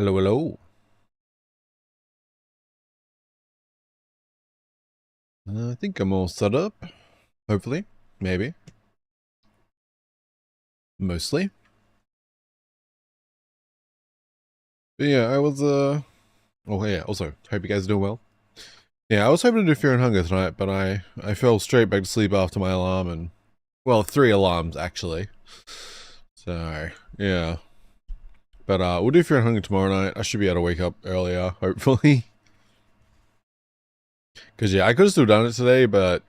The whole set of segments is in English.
Hello, hello. I think I'm all set up. Hopefully. Maybe. Mostly. But yeah, I was, oh yeah, also, hope you guys are doing well. Yeah, I was hoping to do Fear and Hunger tonight, but I fell straight back to sleep after my alarm and, well, 3 alarms, actually. So, yeah. But, we'll do Fear and Hunger tomorrow night. I should be able to wake up earlier, hopefully. Because, yeah, I could have still done it today, but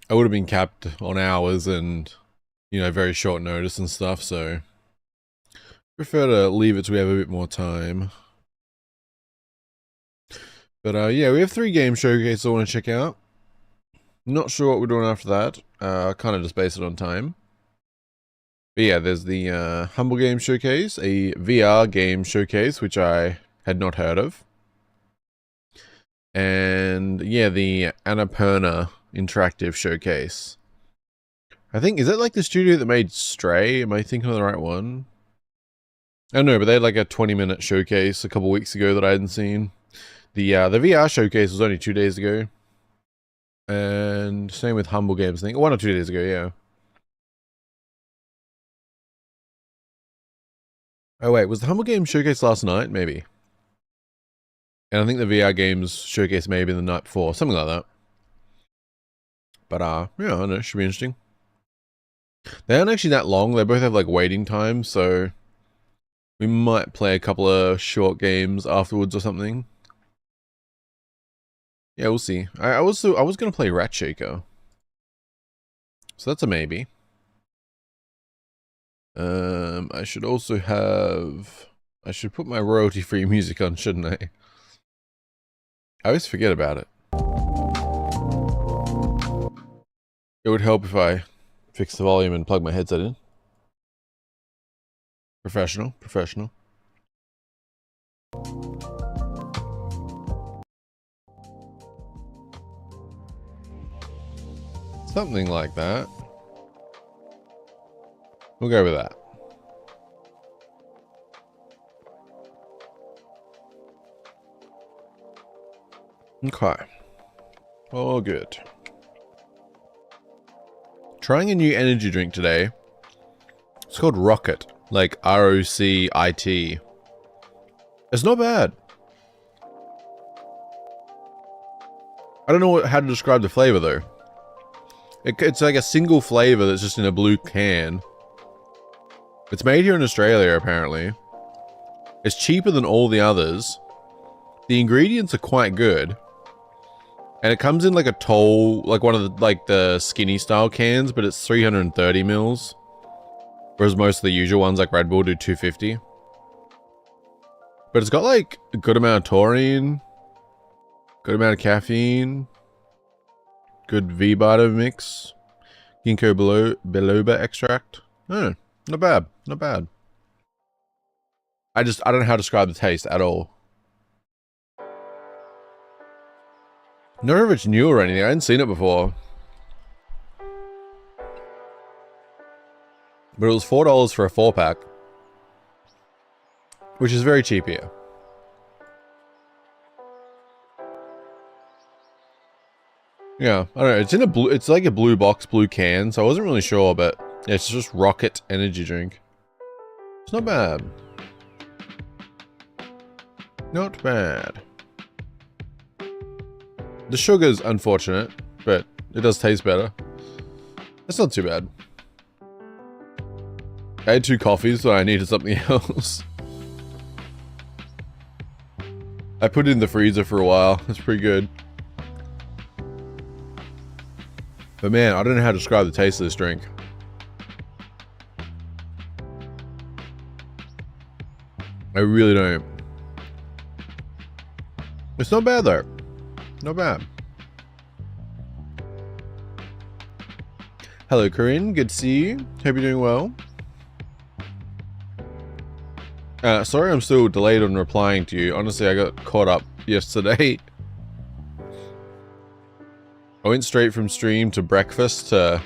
I would have been capped on hours and, you know, very short notice and stuff, so prefer to leave it so we have a bit more time. But yeah, we have 3 game showcases I want to check out. Not sure what we're doing after that. Kind of just base it on time. But yeah, there's the Humble Game Showcase, a VR game showcase, which I had not heard of. And yeah, the Annapurna Interactive Showcase. I think, is that like the studio that made Stray? Am I thinking of the right one? I don't know, but they had like a 20-minute showcase a couple weeks ago that I hadn't seen. The VR showcase was only 2 days ago. And same with Humble Games, I think. 1 or 2 days ago, yeah. Oh wait, was the Humble Games showcase last night? Maybe. And I think the VR games showcase maybe the night before. Something like that. But yeah, I don't know, should be interesting. They aren't actually that long. They both have like waiting time, so we might play a couple of short games afterwards or something. Yeah, we'll see. I was gonna play Rat Shaker. So that's a maybe. I should also have... I should put my royalty-free music on, shouldn't I? I always forget about it. It would help if I fix the volume and plug my headset in. Professional, professional. Something like that. We'll go with that. Okay. All good. Trying a new energy drink today. It's called Rocket. Like R-O-C-I-T. It's not bad. I don't know how to describe the flavor though. It's like a single flavor that's just in a blue can. It's made here in Australia, apparently. It's cheaper than all the others. The ingredients are quite good. And it comes in like a tall, like one of the, like the skinny style cans, but it's 330 mils. Whereas most of the usual ones like Red Bull do 250. But it's got like a good amount of taurine. Good amount of caffeine. Good V-Bita mix. Ginkgo biloba extract. Oh, not bad. Not bad. I don't know how to describe the taste at all. Not sure if it's new or anything. I hadn't seen it before. But it was $4 for a 4-pack. Which is very cheap here. Yeah, I don't know. It's in a blue, it's like a blue box, blue can, so I wasn't really sure, but yeah, it's just Rocket energy drink. It's not bad. Not bad. The sugar's unfortunate, but it does taste better. It's not too bad. I had 2 coffees, so I needed something else. I put it in the freezer for a while. It's pretty good. But man, I don't know how to describe the taste of this drink. I really don't. It's not bad though. Not bad. Hello Corinne, good to see you. Hope you're doing well. Sorry I'm still delayed on replying to you. Honestly, I got caught up yesterday. I went straight from stream to breakfast to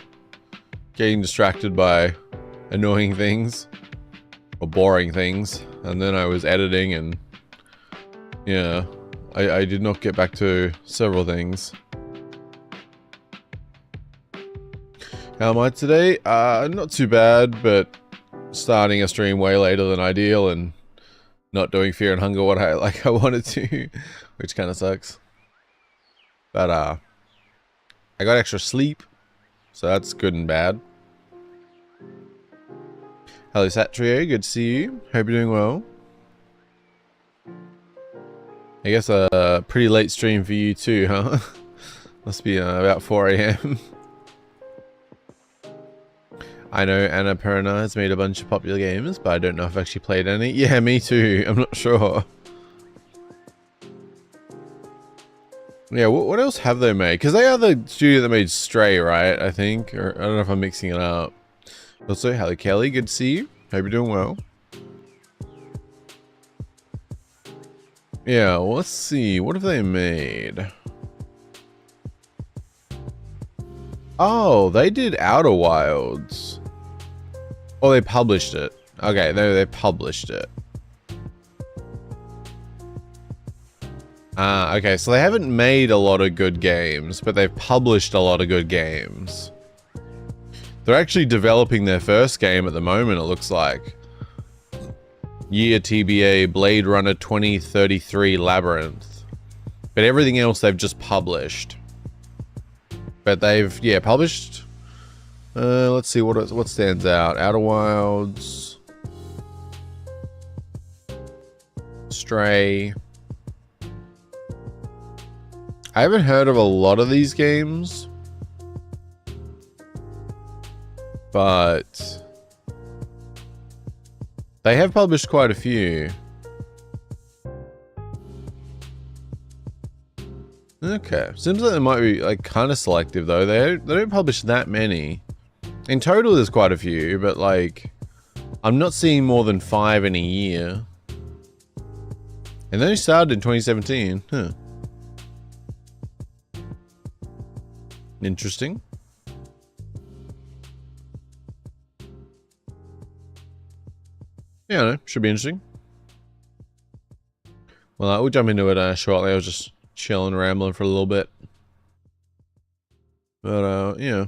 getting distracted by annoying things. Or boring things. and then I was editing, and yeah, I did not get back to several things. How am I today? Not too bad, but starting a stream way later than ideal and not doing Fear and Hunger what I wanted to, which kind of sucks. But I got extra sleep, so that's good and bad. Hello Satrio, good to see you. Hope you're doing well. I guess a pretty late stream for you too, huh? Must be about 4 AM. I know Annapurna has made a bunch of popular games, but I don't know if I've actually played any. Yeah, me too. I'm not sure. Yeah, what else have they made? Because they are the studio that made Stray, right? I think. Or I don't know if I'm mixing it up. Also, hello Kelly, good to see you. Hope you're doing well. Yeah, well, let's see. What have they made? Oh, they did Outer Wilds. Oh, they published it. Okay, they published it. Okay, so they haven't made a lot of good games, but they've published a lot of good games. They're actually developing their first game at the moment, it looks like. Year TBA Blade Runner 2033 Labyrinth. But everything else they've just published. But they've, yeah, published. Let's see what stands out. Outer Wilds. Stray. I haven't heard of a lot of these games. But they have published quite a few. Okay, seems like they might be like kind of selective though. They don't publish that many. In total, there's quite a few, but like, I'm not seeing more than 5 in a year. And they only started in 2017. Huh. Interesting. Yeah, no, should be interesting. Well, we'll jump into it shortly. I was just chilling, rambling for a little bit. But, yeah.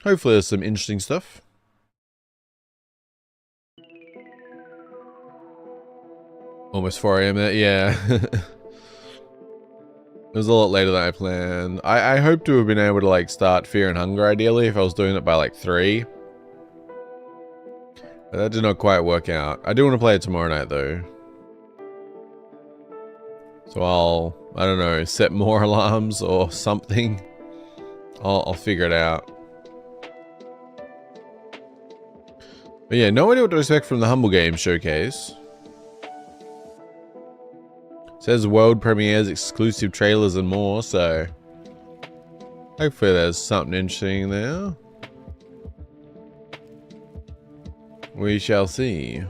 Hopefully there's some interesting stuff. Almost 4 AM there, yeah. It was a lot later than I planned. I hope to have been able to like start Fear and Hunger ideally if I was doing it by like 3. But that did not quite work out. I do want to play it tomorrow night though. So I don't know, set more alarms or something. I'll figure it out. But yeah, no idea what to expect from the Humble Games Showcase. Says world premieres, exclusive trailers and more, so hopefully there's something interesting there. We shall see.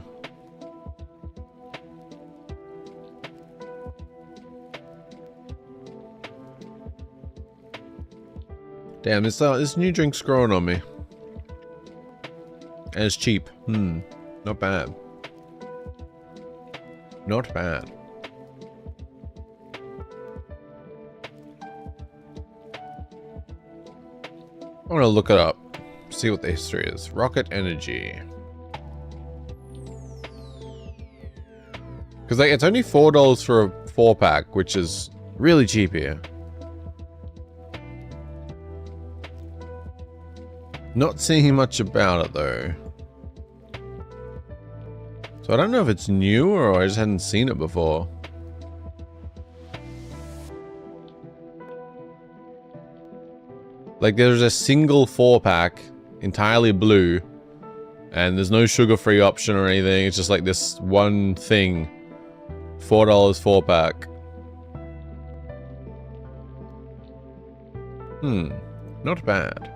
Damn, this new drink's growing on me. And it's cheap. Not bad. Not bad. I want to look it up, see what the history is. Rocket Energy. Because like, it's only $4 for a 4-pack, which is really cheap here. Not seeing much about it though. So I don't know if it's new or I just hadn't seen it before. Like there's a single 4-pack, entirely blue, and there's no sugar-free option or anything. It's just like this one thing, $4 4-pack. Not bad.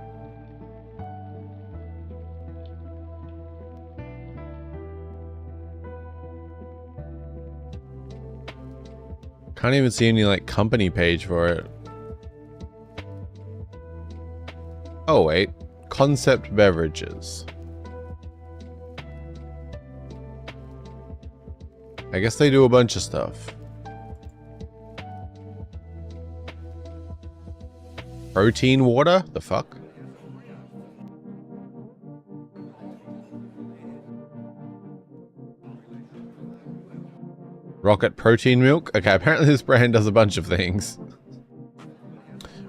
Can't even see any like company page for it. Oh wait, Concept Beverages. I guess they do a bunch of stuff. Protein water? The fuck? Rocket protein milk? Okay, apparently this brand does a bunch of things.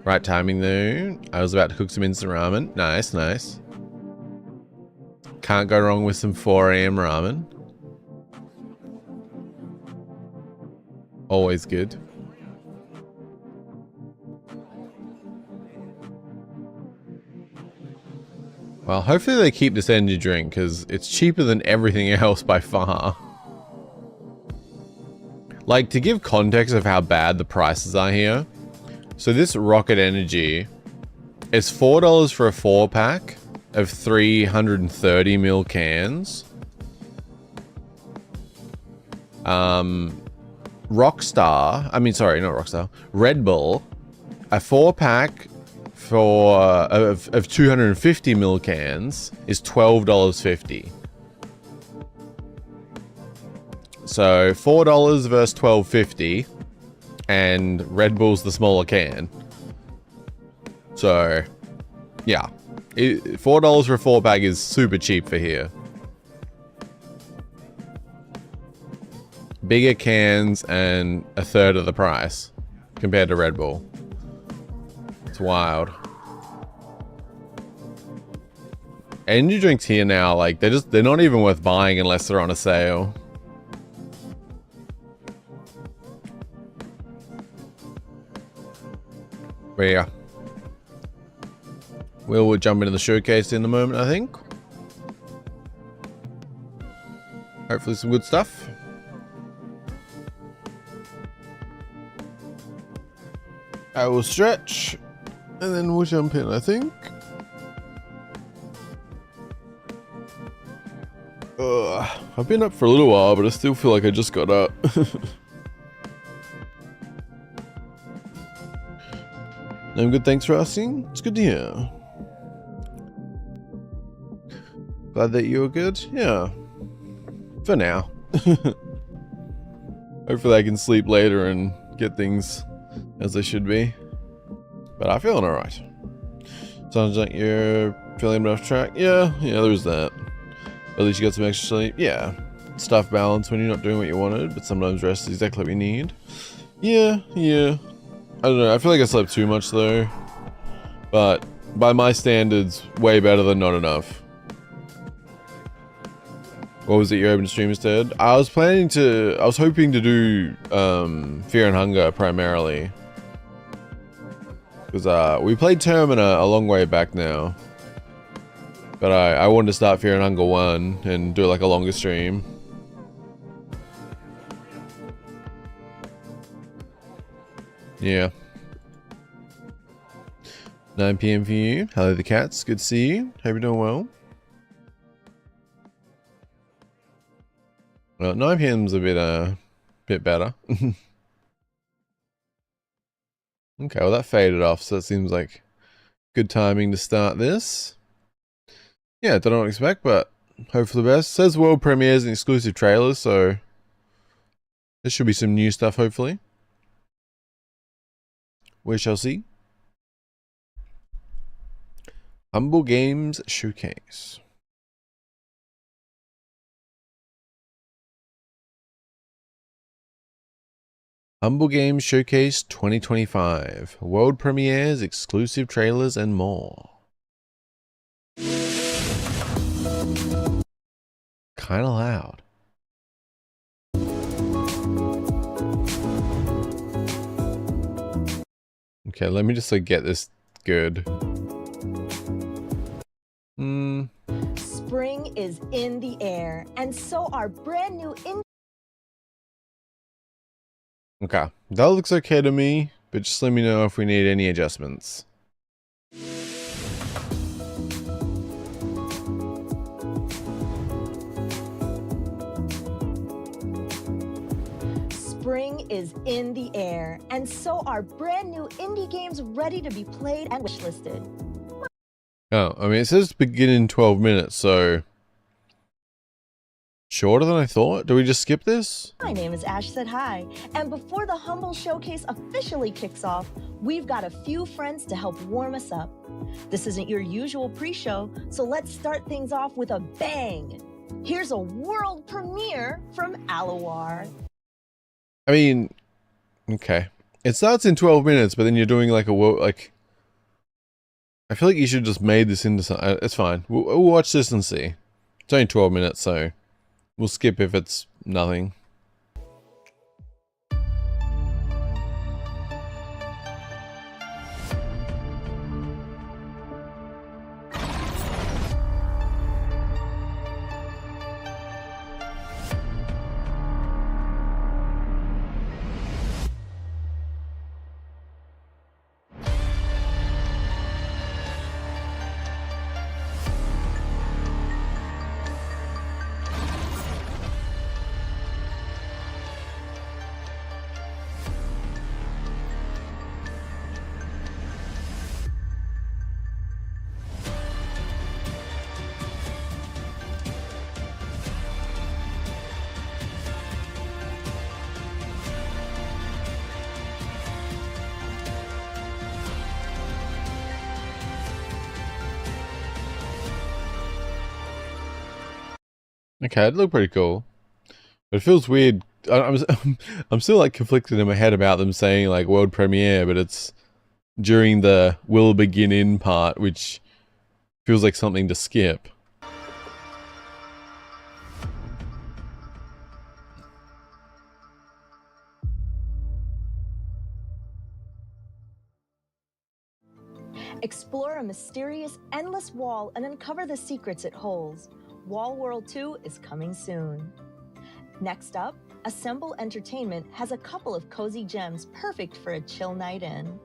Right timing though. I was about to cook some instant ramen. Nice, nice. Can't go wrong with some 4 AM ramen. Always good. Well, hopefully they keep this energy drink because it's cheaper than everything else by far. Like, to give context of how bad the prices are here. So this Rocket Energy is $4 for a 4-pack of 330 ml cans. Red Bull, a 4-pack of 250 ml cans is $12.50. So $4 versus $12.50, and Red Bull's the smaller can. So yeah, $4 for a 4-pack is super cheap for here. Bigger cans and a third of the price compared to Red Bull. It's wild. Energy drinks here now, like they're not even worth buying unless they're on a sale. But yeah, we'll jump into the showcase in a moment, I think. Hopefully some good stuff. I will stretch, and then we'll jump in, I think. I've been up for a little while, but I still feel like I just got up. I'm good, thanks for asking. It's good to hear. Glad that you were good. Yeah. For now. Hopefully I can sleep later and get things as they should be. But I'm feeling alright. Sounds like you're feeling rough track. Yeah, there's that. At least you got some extra sleep. Yeah. Stuff balance when you're not doing what you wanted, but sometimes rest is exactly what you need. Yeah. I don't know, I feel like I slept too much though. But by my standards, way better than not enough. What was it you're hoping to stream instead? I was hoping to do Fear and Hunger primarily. Because we played Termina a long way back now. But I wanted to start Fear and Hunger 1 and do like a longer stream. Yeah. 9 PM for you. Hello the cats. Good to see you. Hope you're doing well. Well, 9 PM's a bit better. Okay, well that faded off, so it seems like good timing to start this. Yeah, don't know what to expect, but hope for the best. It says world premieres and exclusive trailers, so there should be some new stuff hopefully. We shall see. Humble Games Showcase. Humble Games Showcase 2025. World premieres, exclusive trailers, and more. Kinda loud. Okay, let me just like get this good. Spring is in the air, and so are brand new Okay, that looks okay to me, but just let me know if we need any adjustments. Spring is in the air, and so are brand new indie games ready to be played and wishlisted. Oh, I mean, it says begin in 12 minutes, so Shorter than I thought? Do we just skip this? My name is Ash Said Hi, and before the Humble Showcase officially kicks off, we've got a few friends to help warm us up. This isn't your usual pre-show, so let's start things off with a bang. Here's a world premiere from Alawar. I mean, okay. It starts in 12 minutes, but then you're doing like a world, like... I feel like you should just made this into something. It's fine. We'll watch this and see. It's only 12 minutes, so we'll skip if it's nothing. Okay, it looked pretty cool. But it feels weird. I'm still like conflicted in my head about them saying like world premiere, but it's during the will begin in part, which feels like something to skip. Explore a mysterious, endless wall and uncover the secrets it holds. Wall World 2 is coming soon. Next up, Assemble Entertainment has a couple of cozy gems perfect for a chill night in.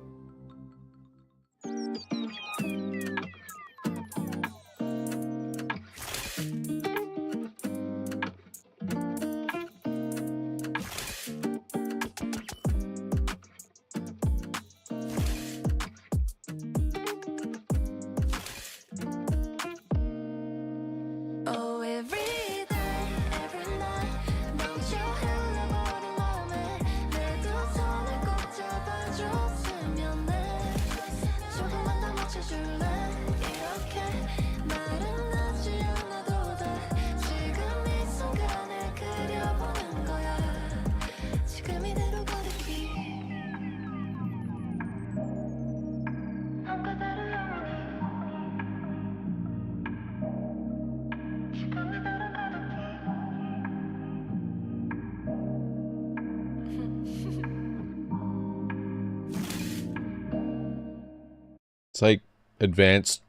It's like advanced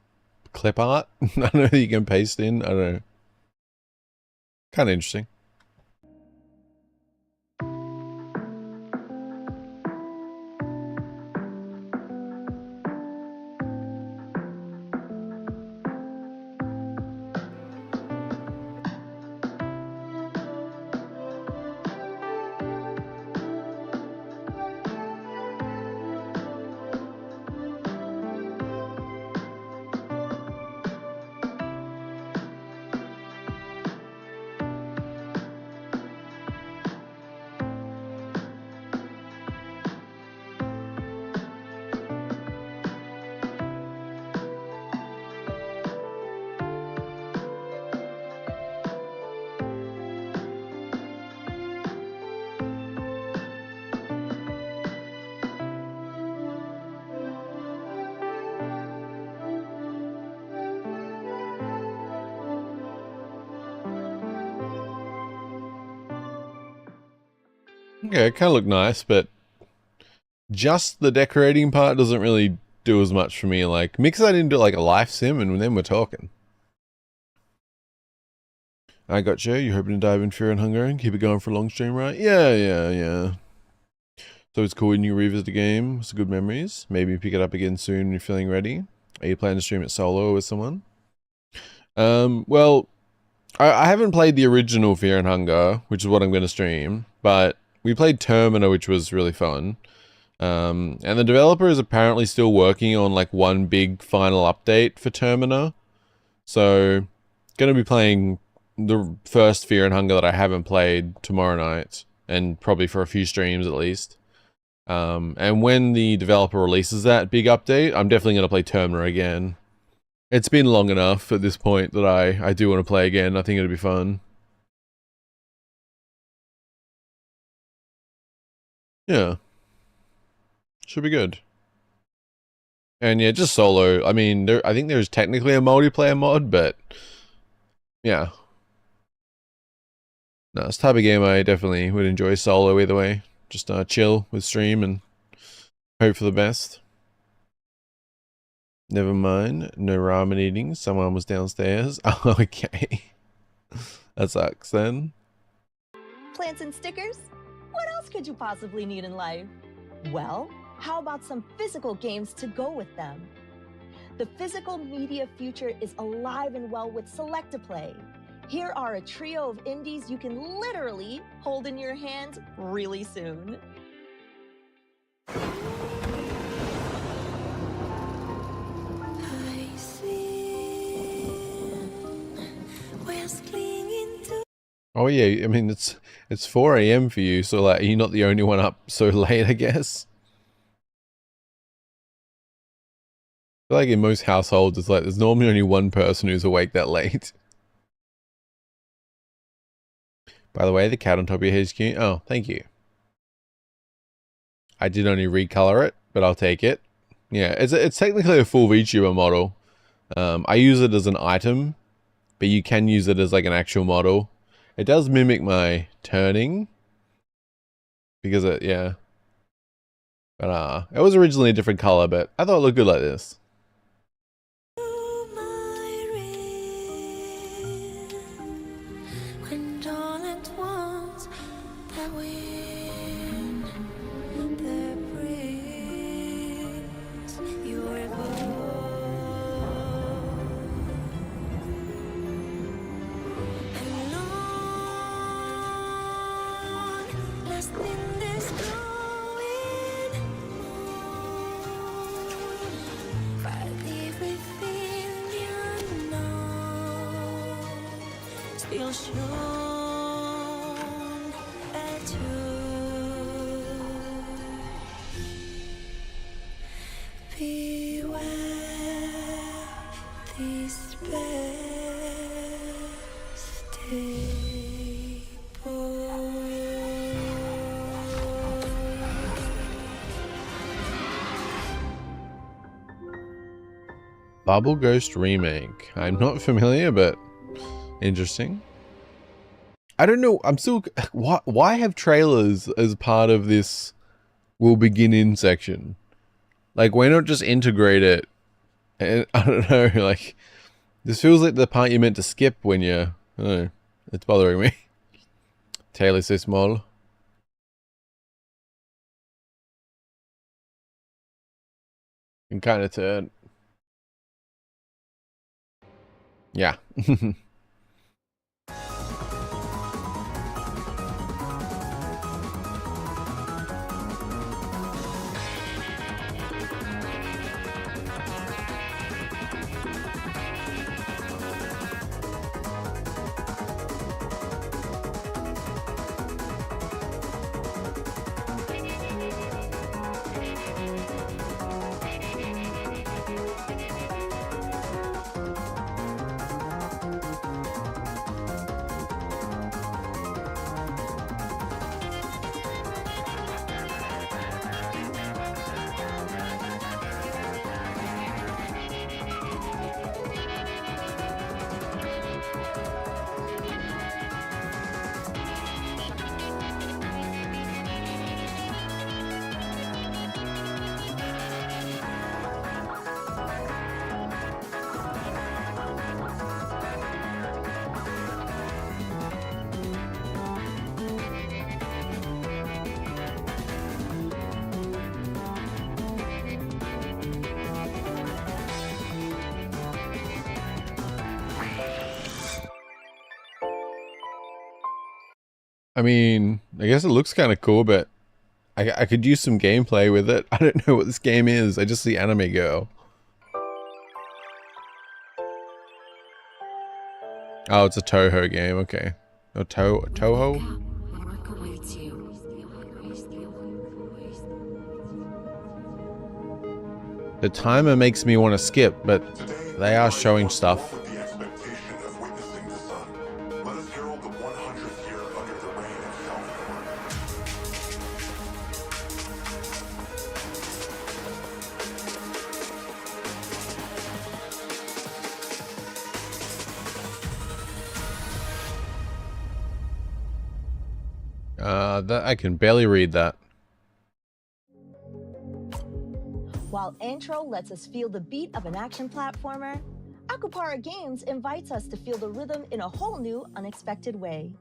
clip art. I don't know that you can paste in. I don't know. Kind of interesting. Okay, it kind of looked nice, but just the decorating part doesn't really do as much for me. Like, mix that into like a life sim and then we're talking. I got you. You're hoping to dive in Fear and Hunger and keep it going for a long stream, right? Yeah. So it's cool when you revisit the game. It's good memories. Maybe pick it up again soon when you're feeling ready. Are you planning to stream it solo or with someone? Well, I haven't played the original Fear and Hunger, which is what I'm going to stream, but we played Termina, which was really fun. And the developer is apparently still working on like one big final update for Termina. So, going to be playing the first Fear and Hunger that I haven't played tomorrow night, and probably for a few streams at least. And when the developer releases that big update, I'm definitely going to play Termina again. It's been long enough at this point that I do want to play again. I think it'll be fun. Yeah. Should be good. And yeah, just solo. I mean, I think there's technically a multiplayer mod, but yeah. No, it's the type of game I definitely would enjoy solo either way. Just chill with stream and hope for the best. Never mind. No ramen eating. Someone was downstairs. Oh, okay. That sucks then. Plants and stickers? What else could you possibly need in life? Well, how about some physical games to go with them? The physical media future is alive and well with Select-A-Play. Here are a trio of indies you can literally hold in your hands really soon. Oh yeah, I mean it's 4 AM for you, so like you're not the only one up so late, I guess. I feel like in most households it's like there's normally only one person who's awake that late. By the way, the cat on top of your head is cute. Oh, thank you. I did only recolor it, but I'll take it. Yeah, it's technically a full VTuber model. I use it as an item, but you can use it as like an actual model. It does mimic my turning. Because yeah. But it was originally a different color, but I thought it looked good like this. Bubble Ghost Remake. I'm not familiar, but interesting. I don't know. I'm still... Why have trailers as part of this will begin in section? Like, why not just integrate it? And I don't know, like... This feels like the part you're meant to skip when you're... I don't know. It's bothering me. Taylor so small. You can kind of turn... Yeah. I mean, I guess it looks kind of cool, but I could use some gameplay with it. I don't know what this game is. I just see anime girl. Oh, it's a Toho game. Okay. Oh, Toho? Work awaits you. The timer makes me want to skip, but they are showing stuff. With the expectation of witnessing the sun, let us herald the 100th year under the reign of self-government. That I can barely read that. While intro lets us feel the beat of an action platformer, Akupara Games invites us to feel the rhythm in a whole new, unexpected way.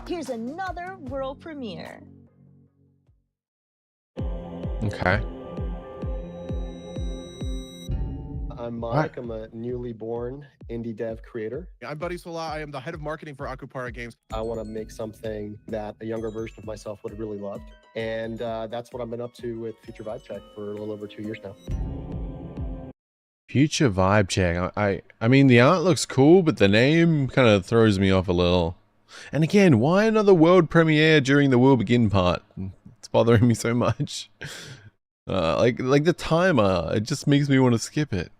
Here's another world premiere. Okay. I'm Mike. I'm a newly born indie dev creator. I'm Buddy Sola. I am the head of marketing for Akupara Games. I want to make something that a younger version of myself would have really loved. And that's what I've been up to with Future Vibe Check for a little over 2 years now. Future Vibe Check. I mean, the art looks cool, but the name kind of throws me off a little. And again, why another world premiere during the Will Begin part? It's bothering me so much. Like the timer, it just makes me want to skip it.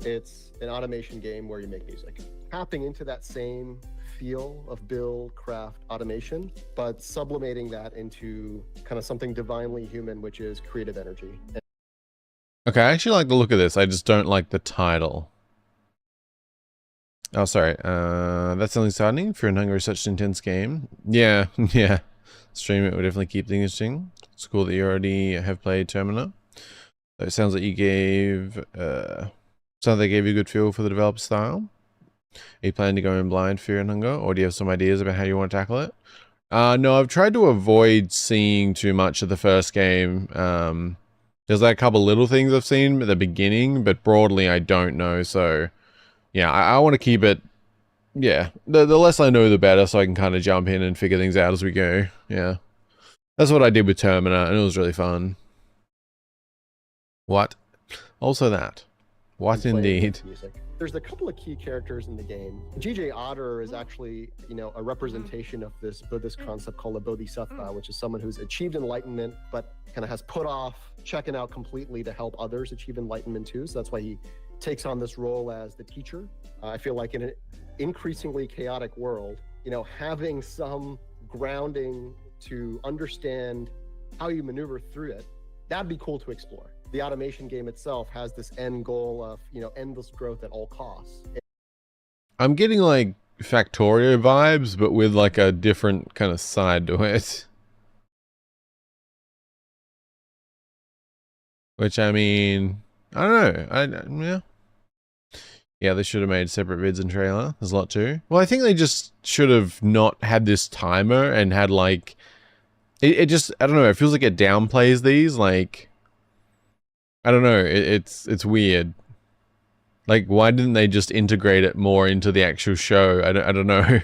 It's an automation game where you make music. Tapping into that same feel of build, craft, automation, but sublimating that into kind of something divinely human, which is creative energy. Okay, I actually like the look of this. I just don't like the title. Oh, sorry. That's only starting. If you're in Hungary, such an intense game. Yeah, yeah. Stream it would definitely keep things interesting. It's cool that you already have played Termina. It sounds like you gave... sounds like they gave you a good feel for the developer style. Are you planning to go in blind for Fear and Hunger, or do you have some ideas about how you want to tackle it? No, I've tried to avoid seeing too much of the first game. There's like a couple little things I've seen at the beginning, but broadly I don't know. So, yeah, I want to keep it. Yeah, the less I know, the better, so I can kind of jump in and figure things out as we go. Yeah, that's what I did with Termina, and it was really fun. What? Also that. What indeed? Music. There's a couple of key characters in the game. GJ Otter is actually, a representation of this Buddhist concept called a bodhisattva, which is someone who's achieved enlightenment, but kind of has put off checking out completely to help others achieve enlightenment too. So that's why he takes on this role as the teacher. I feel like in an increasingly chaotic world, having some grounding to understand how you maneuver through it, that'd be cool to explore. The automation game itself has this end goal of, endless growth at all costs. I'm getting like Factorio vibes, but with like a different kind of side to it. Which, I mean, I don't know. Yeah, they should have made separate vids and trailer. There's a lot too. Well, I think they just should have not had this timer and had like, it just, I don't know, it feels like it downplays these, like, I don't know, it's weird. Like, why didn't they just integrate it more into the actual show? I don't know.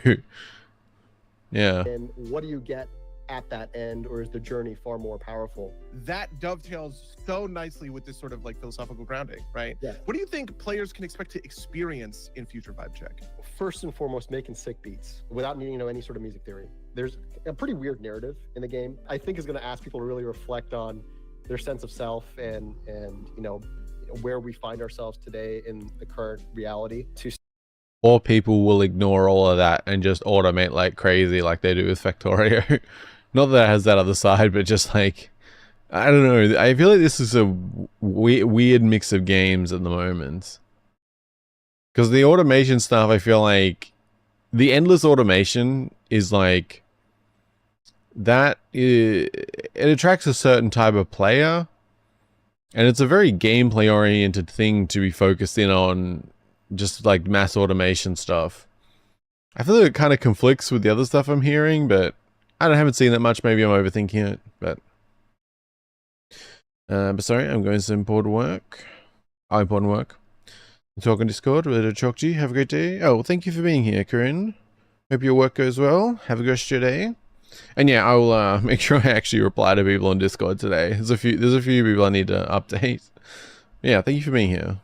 Yeah. And what do you get at that end, or is the journey far more powerful? That dovetails so nicely with this sort of like philosophical grounding, right? Yeah. What do you think players can expect to experience in Future Vibe Check? First and foremost, making sick beats without needing any sort of music theory. There's a pretty weird narrative in the game. I think is going to ask people to really reflect on their sense of self and where we find ourselves today in the current reality. Or people will ignore all of that and just automate like crazy, like they do with Factorio. Not that it has that other side, but just like, I don't know. I feel like this is a weird mix of games at the moment. Because the automation stuff, I feel like the endless automation is like, that it attracts a certain type of player, and it's a very gameplay oriented thing to be focused in on, just like mass automation stuff. I feel like it kind of conflicts with the other stuff I'm hearing, but I haven't seen that much. Maybe I'm overthinking it, but sorry, I'm going to some important work. Important work. I'm talking Discord with Chokji. Have a great day. Oh, thank you for being here, Corinne. Hope your work goes well. Have a good rest of your day. And yeah, I'll make sure I actually reply to people on Discord today. There's a few people I need to update. Yeah, thank you for being here.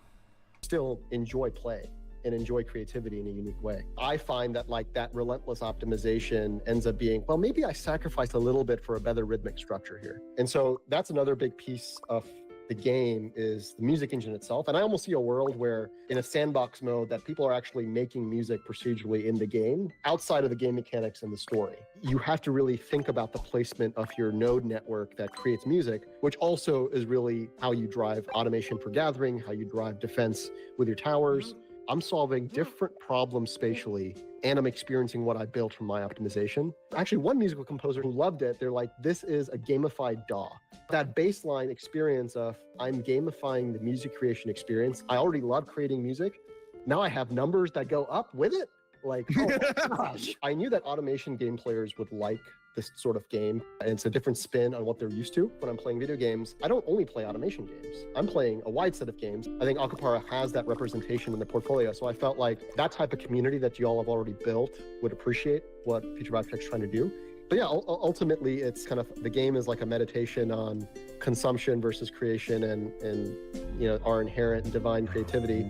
Still enjoy play. and enjoy creativity in a unique way. I find that like that relentless optimization ends up being, well, maybe I sacrificed a little bit for a better rhythmic structure here. And so that's another big piece of the game is the music engine itself. And I almost see a world where in a sandbox mode that people are actually making music procedurally in the game outside of the game mechanics and the story. You have to really think about the placement of your node network that creates music, which also is really how you drive automation for gathering, how you drive defense with your towers. I'm solving different problems spatially, and I'm experiencing what I built from my optimization. Actually, one musical composer who loved it, they're like, this is a gamified DAW. That baseline experience of I'm gamifying the music creation experience. I already love creating music. Now I have numbers that go up with it. Like, oh my gosh. I knew that automation game players would like this sort of game, and it's a different spin on what they're used to. When I'm playing video games, I don't only play automation games. I'm playing a wide set of games. I think Acapara has that representation in the portfolio, so I felt like that type of community that you all have already built would appreciate what Future Vibe Check's trying to do. But yeah, ultimately, it's kind of, the game is like a meditation on consumption versus creation and you know, our inherent and divine creativity,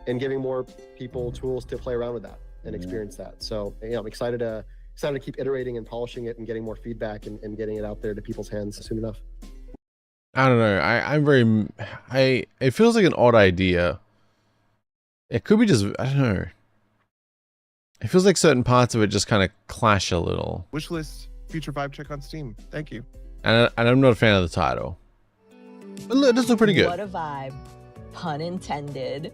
and giving more people tools to play around with that and experience that. So yeah, I'm excited to keep iterating and polishing it and getting more feedback and getting it out there to people's hands soon enough. I don't know. It feels like an odd idea. It could be just, I don't know. It feels like certain parts of it just kind of clash a little. Wishlist Future Vibe Check on Steam. Thank you. And I'm not a fan of the title. But it does look pretty good. What a vibe. Pun intended.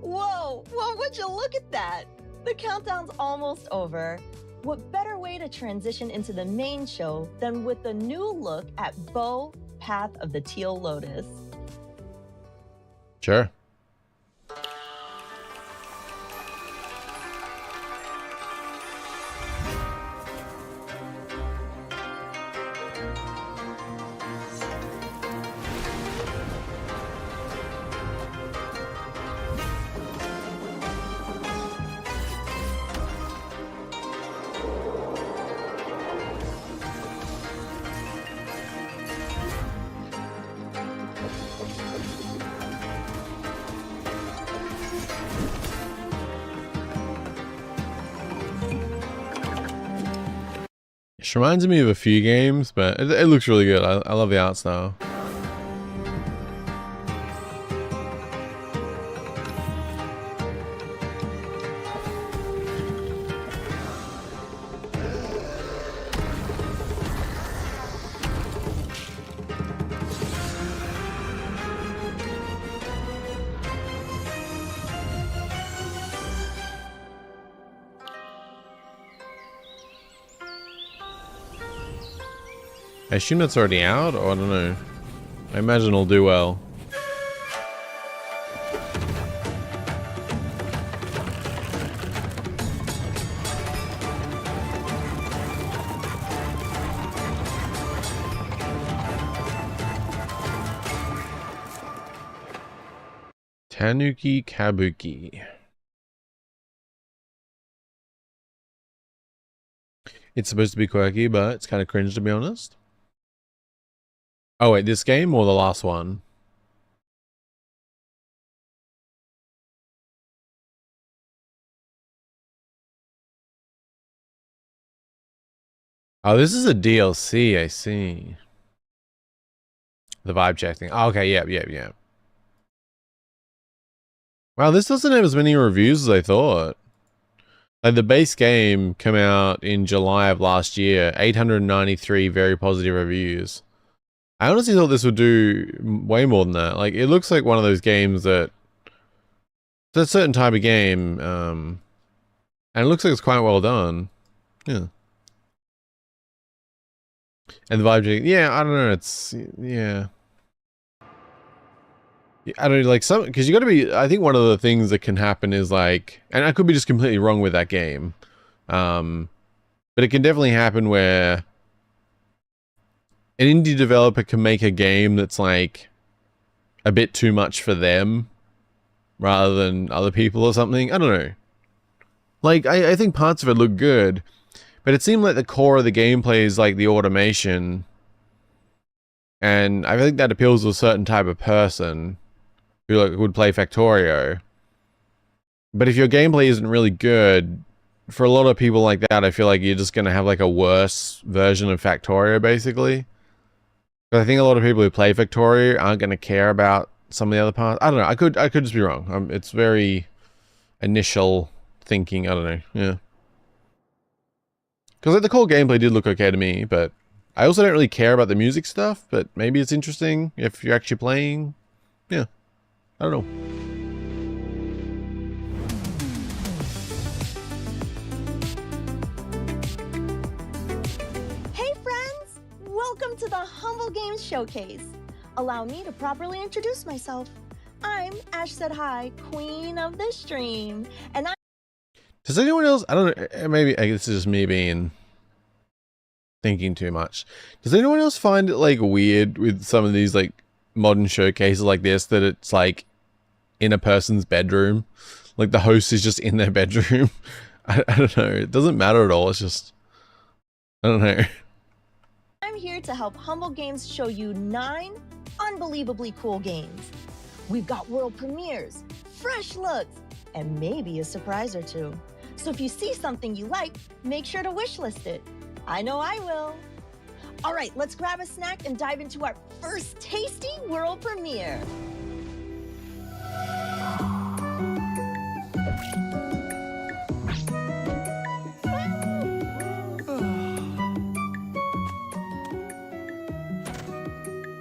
Whoa, well, would you look at that? The countdown's almost over. What better way to transition into the main show than with a new look at Bow, Path of the Teal Lotus? Sure. It reminds me of a few games, but it looks really good. I love the art style. I assume that's already out, or I don't know. I imagine it'll do well. Tanuki Kabuki. It's supposed to be quirky, but it's kind of cringe, to be honest. Oh wait, this game or the last one? Oh, this is a DLC, I see. The vibe check thing. Oh, okay, yeah. Wow, this doesn't have as many reviews as I thought. Like, the base game came out in July of last year. 893 very positive reviews. I honestly thought this would do way more than that. Like, it looks like one of those games that... It's a certain type of game, and it looks like it's quite well done. Yeah. And the vibe, yeah, I don't know, it's... Yeah. I don't know, like, some... Because you gotta be... I think one of the things that can happen is, like... And I could be just completely wrong with that game. But it can definitely happen where... An indie developer can make a game that's like a bit too much for them rather than other people or something. I don't know. Like, I think parts of it look good, but it seemed like the core of the gameplay is like the automation. And I think that appeals to a certain type of person who like would play Factorio. But if your gameplay isn't really good, for a lot of people like that, I feel like you're just going to have like a worse version of Factorio, basically. But I think a lot of people who play Factorio aren't going to care about some of the other parts. I don't know. I could just be wrong. It's very initial thinking. I don't know. Yeah. Because like, the core gameplay did look okay to me, but I also don't really care about the music stuff, but maybe it's interesting if you're actually playing. Yeah. I don't know. Hey friends! Welcome to the Humble Games Showcase. Allow me to properly introduce myself. I'm Ash Said Hi, queen of the stream, and Does anyone else, I don't know, maybe this is just me being thinking too much. Does anyone else find it like weird with some of these like modern showcases like this, that it's like in a person's bedroom? Like the host is just in their bedroom. I don't know. It doesn't matter at all. It's just, I don't know. I'm here to help Humble Games show you 9 unbelievably cool games. We've got world premieres, fresh looks, and maybe a surprise or two. So if you see something you like, make sure to wishlist it. I know I will. All right, let's grab a snack and dive into our first tasty world premiere.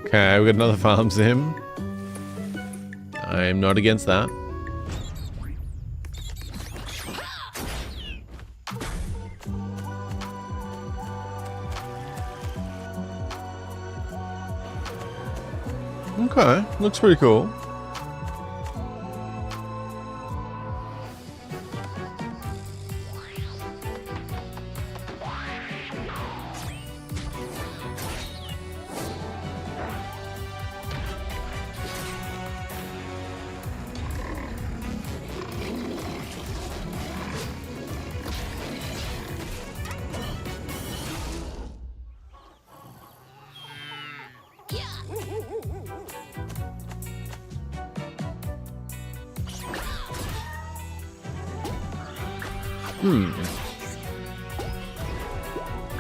Okay, we got another farm sim. I'm not against that. Okay, looks pretty cool.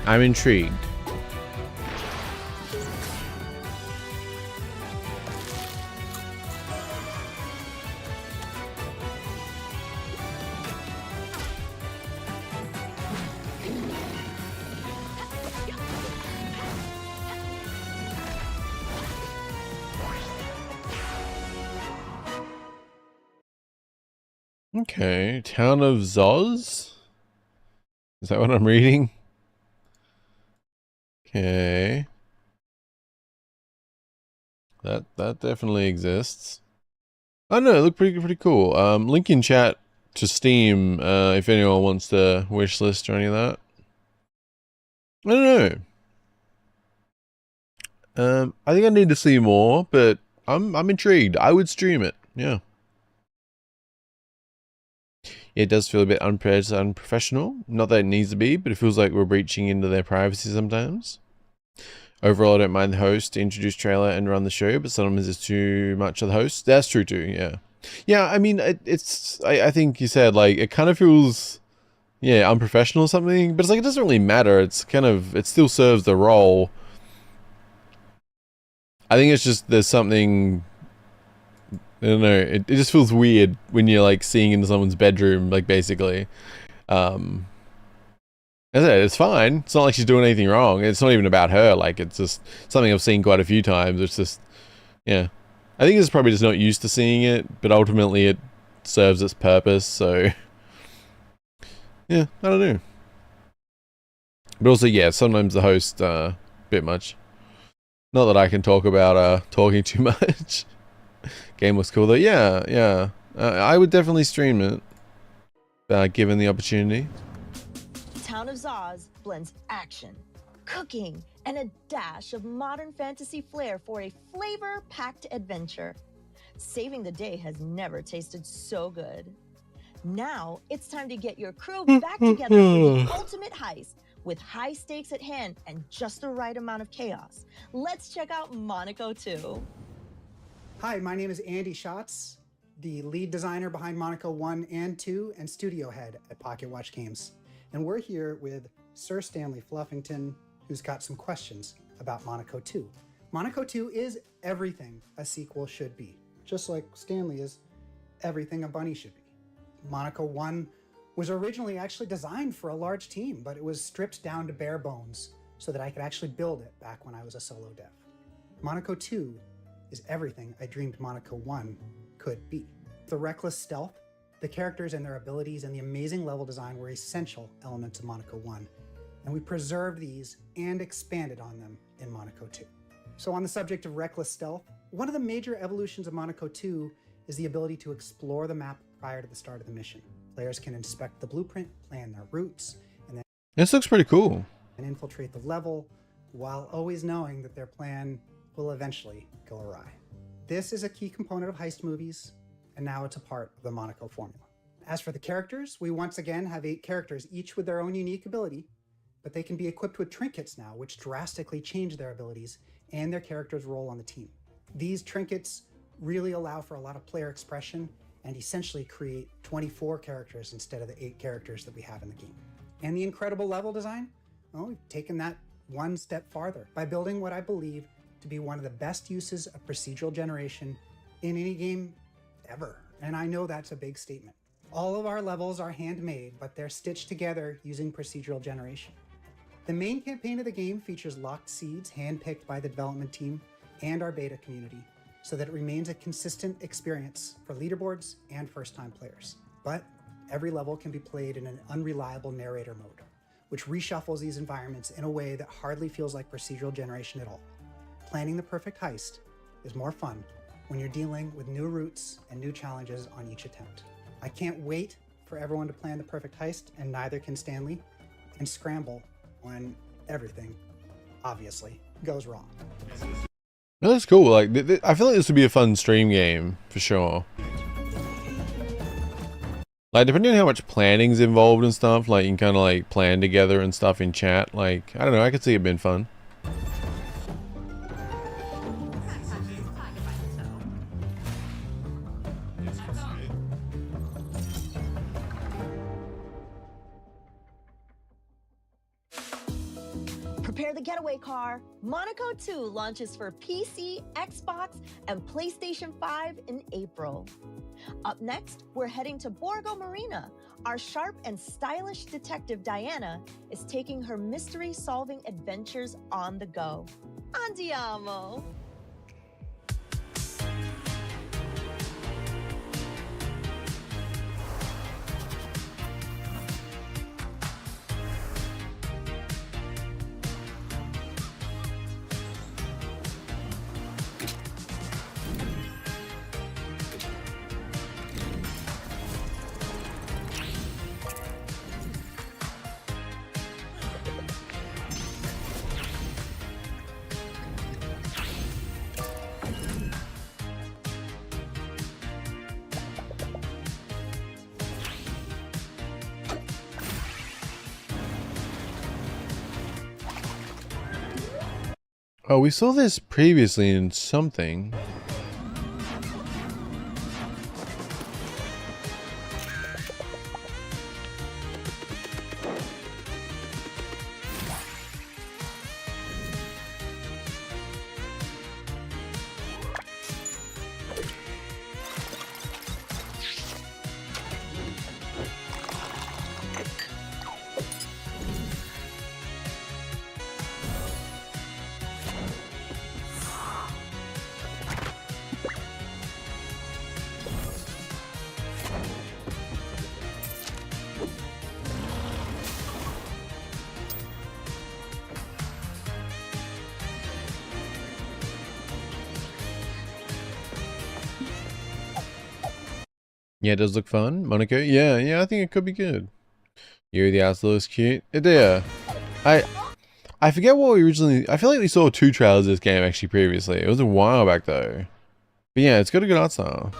I'm intrigued. Okay, Town of Zoz? Is that what I'm reading? Okay. That definitely exists. Oh no, it looked pretty cool. Link in chat to Steam, if anyone wants to wishlist or any of that. I don't know. I think I need to see more, but I'm intrigued. I would stream it. Yeah. It does feel a bit unprofessional. Not that it needs to be, but it feels like we're breaching into their privacy sometimes. Overall, I don't mind the host to introduce trailer and run the show, but sometimes it's too much of the host. That's true too, yeah. Yeah, I mean, I think you said, like, it kind of feels, yeah, unprofessional or something, but it's like, it doesn't really matter. It's kind of, it still serves the role. I think it's just, there's something, I don't know, it just feels weird when you're like seeing into someone's bedroom, like basically. As I said, it's fine. It's not like she's doing anything wrong. It's not even about her. Like, it's just something I've seen quite a few times. It's just, yeah. I think it's probably just not used to seeing it, but ultimately it serves its purpose, so. Yeah, I don't know. But also, yeah, sometimes the host, a bit much. Not that I can talk about talking too much. Game looks cool though. Yeah. I would definitely stream it, given the opportunity. Town of Zoz blends action, cooking, and a dash of modern fantasy flair for a flavor-packed adventure. Saving the day has never tasted so good. Now it's time to get your crew back together for the ultimate heist, with high stakes at hand and just the right amount of chaos. Let's check out Monaco 2. Hi, my name is Andy Schatz. the lead designer behind Monaco 1 and 2 and studio head at Pocket Watch Games. And we're here with Sir Stanley Fluffington, who's got some questions about Monaco 2. Monaco 2 is everything a sequel should be, just like Stanley is everything a bunny should be. Monaco 1 was originally actually designed for a large team, but it was stripped down to bare bones so that I could actually build it back when I was a solo dev. Monaco 2 is everything I dreamed Monaco 1 could be. The reckless stealth, the characters and their abilities, and the amazing level design were essential elements of Monaco 1, and we preserved these and expanded on them in Monaco 2. So on the subject of reckless stealth, one of the major evolutions of Monaco 2 is the ability to explore the map prior to the start of the mission. Players can inspect the blueprint, plan their routes, and then This looks pretty cool. infiltrate the level while always knowing that their plan will eventually go awry. This is a key component of heist movies, and now it's a part of the Monaco formula. As for the characters, we once again have 8 characters, each with their own unique ability, but they can be equipped with trinkets now, which drastically change their abilities and their character's role on the team. These trinkets really allow for a lot of player expression and essentially create 24 characters instead of the 8 characters that we have in the game. And the incredible level design? Well, we've taken that one step farther by building what I believe to be one of the best uses of procedural generation in any game ever. And I know that's a big statement. All of our levels are handmade, but they're stitched together using procedural generation. The main campaign of the game features locked seeds handpicked by the development team and our beta community, so that it remains a consistent experience for leaderboards and first-time players. But every level can be played in an unreliable narrator mode, which reshuffles these environments in a way that hardly feels like procedural generation at all. Planning the perfect heist is more fun when you're dealing with new routes and new challenges on each attempt. I can't wait for everyone to plan the perfect heist, and neither can Stanley, and scramble when everything, obviously, goes wrong. No, that's cool. Like, I feel like this would be a fun stream game for sure. Like, depending on how much planning's involved and stuff, like you can kind of like plan together and stuff in chat. Like, I don't know, I could see it being fun. Prepare the getaway car. Monaco 2 launches for PC, Xbox, and PlayStation 5 in April. Up next, we're heading to Borgo Marina. Our sharp and stylish detective Diana is taking her mystery-solving adventures on the go. Andiamo! Oh, we saw this previously in something. Yeah, it does look fun. Monaco. Yeah, I think it could be good. Yuri the Outlaw looks cute. Yeah. I forget what we originally... I feel like we saw 2 trailers of this game actually previously. It was a while back though. But yeah, it's got a good art style.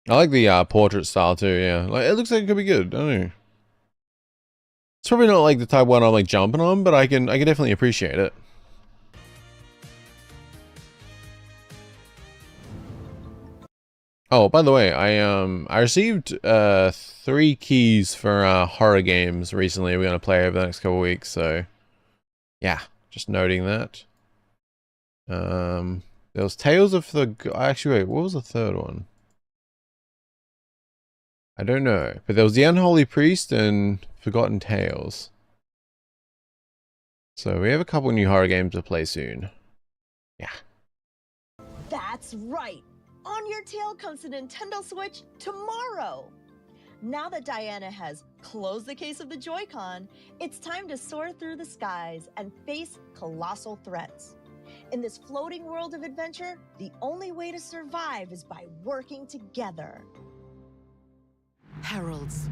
I like the portrait style too, yeah. Like, it looks like it could be good. I don't know. It's probably not like the type one I'm like jumping on, but I can definitely appreciate it. Oh, by the way, I received 3 keys for horror games recently. We're gonna play over the next couple of weeks, so yeah, just noting that. There was Tales of the... Actually, wait, what was the third one? I don't know, but there was The Unholy Priest and Forgotten Tales. So we have a couple new horror games to play soon. Yeah. That's right. On Your Tail comes to Nintendo Switch tomorrow. Now that Diana has closed the case of the Joy-Con, it's time to soar through the skies and face colossal threats. In this floating world of adventure, the only way to survive is by working together. Heralds,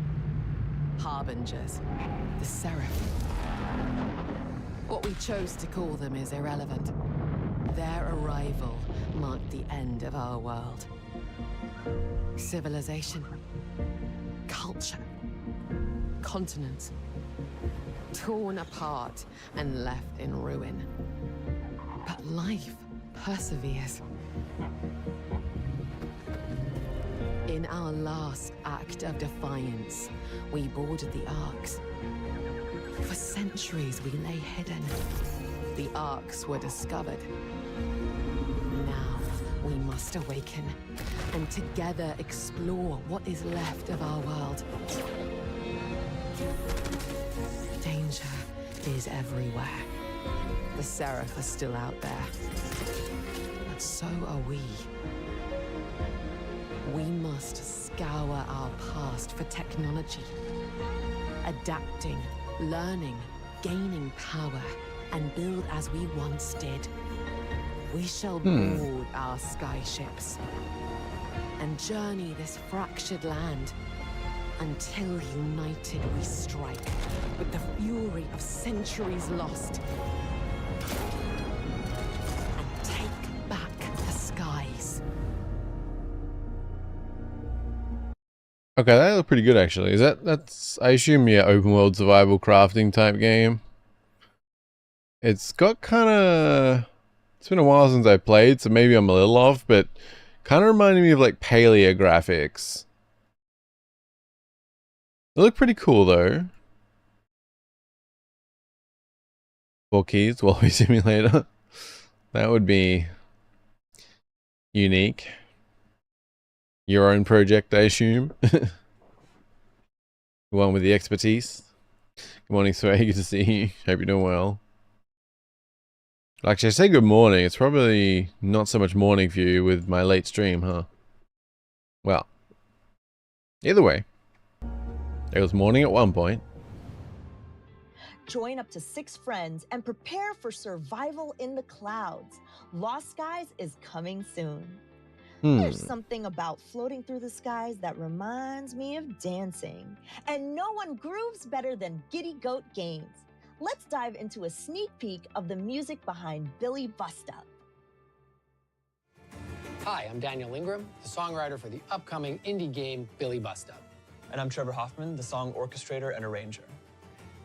harbingers, the seraph. What we chose to call them is irrelevant. Their arrival marked the end of our world. Civilization, culture, continents, torn apart and left in ruin. But life perseveres. In our last act of defiance, we boarded the Arks. For centuries, we lay hidden. The Arks were discovered. Now, we must awaken and together explore what is left of our world. Danger is everywhere. The Seraph are still out there. But so are we. We must scour our past for technology. Adapting, learning, gaining power, and build as we once did. We shall board our skyships and journey this fractured land until united we strike with the fury of centuries lost and take back the skies. Okay, that looked pretty good actually. Is that's I assume, yeah, open world survival crafting type game. It's got kinda, it's been a while since I played, so maybe I'm a little off, but kinda reminded me of like Paleo graphics. They look pretty cool though. 4 keys, Wallby Simulator. That would be unique. Your own project, I assume. The one with the expertise. Good morning, Sway. Good to see you. Hope you're doing well. Actually, I say good morning. It's probably not so much morning for you with my late stream, huh? Well, either way, it was morning at one point. Join up to 6 friends and prepare for survival in the clouds. Lost Skies is coming soon. There's something about floating through the skies that reminds me of dancing. And no one grooves better than Giddy Goat Games. Let's dive into a sneak peek of the music behind Billy Bust Up. Hi, I'm Daniel Ingram, the songwriter for the upcoming indie game Billy Bust Up. And I'm Trevor Hoffman, the song orchestrator and arranger.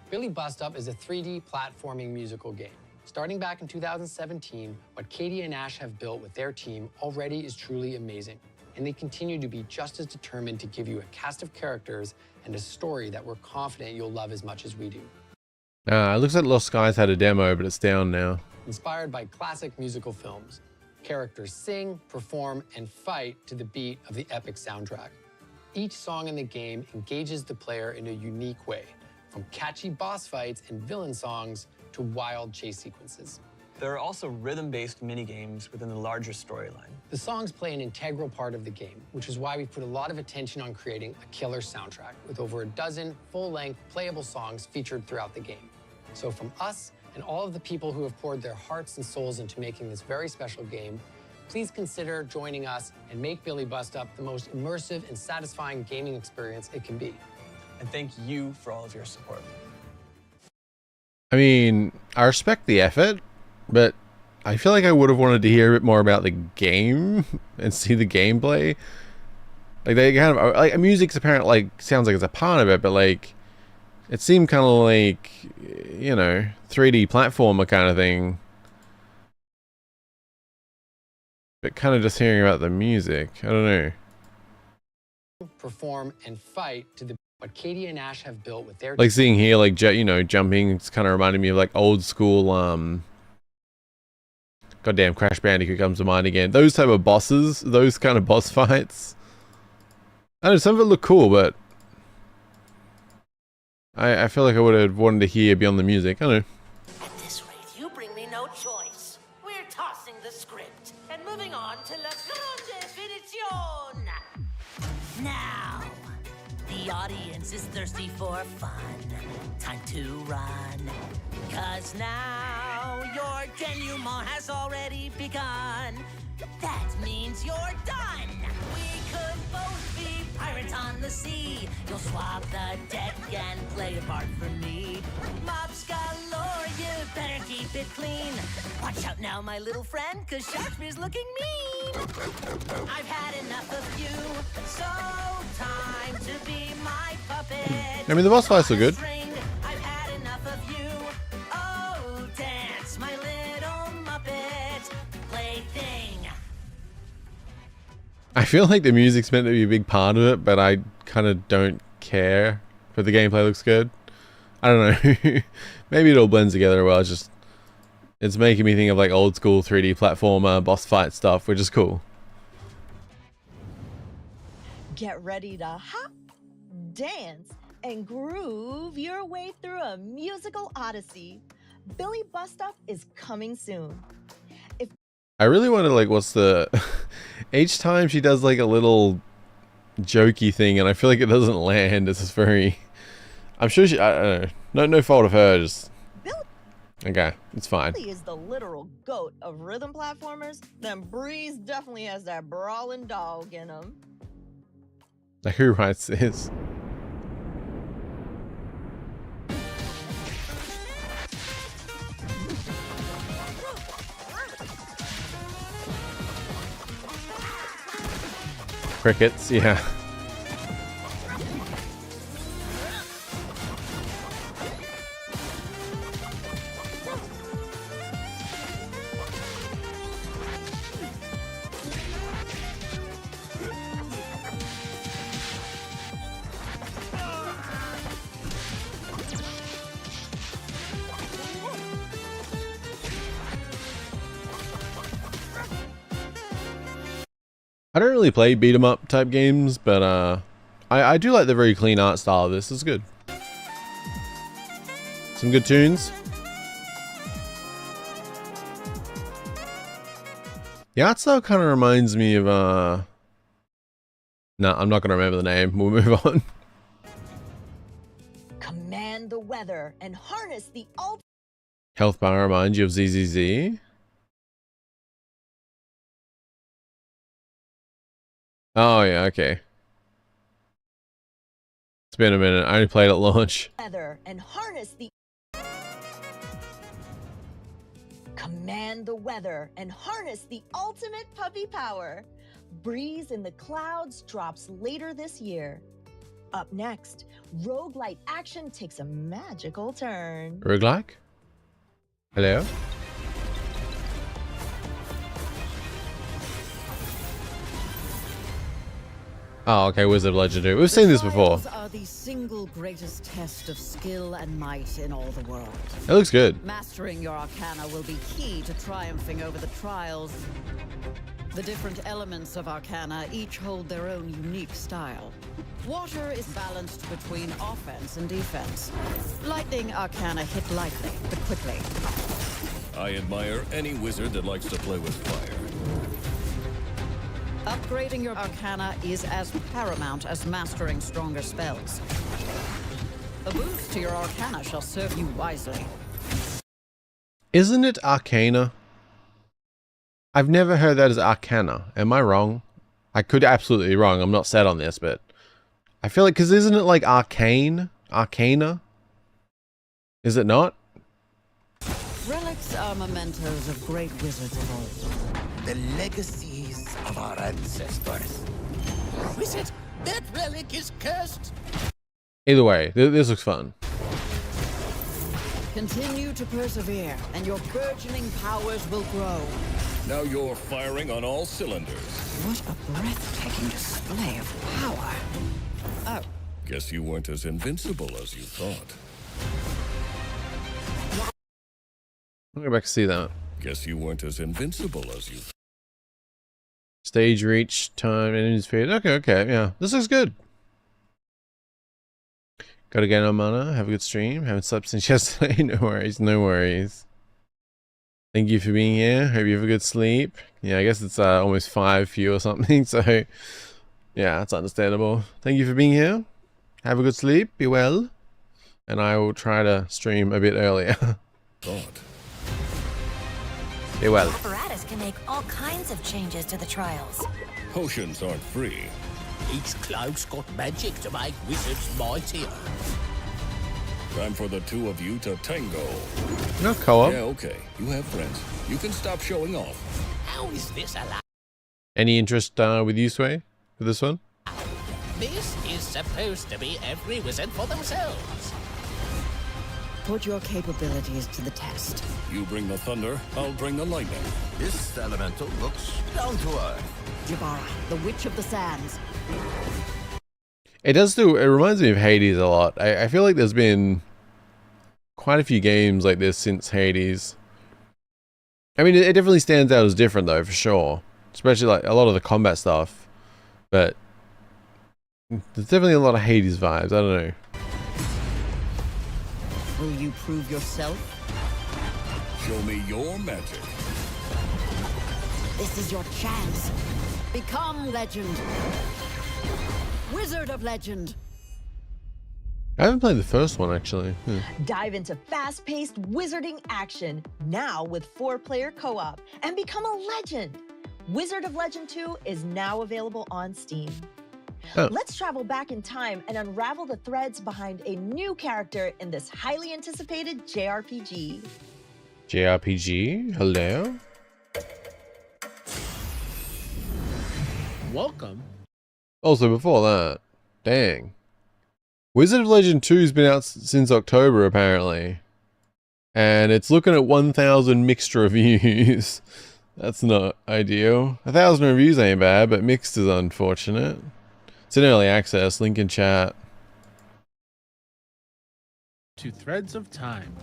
Billy Bust Up is a 3D platforming musical game. Starting back in 2017, what Katie and Ash have built with their team already is truly amazing. And they continue to be just as determined to give you a cast of characters and a story that we're confident you'll love as much as we do. It looks like Lost Skies had a demo, but it's down now. Inspired by classic musical films, characters sing, perform, and fight to the beat of the epic soundtrack. Each song in the game engages the player in a unique way, from catchy boss fights and villain songs to wild chase sequences. There are also rhythm-based mini-games within the larger storyline. The songs play an integral part of the game, which is why we've put a lot of attention on creating a killer soundtrack with over a dozen full-length playable songs featured throughout the game. So from us and all of the people who have poured their hearts and souls into making this very special game, please consider joining us and make Billy Bust Up the most immersive and satisfying gaming experience it can be. And thank you for all of your support. I mean, I respect the effort, but I feel like I would have wanted to hear a bit more about the game and see the gameplay. Like, they kind of, like, music's apparently, like, sounds like it's a part of it, but, like, It seemed kind of like, you know, 3D platformer kind of thing. But kind of just hearing about the music, I don't know. Perform and fight to the what Katie and Ash have built with their Like seeing here, like, you know, jumping, it's kind of reminding me of like old school, goddamn Crash Bandicoot comes to mind again. Those type of bosses, those kind of boss fights. I don't know, some of it look cool, but I feel like I would have wanted to hear beyond the music. I don't know. At this rate, you bring me no choice. We're tossing the script and moving on to La Grande Definition. Now, the audience is thirsty for fun. Time to run. 'Cause now your denouement has already begun. That means you're done. We could both be pirates on the sea. You'll swap the deck and play a part for me. Mops galore, you better keep it clean. Watch out now, my little friend, 'cause Shakespeare's looking mean. I've had enough of you, so time to be my puppet. I mean, the boss fights are good. I've had enough of you. Oh, dance, my little Muppet plaything. I feel like the music's meant to be a big part of it, but I kind of don't care. But the gameplay looks good. I don't know. Maybe it all blends together well. It's making me think of like old school 3D platformer boss fight stuff, which is cool. Get ready to hop, dance, and groove your way through a musical odyssey. Billy Bust Up is coming soon. I really want to like, what's the... Each time she does like a little jokey thing, and I feel like it doesn't land. It's just very... I'm sure she... I don't know. No fault of her, just... Okay, it's fine. Billy is the literal goat of rhythm platformers. Then Breeze definitely has that brawling dog in him. Like, who writes this? Crickets, yeah. I don't really play beat 'em up type games, but I do like the very clean art style of this. It's good. Some good tunes. The art style kind of reminds me of no, I'm not gonna remember the name. We'll move on. Command the weather and harness the ultimate. Health bar reminds you of ZZZ. Oh yeah, okay. It's been a minute. I only played at launch. Weather and harness the. Command the weather and harness the ultimate puppy power. Breeze in the Clouds drops later this year. Up next, roguelite action takes a magical turn. Roguelike? Hello? Oh, okay, Wizard of Legendary. We've seen this before. Trials are the single greatest test of skill and might in all the world. It looks good. Mastering your arcana will be key to triumphing over the trials. The different elements of arcana each hold their own unique style. Water is balanced between offense and defense. Lightning arcana hit lightly, but quickly. I admire any wizard that likes to play with fire. Upgrading your arcana is as paramount as mastering stronger spells. A boost to your arcana shall serve you wisely. Isn't it Arcana? I've never heard that as Arcana. Am I wrong? I could absolutely be wrong. I'm not set on this, but I feel like, because isn't it like Arcane? Arcana? Is it not? Relics are mementos of great wizards of old. The legacies of our ancestors. Wizard, that relic is cursed. Either way, this looks fun. Continue to persevere, and your burgeoning powers will grow. Now you're firing on all cylinders. What a breathtaking display of power. Oh. Guess you weren't as invincible as you thought. I'll go back to see that. Guess you weren't as invincible as you thought. Stage reach, time, energy speed. Okay, yeah. This looks good. Gotta get on mana. Have a good stream. Haven't slept since yesterday. No worries, no worries. Thank you for being here. Hope you have a good sleep. Yeah, I guess it's almost 5 for you or something, so yeah, that's understandable. Thank you for being here. Have a good sleep. Be well. And I will try to stream a bit earlier. Thought. Be well. Apparatus can make all kinds of changes to the trials. Potions aren't free. Each cloud's got magic to make wizards mightier. Time for the two of you to tango. No co-op. Yeah, okay. You have friends. You can stop showing off. How is this allowed? Any interest with you, Sway, for this one? This is supposed to be every wizard for themselves. Put your capabilities to the test. You bring the thunder, I'll bring the lightning. This elemental looks down to earth. Jabara, the Witch of the Sands. It does do, it reminds me of Hades a lot. I feel like there's been quite a few games like this since Hades. I mean, it definitely stands out as different though, for sure. Especially like a lot of the combat stuff. But there's definitely a lot of Hades vibes, I don't know. Will you prove yourself? Show me your magic. This is your chance. Become legend. Wizard of Legend. I haven't played the first one actually. Dive into fast-paced wizarding action now with 4-player co-op and become a legend. Wizard of Legend 2 is now available on Steam. Oh. Let's travel back in time and unravel the threads behind a new character in this highly anticipated JRPG. JRPG? Hello? Welcome. Also, before that, dang. Wizard of Legend 2's been out since October, apparently. And it's looking at 1,000 mixed reviews. That's not ideal. 1,000 reviews ain't bad, but mixed is unfortunate. It's in early access, link in chat. To Threads of Time,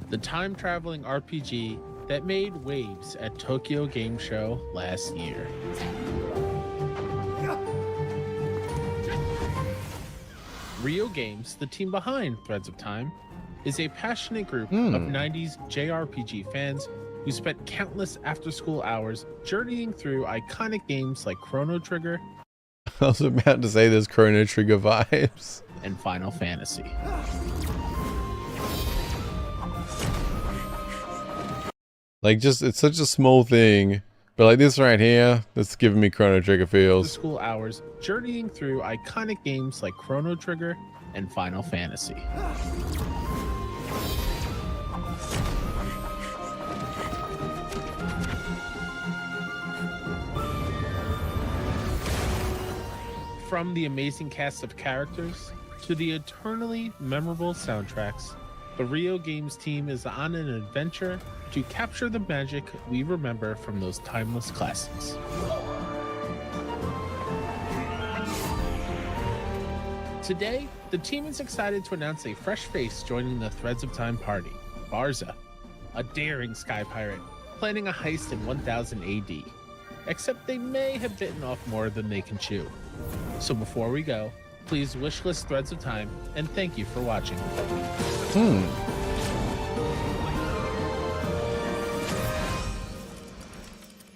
the time-traveling RPG that made waves at Tokyo Game Show last year. Rio Games, the team behind Threads of Time, is a passionate group of 90s JRPG fans who spent countless after-school hours journeying through iconic games like Chrono Trigger. I was about to say there's Chrono Trigger vibes. And Final Fantasy. Like, just, it's such a small thing. But like this right here, that's giving me Chrono Trigger feels. School hours journeying through iconic games like Chrono Trigger and Final Fantasy. From the amazing cast of characters to the eternally memorable soundtracks, the Rio Games team is on an adventure to capture the magic we remember from those timeless classics. Today, the team is excited to announce a fresh face joining the Threads of Time party, Barza, a daring sky pirate planning a heist in 1000 AD. Except they may have bitten off more than they can chew. So before we go, please wishlist Threads of Time, and thank you for watching.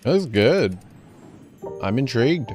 That was good. I'm intrigued.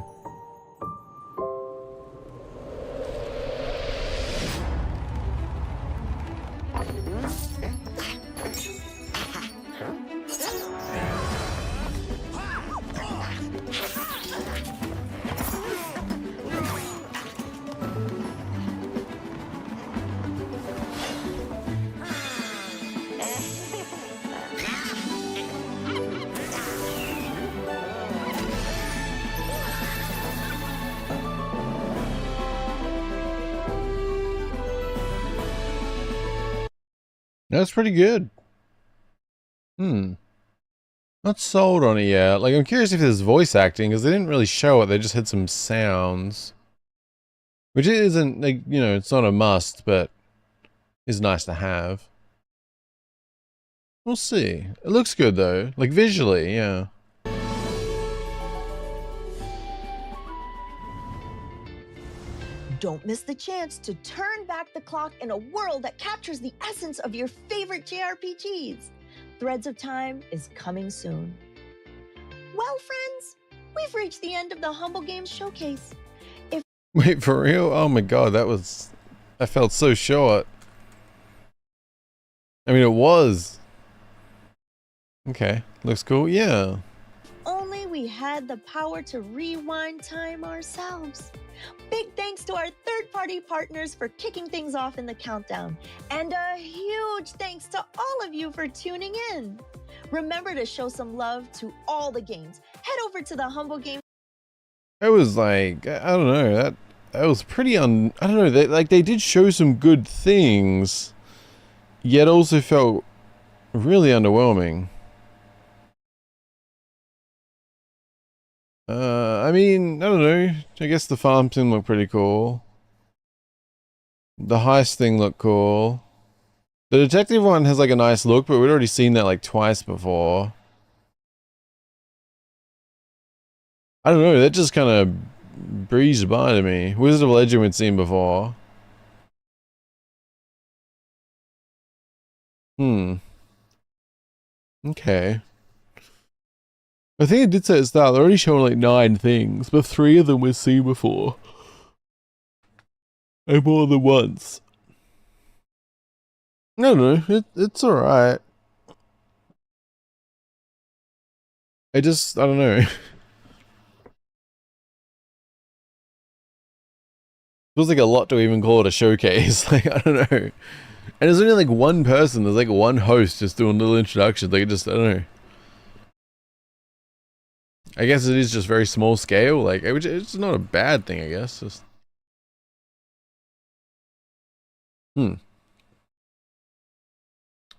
That's pretty good. Not sold on it yet. Like, I'm curious if there's voice acting, because they didn't really show it. They just had some sounds. Which isn't, like, you know, it's not a must, but is nice to have. We'll see. It looks good, though. Like, visually, yeah. Don't miss the chance to turn back the clock in a world that captures the essence of your favorite JRPGs. Threads of Time is coming soon. Well, friends, we've reached the end of the Humble Games Showcase. Wait, for real? Oh my god, that felt so short. I mean, it was. Okay, looks cool, yeah. Only we had the power to rewind time ourselves. Big thanks to our third-party partners for kicking things off in the countdown. And a huge thanks to all of you for tuning in. Remember to show some love to all the games. Head over to the Humble Games. It was like, I don't know, that was pretty I don't know, they did show some good things, yet also felt really underwhelming. I mean, I don't know, I guess the farm sim looked pretty cool. The heist thing looked cool. The detective one has like a nice look, but we'd already seen that like twice before. I don't know, that just kind of breezed by to me. Wizard of Legend we'd seen before. Okay. I think it did say at the start, they're already showing like 9 things, but 3 of them we've seen before. And more than once. I don't know, it's alright. I don't know. Feels like a lot to even call it a showcase. Like, I don't know. And there's only like one person, there's like one host just doing little introductions. Like, I don't know. I guess it is just very small scale. Like, it's not a bad thing, I guess. Just...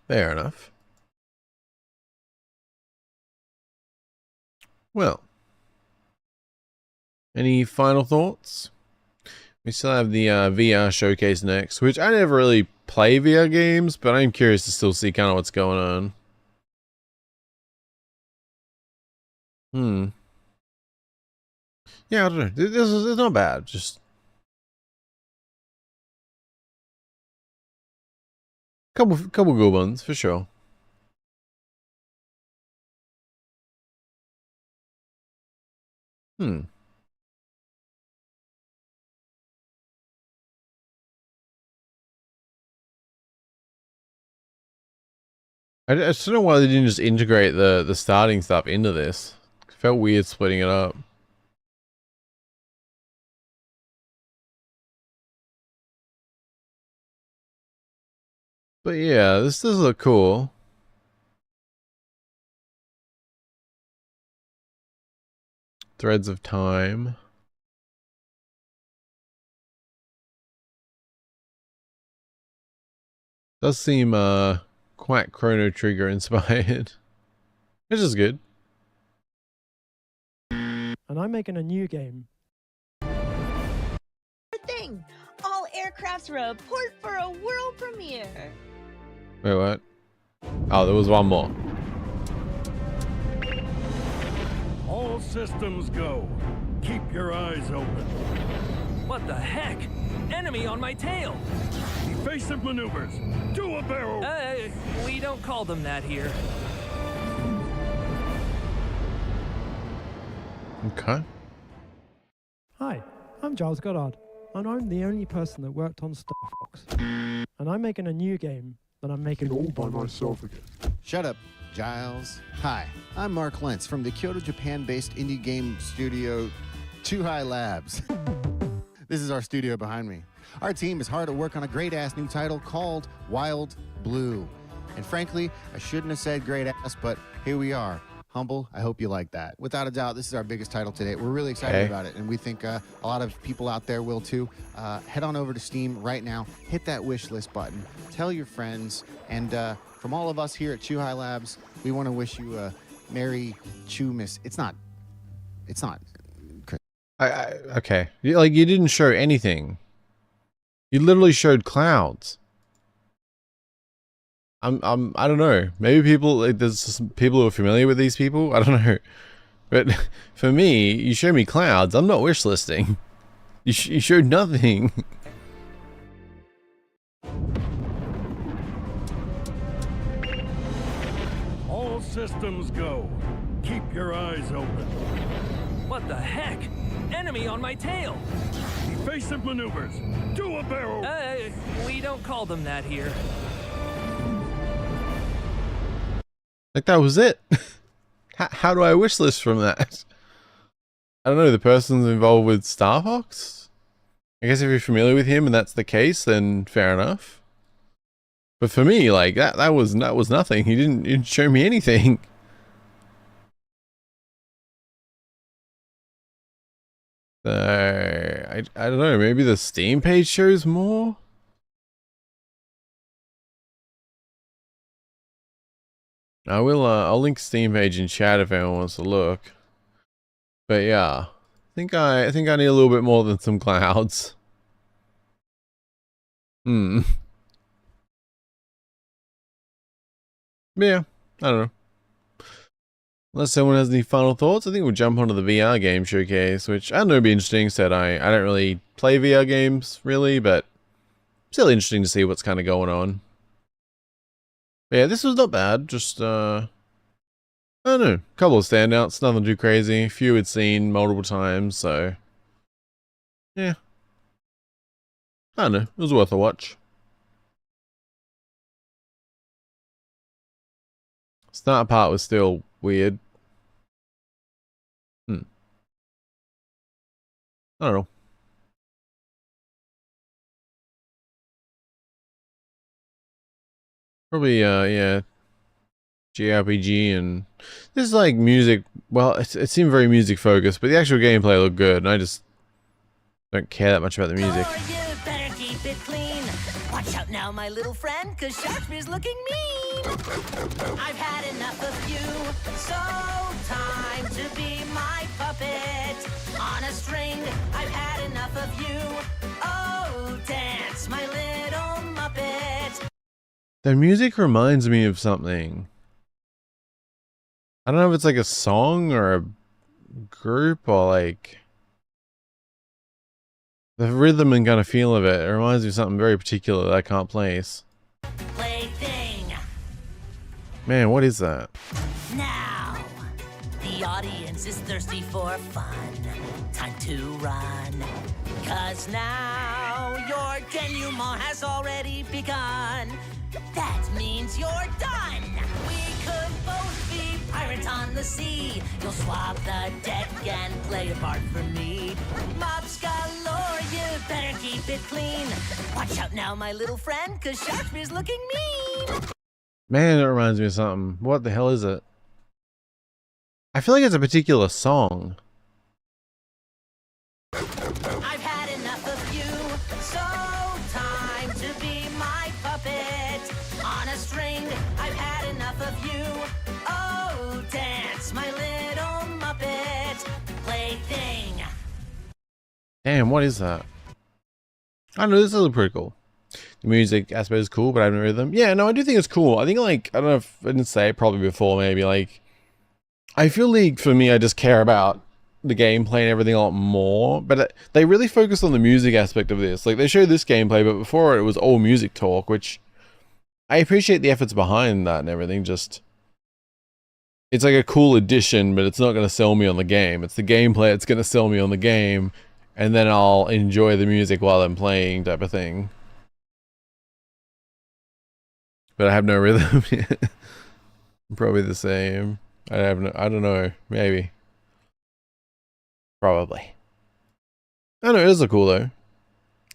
Fair enough. Well. Any final thoughts? We still have the VR showcase next, which I never really play VR games, but I'm curious to still see kind of what's going on. Yeah, I don't know. This is not bad. Just couple good ones for sure. I just don't know why they didn't just integrate the starting stuff into this. It felt weird splitting it up. But yeah, this does look cool. Threads of Time. Does seem quite Chrono Trigger inspired. Which is good. And I'm making a new game. Thing. All aircrafts report for a world premiere. Wait, what? Oh, there was one more. All systems go. Keep your eyes open. What the heck? Enemy on my tail! Evasive maneuvers. Do a barrel. We don't call them that here. Okay. Hi, I'm Giles Goddard, and I'm the only person that worked on Star Fox. And I'm making a new game that I'm making all by myself again. Shut up, Giles. Hi, I'm Mark Lentz from the Kyoto, Japan-based indie game studio Too High Labs. This is our studio behind me. Our team is hard at work on a great-ass new title called Wild Blue. And frankly, I shouldn't have said great-ass, but here we are. Humble, I hope you like that. Without a doubt, this is our biggest title today. We're really excited about it, and we think a lot of people out there will too. Head on over to Steam right now, hit that wish list button, tell your friends, and from all of us here at Chew High Labs, we want to wish you a Merry Chew-Miss. It's not. Okay. You didn't show anything. You literally showed clouds. I don't know. Maybe people, there's some people who are familiar with these people. I don't know. But for me, you show me clouds. I'm not wish listing. You showed nothing. All systems go. Keep your eyes open. What the heck? Enemy on my tail! Evasive maneuvers. Do a barrel. We don't call them that here. Like, that was it. How do I wish list from that? I don't know, the person's involved with Star Fox? I guess if you're familiar with him and that's the case, then fair enough. But for me, like, that was nothing. He didn't show me anything. I don't know, maybe the Steam page shows more? I'll link Steam page in chat if anyone wants to look. But yeah, I think I need a little bit more than some clouds. Yeah, I don't know. Unless someone has any final thoughts, I think we'll jump onto the VR game showcase, which I don't know would be interesting. Said I don't really play VR games really, but still interesting to see what's kind of going on. Yeah, this was not bad. Just, I don't know, a couple of standouts, nothing too crazy. A few had seen multiple times, so yeah. I don't know, it was worth a watch. Start part was still weird. I don't know. Probably, yeah, JRPG, and this is like music. Well, it seemed very music focused, but the actual gameplay looked good, and I just don't care that much about the music. You better keep it clean. Watch out now, my little friend, cause Shakespeare's looking mean. I've had enough of you, so time to be my puppet. On a string, I've had enough of you. Oh, dance, my little muppet. The music reminds me of something. I don't know if it's like a song or a group or like the rhythm and kind of feel of it. It reminds me of something very particular that I can't place. Plaything. Man, what is that? Now, the audience is thirsty for fun. Time to run. Cause now your denouement has already begun. That means you're done. We could both be pirates on the sea. You'll swap the deck and play a part for me. Mobs galore, you better keep it clean. Watch out now, my little friend, cause Shakespeare's looking mean. Man, it reminds me of something. What the hell is it? I feel like it's a particular song. I've had enough of you, so time to be my puppet. On a string, I've had enough of you. Oh, dance, my little muppet. Plaything. Damn, what is that? I don't know, this is pretty cool. The music aspect is cool, but I haven't read them. Yeah, no, I do think it's cool. I think, like, I don't know if I didn't say it probably before, maybe, like, I feel like, for me, I just care about the gameplay and everything a lot more, but they really focus on the music aspect of this. Like, they show this gameplay, but before it was all music talk, which I appreciate the efforts behind that and everything. Just, it's like a cool addition, but it's not going to sell me on the game. It's the gameplay that's going to sell me on the game, and then I'll enjoy the music while I'm playing, type of thing. But I have no rhythm. Probably the same. I don't know, maybe. Probably. I don't know, it does look cool though.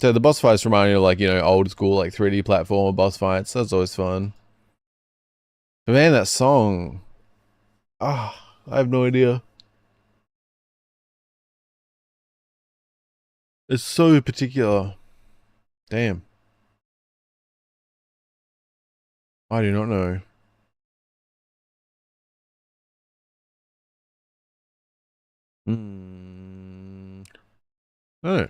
So the boss fights remind me of, like, you know, old school, like 3D platformer boss fights. That's always fun. But man, that song. Ah. I have no idea. It's so particular. Damn. I do not know. Oh.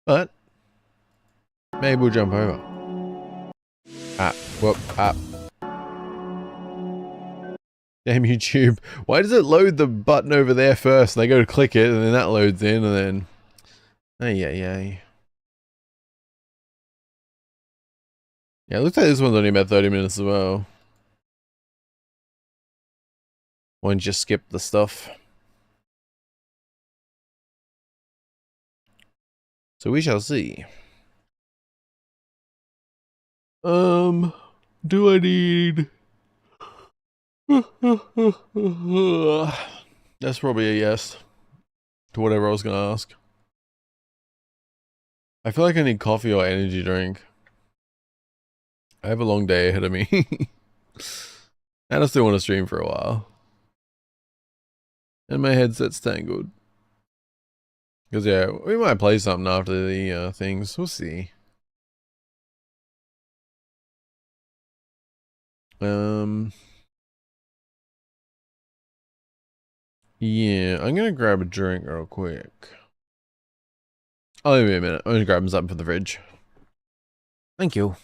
But maybe we'll jump over. Whoop, Damn YouTube. Why does it load the button over there first? And I go to click it and then that loads in and then... Yeah, it looks like this one's only about 30 minutes as well. Why don't you just skip the stuff? So we shall see. Do I need... That's probably a yes to whatever I was gonna ask. I feel like I need coffee or energy drink. I have a long day ahead of me. And I still want to stream for a while. And my headset's tangled. Because yeah, we might play something after the things. We'll see. Yeah, I'm gonna grab a drink real quick. Oh, wait a minute. I'm gonna grab something from the fridge. Thank you.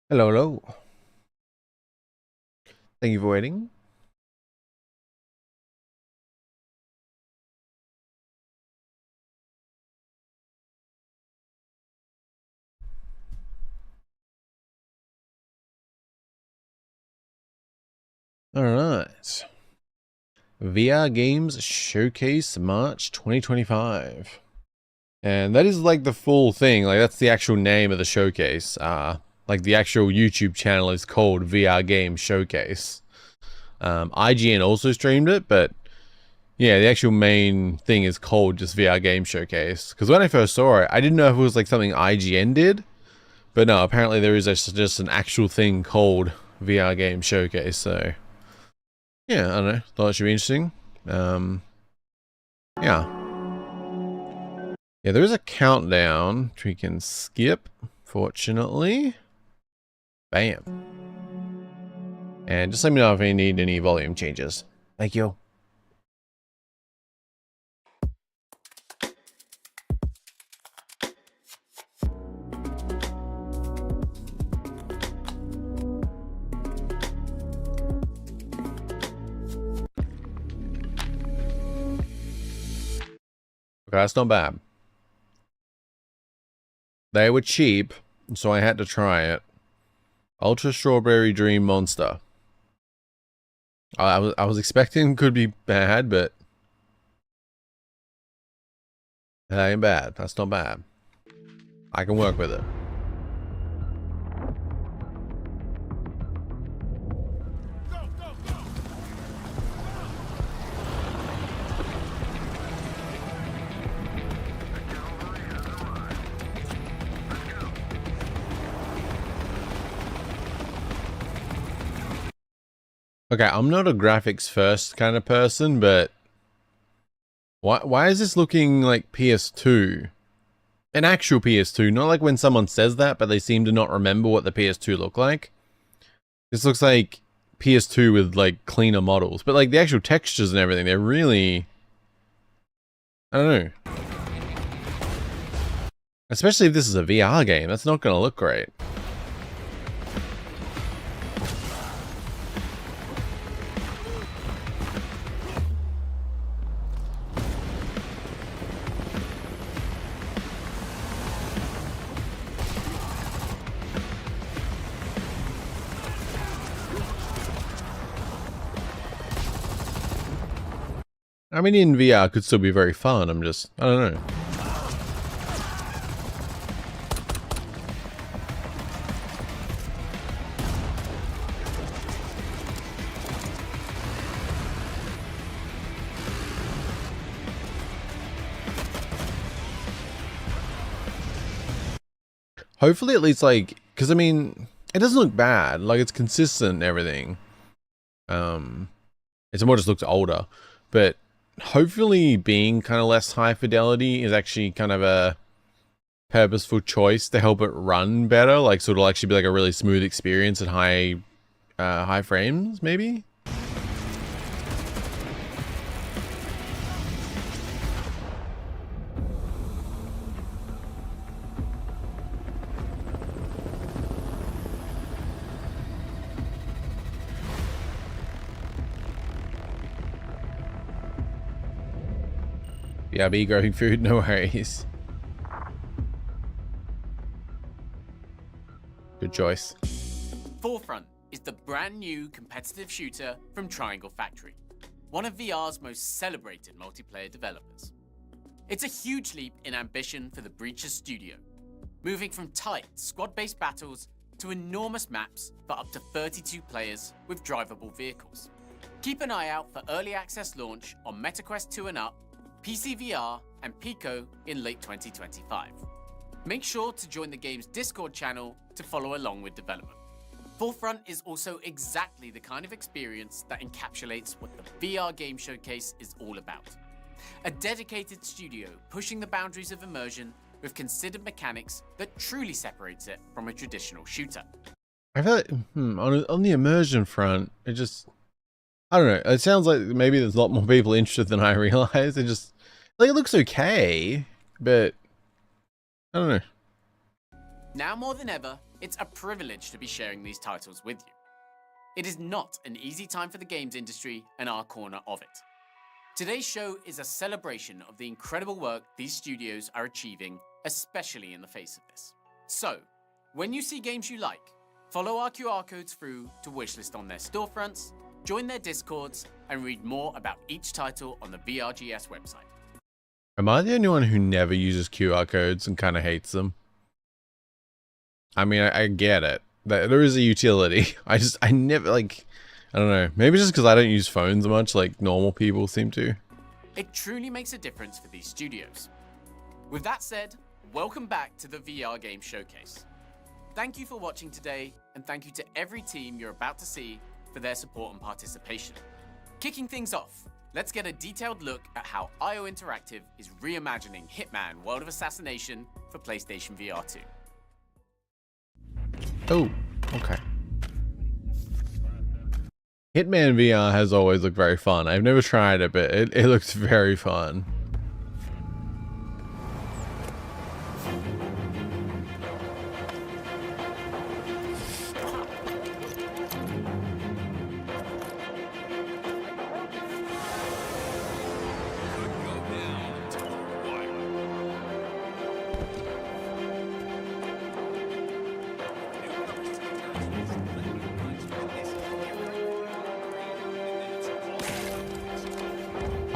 Hello. Thank you for waiting. Alright. VR Games Showcase March 2025. And that is like the full thing. Like that's the actual name of the showcase. Like the actual YouTube channel is called VR Games Showcase. IGN also streamed it, but yeah, the actual main thing is called just VR Game Showcase. Because when I first saw it, I didn't know if it was like something IGN did. But no, apparently there is just an actual thing called VR Game Showcase. So yeah, I don't know. Thought it should be interesting. Yeah. Yeah, there is a countdown which we can skip, fortunately. Bam. And just let me know if you need any volume changes. Thank you. Okay, that's not bad. They were cheap, so I had to try it. Ultra Strawberry Dream Monster. I was expecting it could be bad, but that ain't bad. That's not bad. I can work with it. Okay, I'm not a graphics first kind of person, but why is this looking like PS2? An actual PS2, not like when someone says that, but they seem to not remember what the PS2 looked like. This looks like PS2 with like cleaner models, but like the actual textures and everything, they're really, I don't know. Especially if this is a VR game, that's not going to look great. I mean, in VR could still be very fun. I don't know. Hopefully at least like, because I mean, it doesn't look bad. Like it's consistent and everything. It's more just looks older, but hopefully being kind of less high fidelity is actually kind of a purposeful choice to help it run better. Like so it'll actually be like a really smooth experience at high frames, maybe. Yeah, be growing food, no worries. Good choice. Forefront is the brand new competitive shooter from Triangle Factory, one of VR's most celebrated multiplayer developers. It's a huge leap in ambition for the Breachers studio, moving from tight squad-based battles to enormous maps for up to 32 players with drivable vehicles. Keep an eye out for early access launch on MetaQuest 2 and up, PC VR, and Pico in late 2025. Make sure to join the game's Discord channel to follow along with development. Forefront is also exactly the kind of experience that encapsulates what the VR Game Showcase is all about. A dedicated studio pushing the boundaries of immersion with considered mechanics that truly separates it from a traditional shooter. I feel like, on the immersion front, it just, I don't know, it sounds like maybe there's a lot more people interested than I realized. It just, like, it looks okay, but I don't know. Now more than ever, it's a privilege to be sharing these titles with you. It is not an easy time for the games industry and our corner of it. Today's show is a celebration of the incredible work these studios are achieving, especially in the face of this. So, when you see games you like, follow our QR codes through to wishlist on their storefronts, join their Discords, and read more about each title on the VRGS website. Am I the only one who never uses QR codes and kind of hates them? I mean, I get it. There is a utility. I never, like, I don't know. Maybe just because I don't use phones much like normal people seem to. It truly makes a difference for these studios. With that said, welcome back to the VR Game Showcase. Thank you for watching today, and thank you to every team you're about to see for their support and participation. Kicking things off, let's get a detailed look at how IO Interactive is reimagining Hitman World of Assassination for PlayStation VR 2. Oh, okay. Hitman VR has always looked very fun. I've never tried it, but it looks very fun.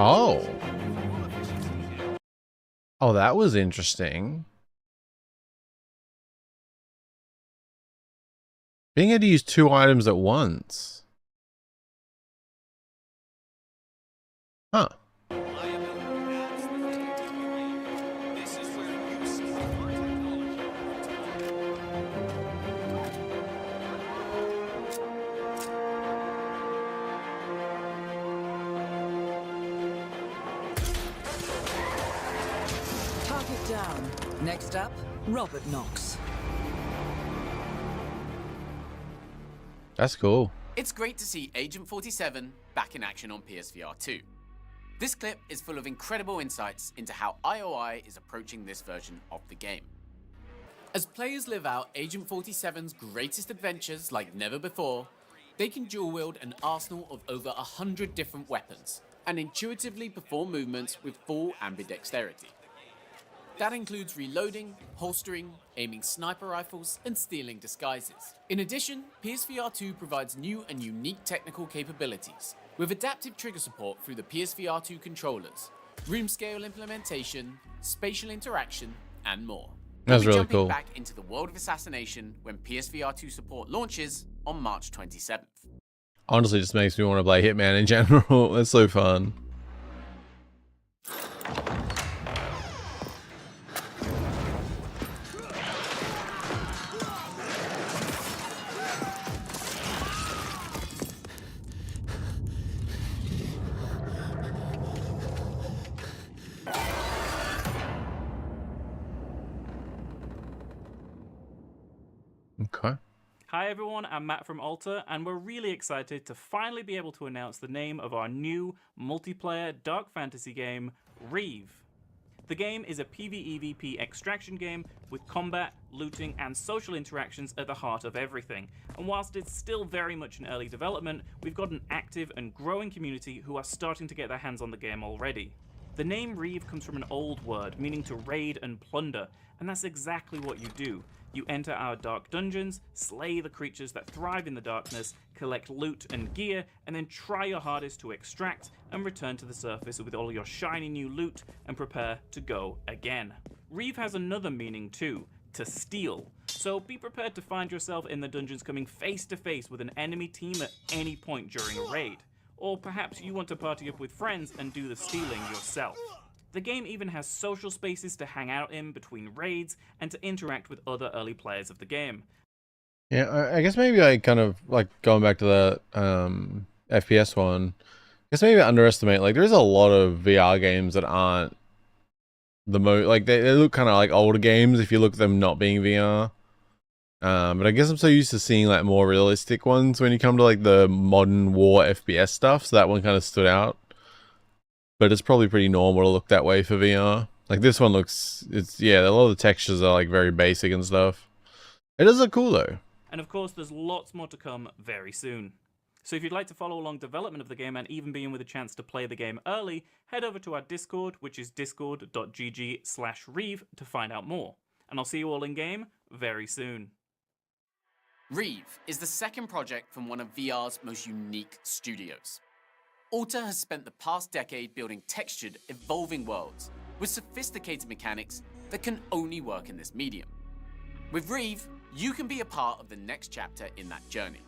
Oh. Oh, that was interesting. Being able to use 2 items at once. Huh. it down. Next up, Robert Knox. That's cool. It's great to see Agent 47 back in action on PSVR 2. This clip is full of incredible insights into how IOI is approaching this version of the game. As players live out Agent 47's greatest adventures like never before, they can dual-wield an arsenal of over 100 different weapons and intuitively perform movements with full ambidexterity. That includes reloading, holstering, aiming sniper rifles, and stealing disguises. In addition, PSVR 2 provides new and unique technical capabilities, with adaptive trigger support through the PSVR 2 controllers, room scale implementation, spatial interaction, and more. That's We'll be really jumping cool. back into the world of assassination when PSVR 2 support launches on March 27th. Honestly, just makes me want to play Hitman in general. It's so fun. Okay. Hi everyone, I'm Matt from Alter, and we're really excited to finally be able to announce the name of our new multiplayer dark fantasy game, Reeve. The game is a PvEvP extraction game with combat, looting, and social interactions at the heart of everything. And whilst it's still very much in early development, we've got an active and growing community who are starting to get their hands on the game already. The name Reeve comes from an old word meaning to raid and plunder, and that's exactly what you do. You enter our dark dungeons, slay the creatures that thrive in the darkness, collect loot and gear, and then try your hardest to extract and return to the surface with all your shiny new loot and prepare to go again. Reeve has another meaning too, to steal. So be prepared to find yourself in the dungeons coming face to face with an enemy team at any point during a raid. Or perhaps you want to party up with friends and do the stealing yourself. The game even has social spaces to hang out in between raids and to interact with other early players of the game. Yeah, I guess maybe I kind of like going back to the FPS one. I guess maybe I underestimate, like there's a lot of VR games that aren't the most, like they look kind of like older games if you look at them not being VR. But I guess I'm so used to seeing like more realistic ones when you come to like the modern war FPS stuff, so that one kind of stood out. But it's probably pretty normal to look that way for VR. Like this one looks, yeah, a lot of the textures are like very basic and stuff. It does look cool though. And of course, there's lots more to come very soon. So if you'd like to follow along development of the game and even be in with a chance to play the game early, head over to our Discord, which is discord.gg/Reeve to find out more. And I'll see you all in game very soon. Reeve is the second project from one of VR's most unique studios. Alter has spent the past decade building textured, evolving worlds with sophisticated mechanics that can only work in this medium. With Reeve, you can be a part of the next chapter in that journey.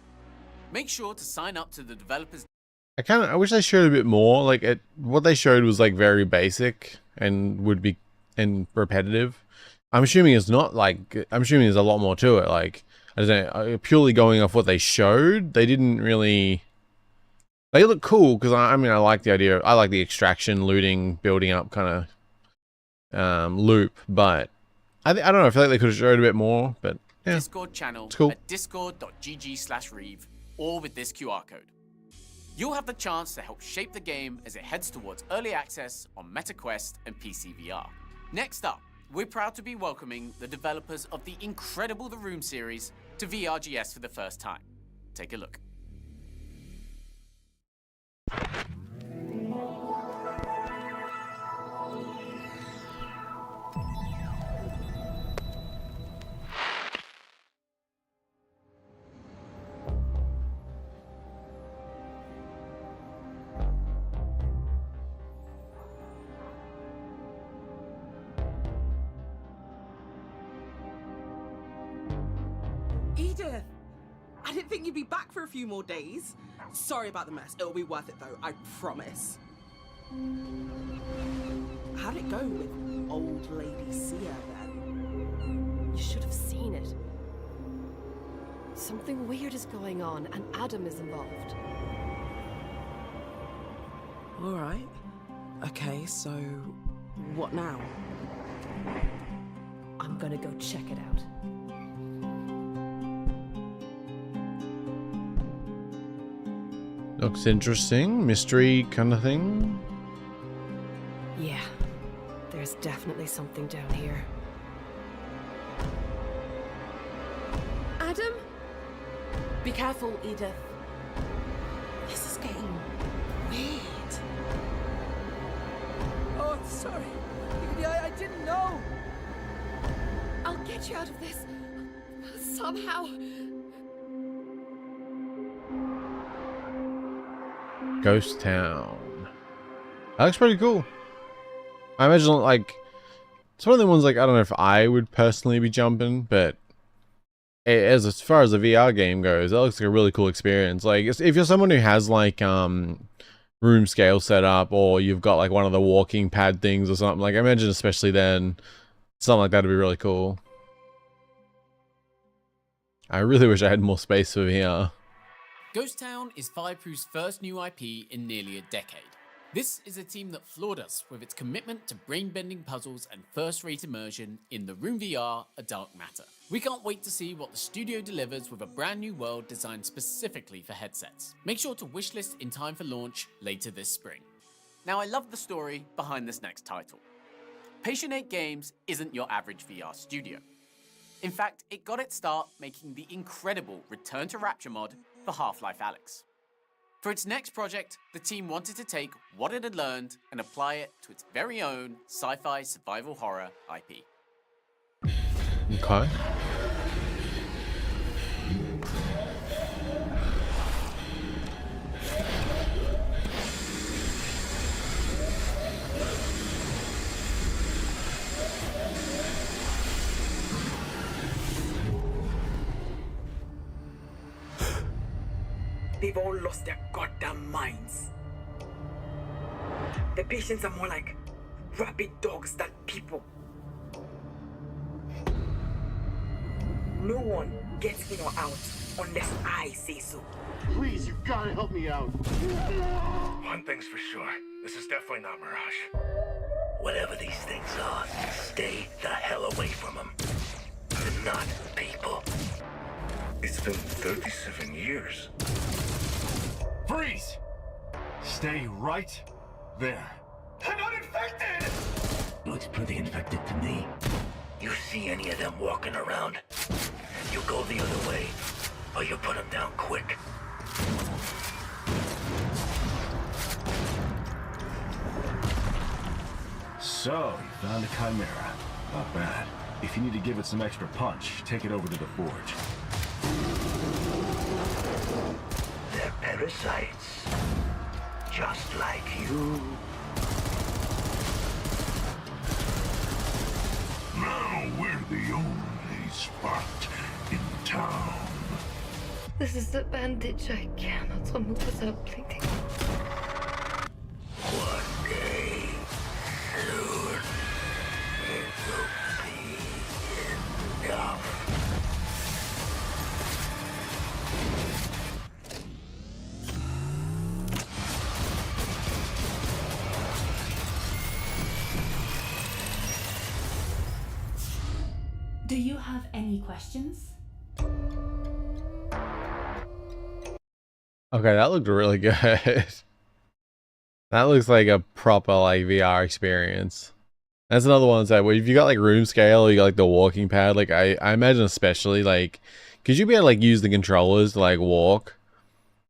Make sure to sign up to the developers. I wish they showed a bit more. Like what they showed was like very basic and repetitive. I'm assuming it's not like, I'm assuming there's a lot more to it. Like, I don't know, purely going off what they showed, they didn't really. They look cool because I mean I like the idea. I like the extraction, looting, building up kind of loop. But I don't know. I feel like they could have showed a bit more. But yeah, Discord channel it's cool. at discord.gg/Reeve or with this QR code. You'll have the chance to help shape the game as it heads towards early access on MetaQuest and PC VR. Next up, we're proud to be welcoming the developers of the incredible The Room series to VRGS for the first time. Take a look. Edith! I didn't think you'd be back for a few more days. Sorry about the mess. It'll be worth it though, I promise. How'd it go with old lady Sia then? You should have seen it. Something weird is going on, and Adam is involved. Alright. Okay, so what now? I'm gonna go check it out. Looks interesting. Mystery kind of thing. Yeah, there's definitely something down here. Adam? Be careful, Edith. This is getting weird. Oh, sorry. I didn't know. I'll get you out of this. Somehow. Ghost Town. That looks pretty cool. I imagine, like, it's one of the ones, like, I don't know if I would personally be jumping, but as far as the VR game goes, that looks like a really cool experience. Like, if you're someone who has, like, room scale set up, or you've got, like, one of the walking pad things or something, like, I imagine especially then, something like that would be really cool. I really wish I had more space for VR. Ghost Town is Fireproof's first new IP in nearly a decade. This is a team that floored us with its commitment to brain-bending puzzles and first-rate immersion in the Room VR, A Dark Matter. We can't wait to see what the studio delivers with a brand new world designed specifically for headsets. Make sure to wishlist in time for launch later this spring. Now, I love the story behind this next title. Patient 8 Games isn't your average VR studio. In fact, it got its start making the incredible Return to Rapture mod for Half-Life Alyx. For its next project, the team wanted to take what it had learned and apply it to its very own sci-fi survival horror IP. Okay. They've all lost their goddamn minds. The patients are more like rabid dogs than people. No one gets in or out unless I say so. Please, you gotta help me out. One thing's for sure, this is definitely not Mirage. Whatever these things are, stay the hell away from them. They're not people. It's been 37 years. Freeze! Stay right there. I'm not infected! Looks pretty infected to me. You see any of them walking around, you go the other way, or you put them down quick. So, you found a chimera. Not bad. If you need to give it some extra punch, take it over to the forge. They're parasites, just like you. Now we're the only spot in town. This is the bandage I cannot remove without bleeding. One day, soon, it will be enough. Do you have any questions? Okay, that looked really good. That looks like a proper like VR experience. That's another one that if you got like room scale or you got like the walking pad, like I imagine especially like, cause you'd be able to like use the controllers to like walk.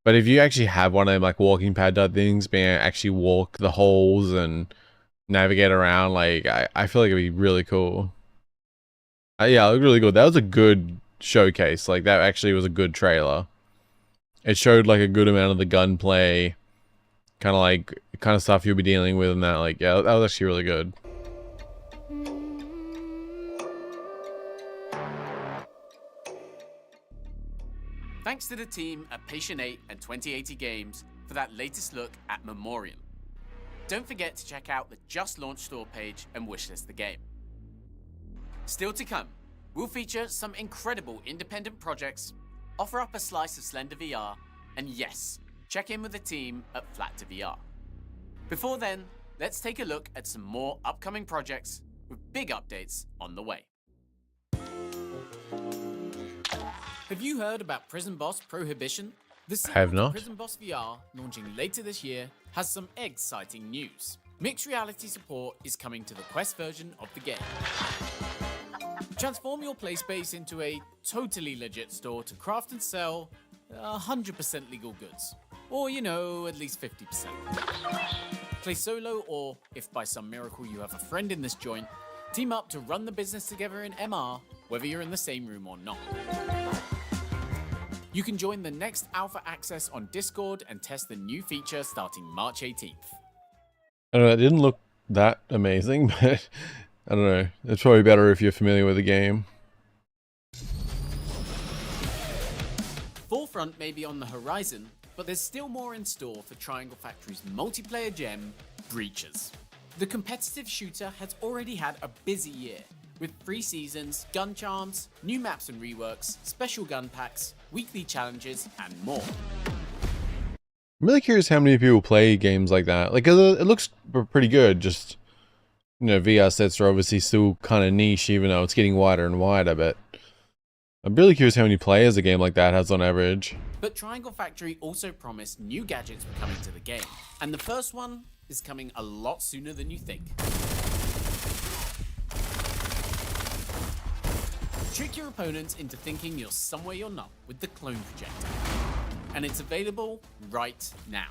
But if you actually have one of them like walking pad type things, being able to actually walk the holes and navigate around, like I feel like it'd be really cool. Yeah, it looked really good. That was a good showcase. Like that actually was a good trailer. It showed like a good amount of the gunplay, kind of stuff you'll be dealing with, and that like yeah, that was actually really good. Thanks to the team at Patient 8 and 2080 Games for that latest look at Memoriam. Don't forget to check out the just launched store page and wishlist the game. Still to come, we'll feature some incredible independent projects, offer up a slice of Slender VR, and yes, check in with the team at Flat to VR. Before then, let's take a look at some more upcoming projects with big updates on the way. Have you heard about Prison Boss Prohibition? The sequel have to not. Prison Boss VR, launching later this year, has some exciting news. Mixed reality support is coming to the Quest version of the game. Transform your play space into a totally legit store to craft and sell 100% legal goods. Or, you know, at least 50%. Play solo, or if by some miracle you have a friend in this joint, team up to run the business together in MR, whether you're in the same room or not. You can join the next alpha access on Discord and test the new feature starting March 18th. I don't know, it didn't look that amazing, but I don't know. It's probably better if you're familiar with the game. Forefront may be on the horizon, but there's still more in store for Triangle Factory's multiplayer gem, Breaches. The competitive shooter has already had a busy year, with 3 seasons, gun charms, new maps and reworks, special gun packs, weekly challenges, and more. I'm really curious how many people play games like that. Like, it looks pretty good, just, you know, VR sets are obviously still kind of niche, even though it's getting wider and wider, but I'm really curious how many players a game like that has on average. But Triangle Factory also promised new gadgets were coming to the game, and the first one is coming a lot sooner than you think. Trick your opponents into thinking you're somewhere you're not with the clone projector. And it's available right now.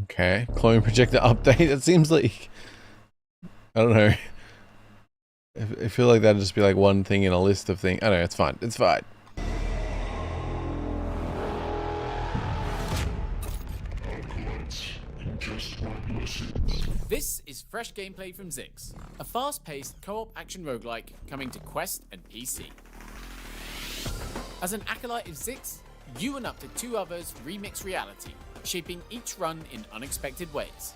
Okay, clone projector update. It seems like, I don't know. I feel like that'd just be like one thing in a list of things. I don't know, it's fine. It's fine. This is fresh gameplay from Zix, a fast-paced co-op action roguelike coming to Quest and PC. As an acolyte of Zix, you and up to 2 others remix reality, shaping each run in unexpected ways.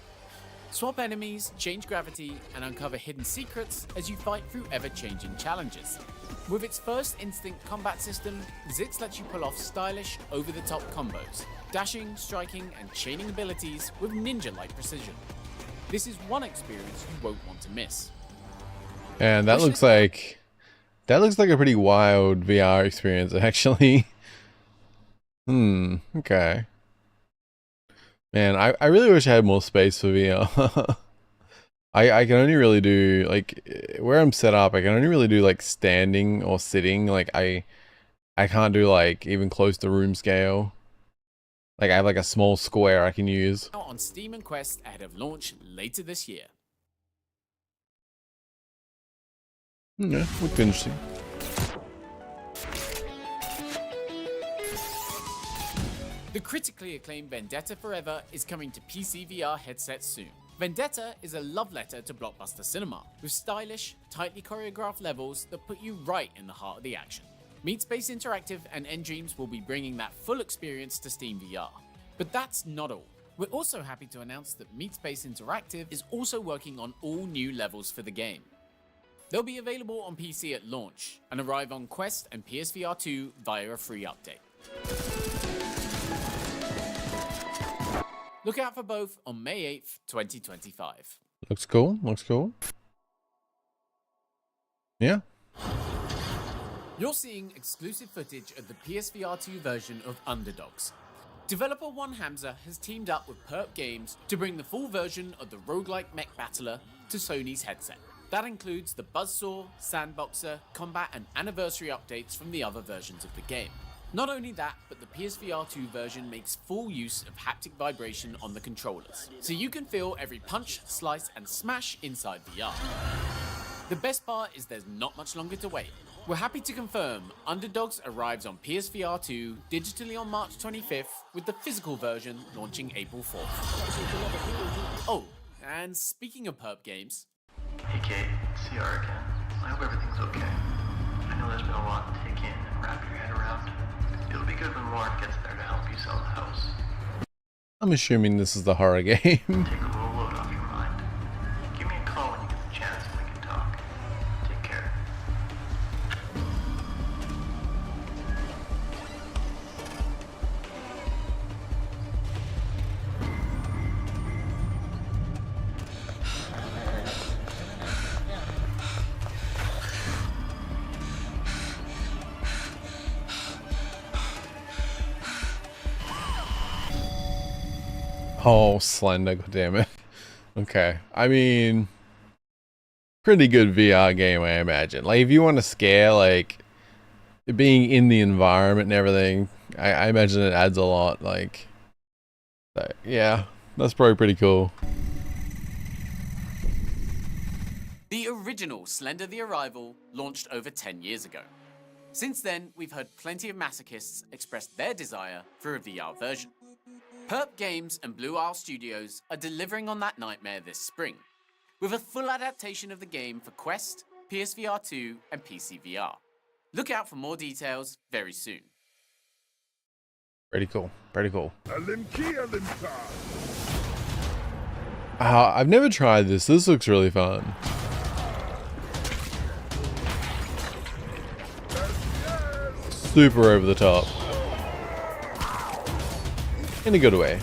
Swap enemies, change gravity, and uncover hidden secrets as you fight through ever-changing challenges. With its first instinct combat system, Zix lets you pull off stylish, over-the-top combos, dashing, striking, and chaining abilities with ninja-like precision. This is one experience you won't want to miss. And that looks like a pretty wild VR experience, actually. Okay. Man, I really wish I had more space for VR. I can only really do, like, where I'm set up, I can only really do, like, standing or sitting. Like, I can't do, like, even close to room scale. Like, I have, like, a small square I can use. On Steam and Quest ahead of launch later this year. Yeah, would be interesting. The critically acclaimed Vendetta Forever is coming to PC VR headsets soon. Vendetta is a love letter to blockbuster cinema, with stylish, tightly choreographed levels that put you right in the heart of the action. Meatspace Interactive and nDreams will be bringing that full experience to Steam VR. But that's not all. We're also happy to announce that Meatspace Interactive is also working on all new levels for the game. They'll be available on PC at launch, and arrive on Quest and PSVR 2 via a free update. Look out for both on May 8th, 2025. Looks cool, looks cool. Yeah. You're seeing exclusive footage of the PSVR 2 version of Underdogs. Developer One Hamza has teamed up with Perp Games to bring the full version of the roguelike mech battler to Sony's headset. That includes the Buzzsaw, Sandboxer, combat and anniversary updates from the other versions of the game. Not only that, but the PSVR 2 version makes full use of haptic vibration on the controllers, so you can feel every punch, slice and smash inside VR. The best part is there's not much longer to wait. We're happy to confirm Underdogs arrives on PSVR 2 digitally on March 25th, with the physical version launching April 4th. Oh, and speaking of Perp Games... Hey Kate, CR again. I hope everything's okay. I know there's been a lot to take in and wrap your head around. It'll be good when Lauren gets there to help you sell the house. I'm assuming this is the horror game. Take a little load off your mind. Give me a call when you get the chance and we can talk. Take care. Oh, Slender, goddammit. Okay. I mean, pretty good VR game, I imagine. Like, if you want to scare, like, being in the environment and everything, I imagine it adds a lot. Like, so, yeah, that's probably pretty cool. The original Slender the Arrival launched over 10 years ago. Since then, we've heard plenty of masochists express their desire for a VR version. Perp Games and Blue Isle Studios are delivering on that nightmare this spring, with a full adaptation of the game for Quest, PSVR 2 and PC VR. Look out for more details very soon. Pretty cool, pretty cool. I've never tried this. This looks really fun. Super over the top. In a good way.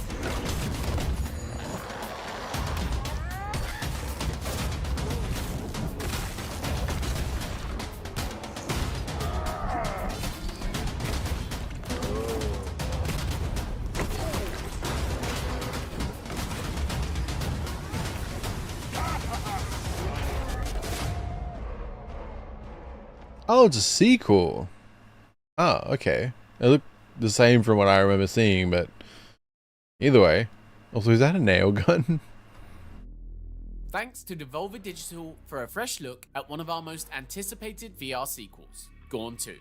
Oh, it's a sequel. Oh, okay. It looked the same from what I remember seeing, but either way. Also, is that a nail gun? Thanks to Devolver Digital for a fresh look at one of our most anticipated VR sequels, Gone 2.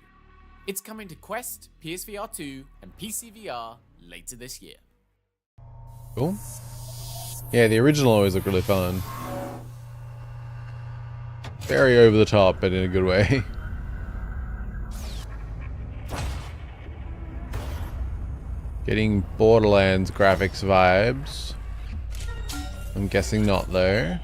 It's coming to Quest, PSVR 2, and PC VR later this year. Cool. Yeah, the original always looked really fun. Very over the top, but in a good way. Getting Borderlands graphics vibes. I'm guessing not though.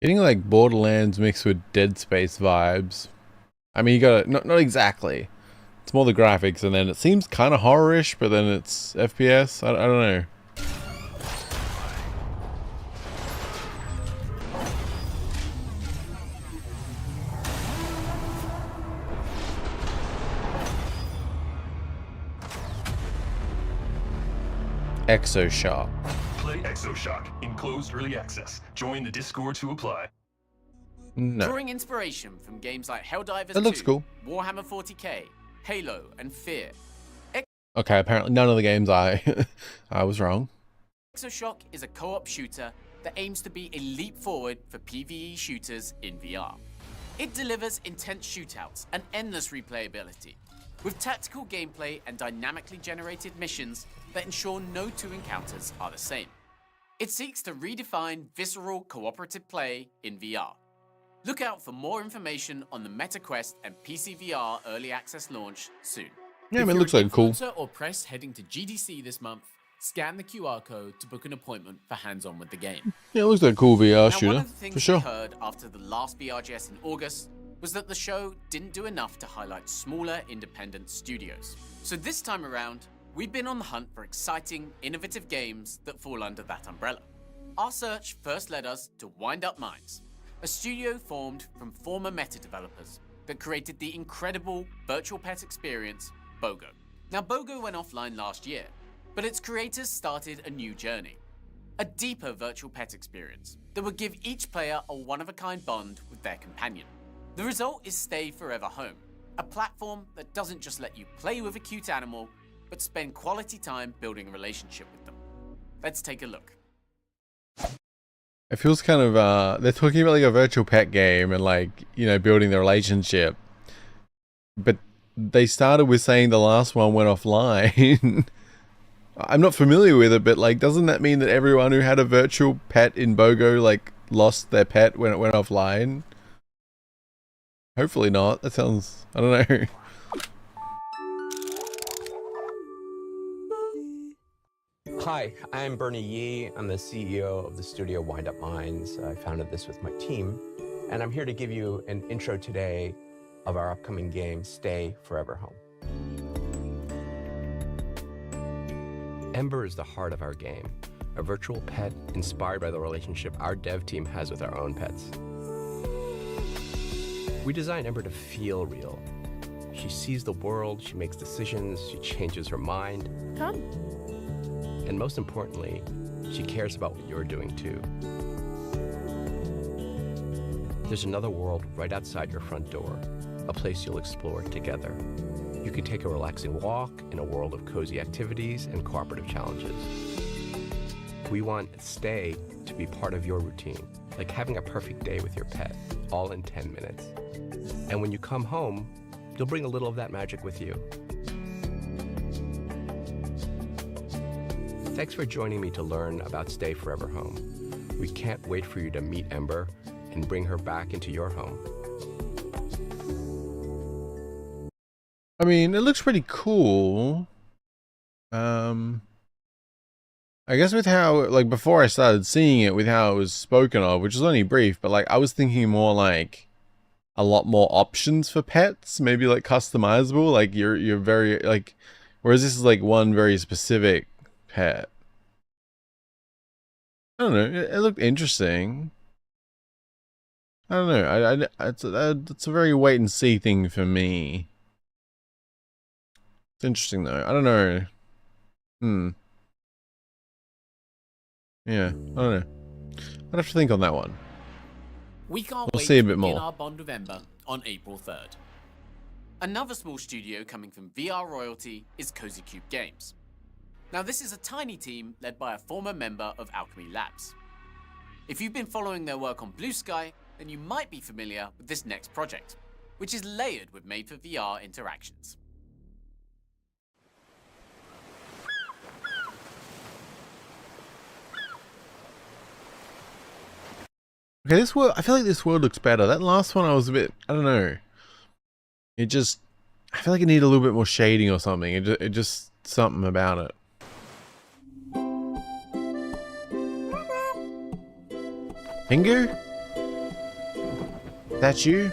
Getting like Borderlands mixed with Dead Space vibes. I mean, you got it, not exactly. It's more the graphics, and then it seems kind of horror-ish, but then it's FPS. I don't know. Exoshock. Play Exoshock in closed early access. Join the Discord to apply. No. Drawing inspiration from games like Helldivers 2, That looks cool. Warhammer 40k, Halo, and Fear. Okay, apparently none of the games I was wrong. Exoshock is a co-op shooter that aims to be a leap forward for PvE shooters in VR. It delivers intense shootouts and endless replayability, with tactical gameplay and dynamically generated missions that ensure no two encounters are the same. It seeks to redefine visceral cooperative play in VR. Look out for more information on the MetaQuest and PC VR early access launch soon. Yeah, I If mean, it you're looks an like cool. influencer or press heading to GDC this month, scan the QR code to book an appointment for hands-on with the game. Yeah, it looks like a cool VR Now, shooter, one of the things for sure. we heard after the last VRGS in August was that the show didn't do enough to highlight smaller independent studios. So this time around, we've been on the hunt for exciting, innovative games that fall under that umbrella. Our search first led us to Wind Up Minds, a studio formed from former Meta developers that created the incredible virtual pet experience, BOGO. Now, BOGO went offline last year, but its creators started a new journey. A deeper virtual pet experience that would give each player a one-of-a-kind bond with their companion. The result is Stay Forever Home, a platform that doesn't just let you play with a cute animal, but spend quality time building a relationship with them. Let's take a look. It feels kind of, they're talking about like a virtual pet game and like, you know, building the relationship. But they started with saying the last one went offline. I'm not familiar with it, but like, doesn't that mean that everyone who had a virtual pet in BOGO like lost their pet when it went offline? Hopefully not. That sounds, I don't know. Hi, I'm Bernie Yee. I'm the CEO of the studio Wind Up Minds. I founded this with my team, and I'm here to give you an intro today of our upcoming game, Stay Forever Home. Ember is the heart of our game, a virtual pet inspired by the relationship our dev team has with our own pets. We designed Ember to feel real. She sees the world, she makes decisions, she changes her mind. Come. And most importantly, she cares about what you're doing too. There's another world right outside your front door, a place you'll explore together. You can take a relaxing walk in a world of cozy activities and cooperative challenges. We want Stay to be part of your routine, like having a perfect day with your pet, all in 10 minutes. And when you come home, you'll bring a little of that magic with you. Thanks for joining me to learn about Stay Forever Home. We can't wait for you to meet Ember and bring her back into your home. I mean, it looks pretty cool. I guess with how, like, before I started seeing it, with how it was spoken of, which was only brief, but like, I was thinking more like a lot more options for pets, maybe like customizable, like you're very, like, whereas this is like one very specific pet. I don't know, it looked interesting. I don't know, it's a very wait and see thing for me. It's interesting though, I don't know. Yeah, I don't know. I'd have to think on that one. We can't We'll wait see a to bit begin more. our bond with Ember on April 3rd. Another small studio coming from VR royalty is Cozy Cube Games. Now this is a tiny team led by a former member of Alchemy Labs. If you've been following their work on Blue Sky, then you might be familiar with this next project, which is layered with made-for-VR interactions. Okay, this world, I feel like this world looks better. That last one I was a bit, I don't know. It just, I feel like it needed a little bit more shading or something. It just something about it. Pingu? That's you?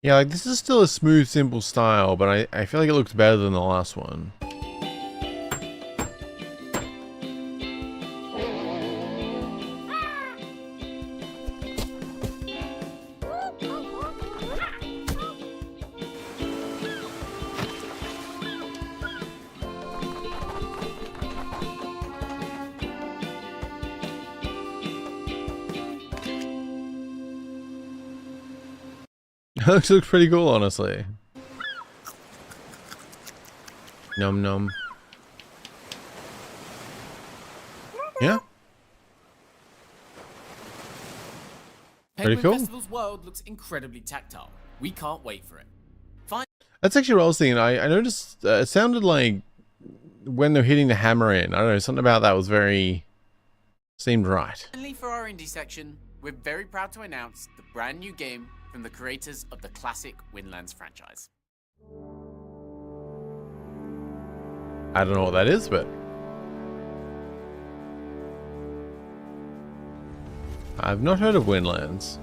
Yeah, like this is still a smooth, simple style, but I feel like it looks better than the last one. Looks pretty cool, honestly. Num num. Yeah. Penguin Pretty cool. Festival's world looks incredibly tactile. We can't wait for it. That's actually what I was thinking. I noticed it sounded like when they're hitting the hammer in. I don't know, something about that was very, seemed right. Finally, for our indie section, we're very proud to announce the brand new game from the creators of the classic Windlands franchise. I don't know what that is, but I've not heard of Windlands.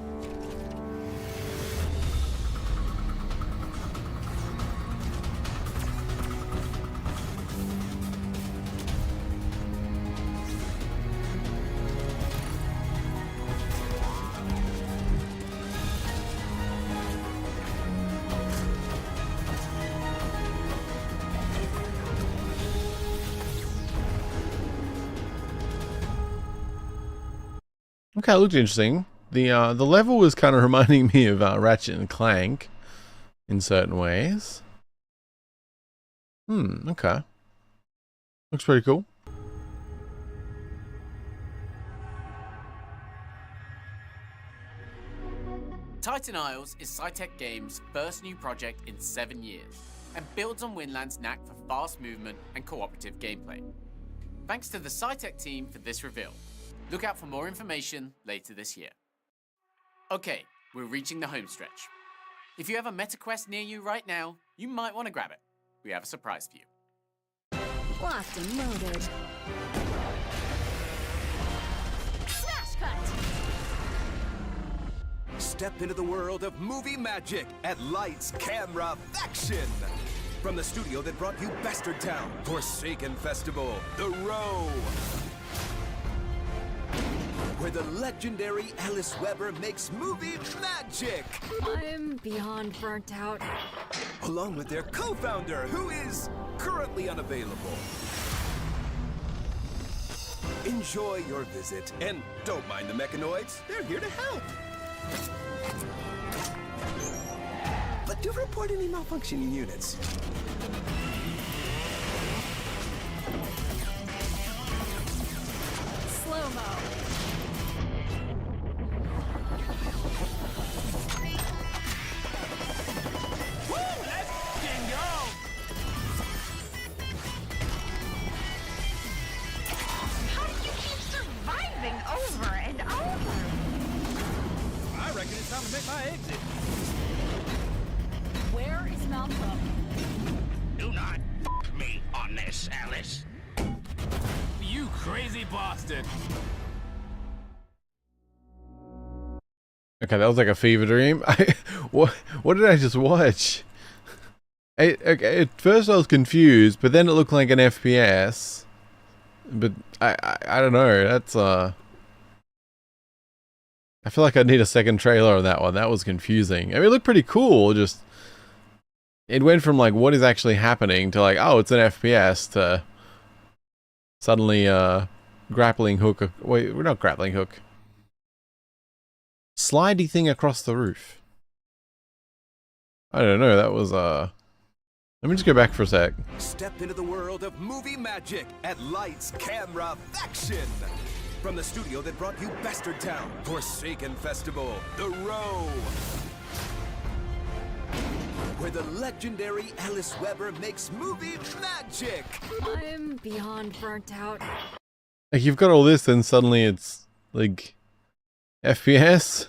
Okay, it looked interesting. The level was kind of reminding me of Ratchet and Clank in certain ways. Okay. Looks pretty cool. Fight in Isles is Cytec Games' first new project in 7 years, and builds on Winland's knack for fast movement and cooperative gameplay. Thanks to the Cytec team for this reveal. Look out for more information later this year. Okay, we're reaching the home stretch. If you have a MetaQuest near you right now, you might want to grab it. We have a surprise for you. Locked and loaded. Smash cut! Step into the world of movie magic at Lights Camera Faction. From the studio that brought you Bastard Town, Forsaken Festival, The Row. Where the legendary Alice Weber makes movie magic. I'm beyond burnt out. Along with their co-founder, who is currently unavailable. Enjoy your visit, and don't mind the mechanoids. They're here to help. But do report any malfunctioning units. Slow-mo. Over and over. I reckon it's time to make my exit. Where is Malcolm? Do not f me on this, Alice. You crazy bastard. Okay, that was like a fever dream. What did I just watch? Okay, at first I was confused, but then it looked like an FPS. But I don't know. That's I feel like I need a second trailer on that one. That was confusing. I mean, it looked pretty cool. Just it went from like what is actually happening to like, oh, it's an FPS to suddenly grappling hook. Wait, we're not grappling hook. Slidey thing across the roof. I don't know. That was let me just go back for a sec. Step into the world of movie magic at Lights Camera Faction. From the studio that brought you Bastard Town, Forsaken Festival, The Row. Where the legendary Alice Weber makes movie magic. I'm beyond burnt out. Like you've got all this, and suddenly it's like FPS.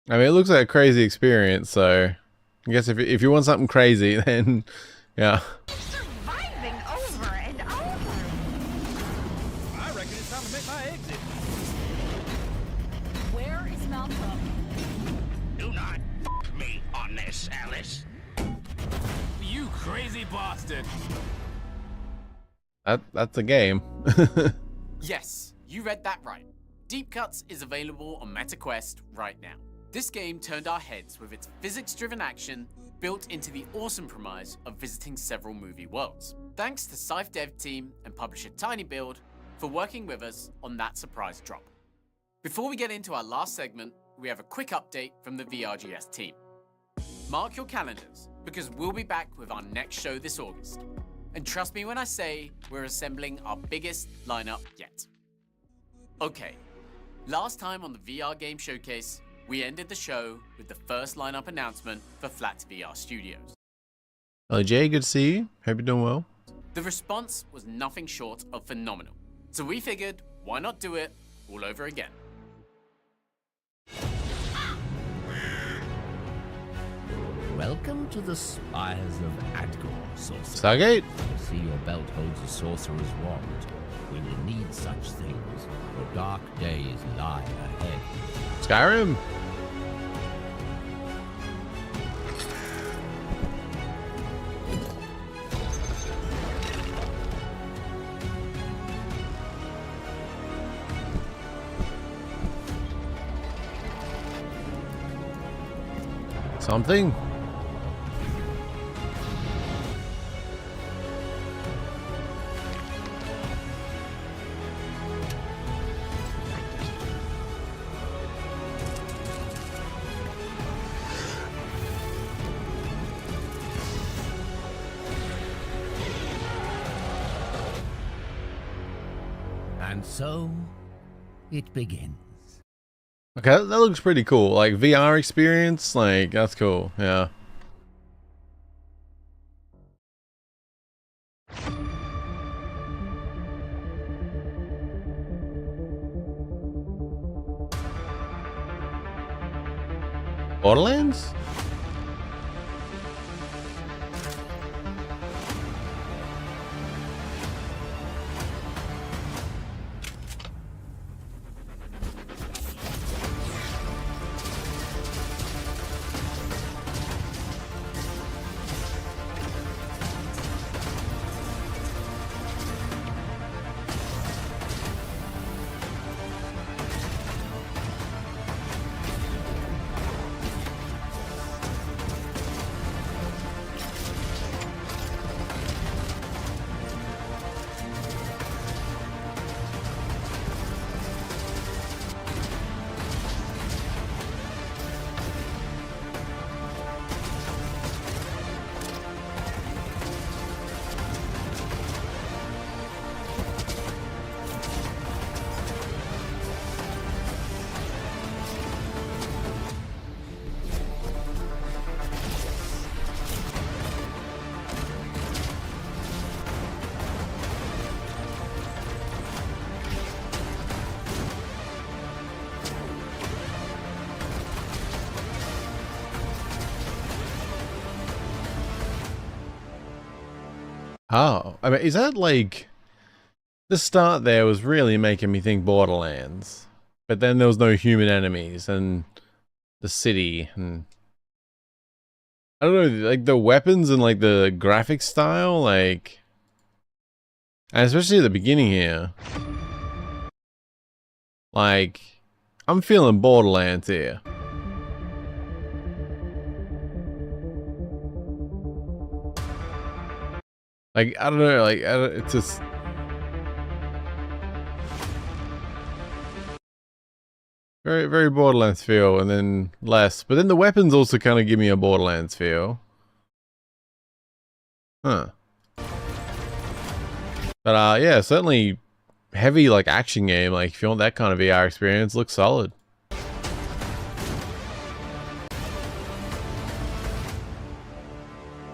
I mean, it looks like a crazy experience, so I guess if you want something crazy, then yeah. Surviving over and over. I reckon it's time to make my exit. Where is Malcolm? Do not f me on this, Alice. You crazy bastard. That's a game. Yes, you read that right. Deep Cuts is available on MetaQuest right now. This game turned our heads with its physics-driven action built into the awesome premise of visiting several movie worlds. Thanks to Scythe dev team and publisher TinyBuild for working with us on that surprise drop. Before we get into our last segment, we have a quick update from the VRGS team. Mark your calendars, because we'll be back with our next show this August. And trust me when I say we're assembling our biggest lineup yet. Okay, last time on the VR Game Showcase, we ended the show with the first lineup announcement for Flat VR Studios. Hello Jay, good to see you. Hope you're doing well. The response was nothing short of phenomenal. So we figured, why not do it all over again? Welcome to the Spires of Adgor, Sorcerer. Stargate? I see your belt holds a sorcerer's wand. We will need such things, for dark days lie ahead. Skyrim? Something? And so, it begins. Okay, that looks pretty cool. Like VR experience, like that's cool. Yeah. Borderlands? Oh, I mean, is that like the start there was really making me think Borderlands, but then there was no human enemies and the city and I don't know, like the weapons and like the graphic style, like, and especially at the beginning here, like, I'm feeling Borderlands here. Like, I don't know, like, it's just... Very, very Borderlands feel, and then less. But then the weapons also kind of give me a Borderlands feel. Huh. But, yeah, certainly heavy, like, action game. Like, if you want that kind of VR experience, looks solid.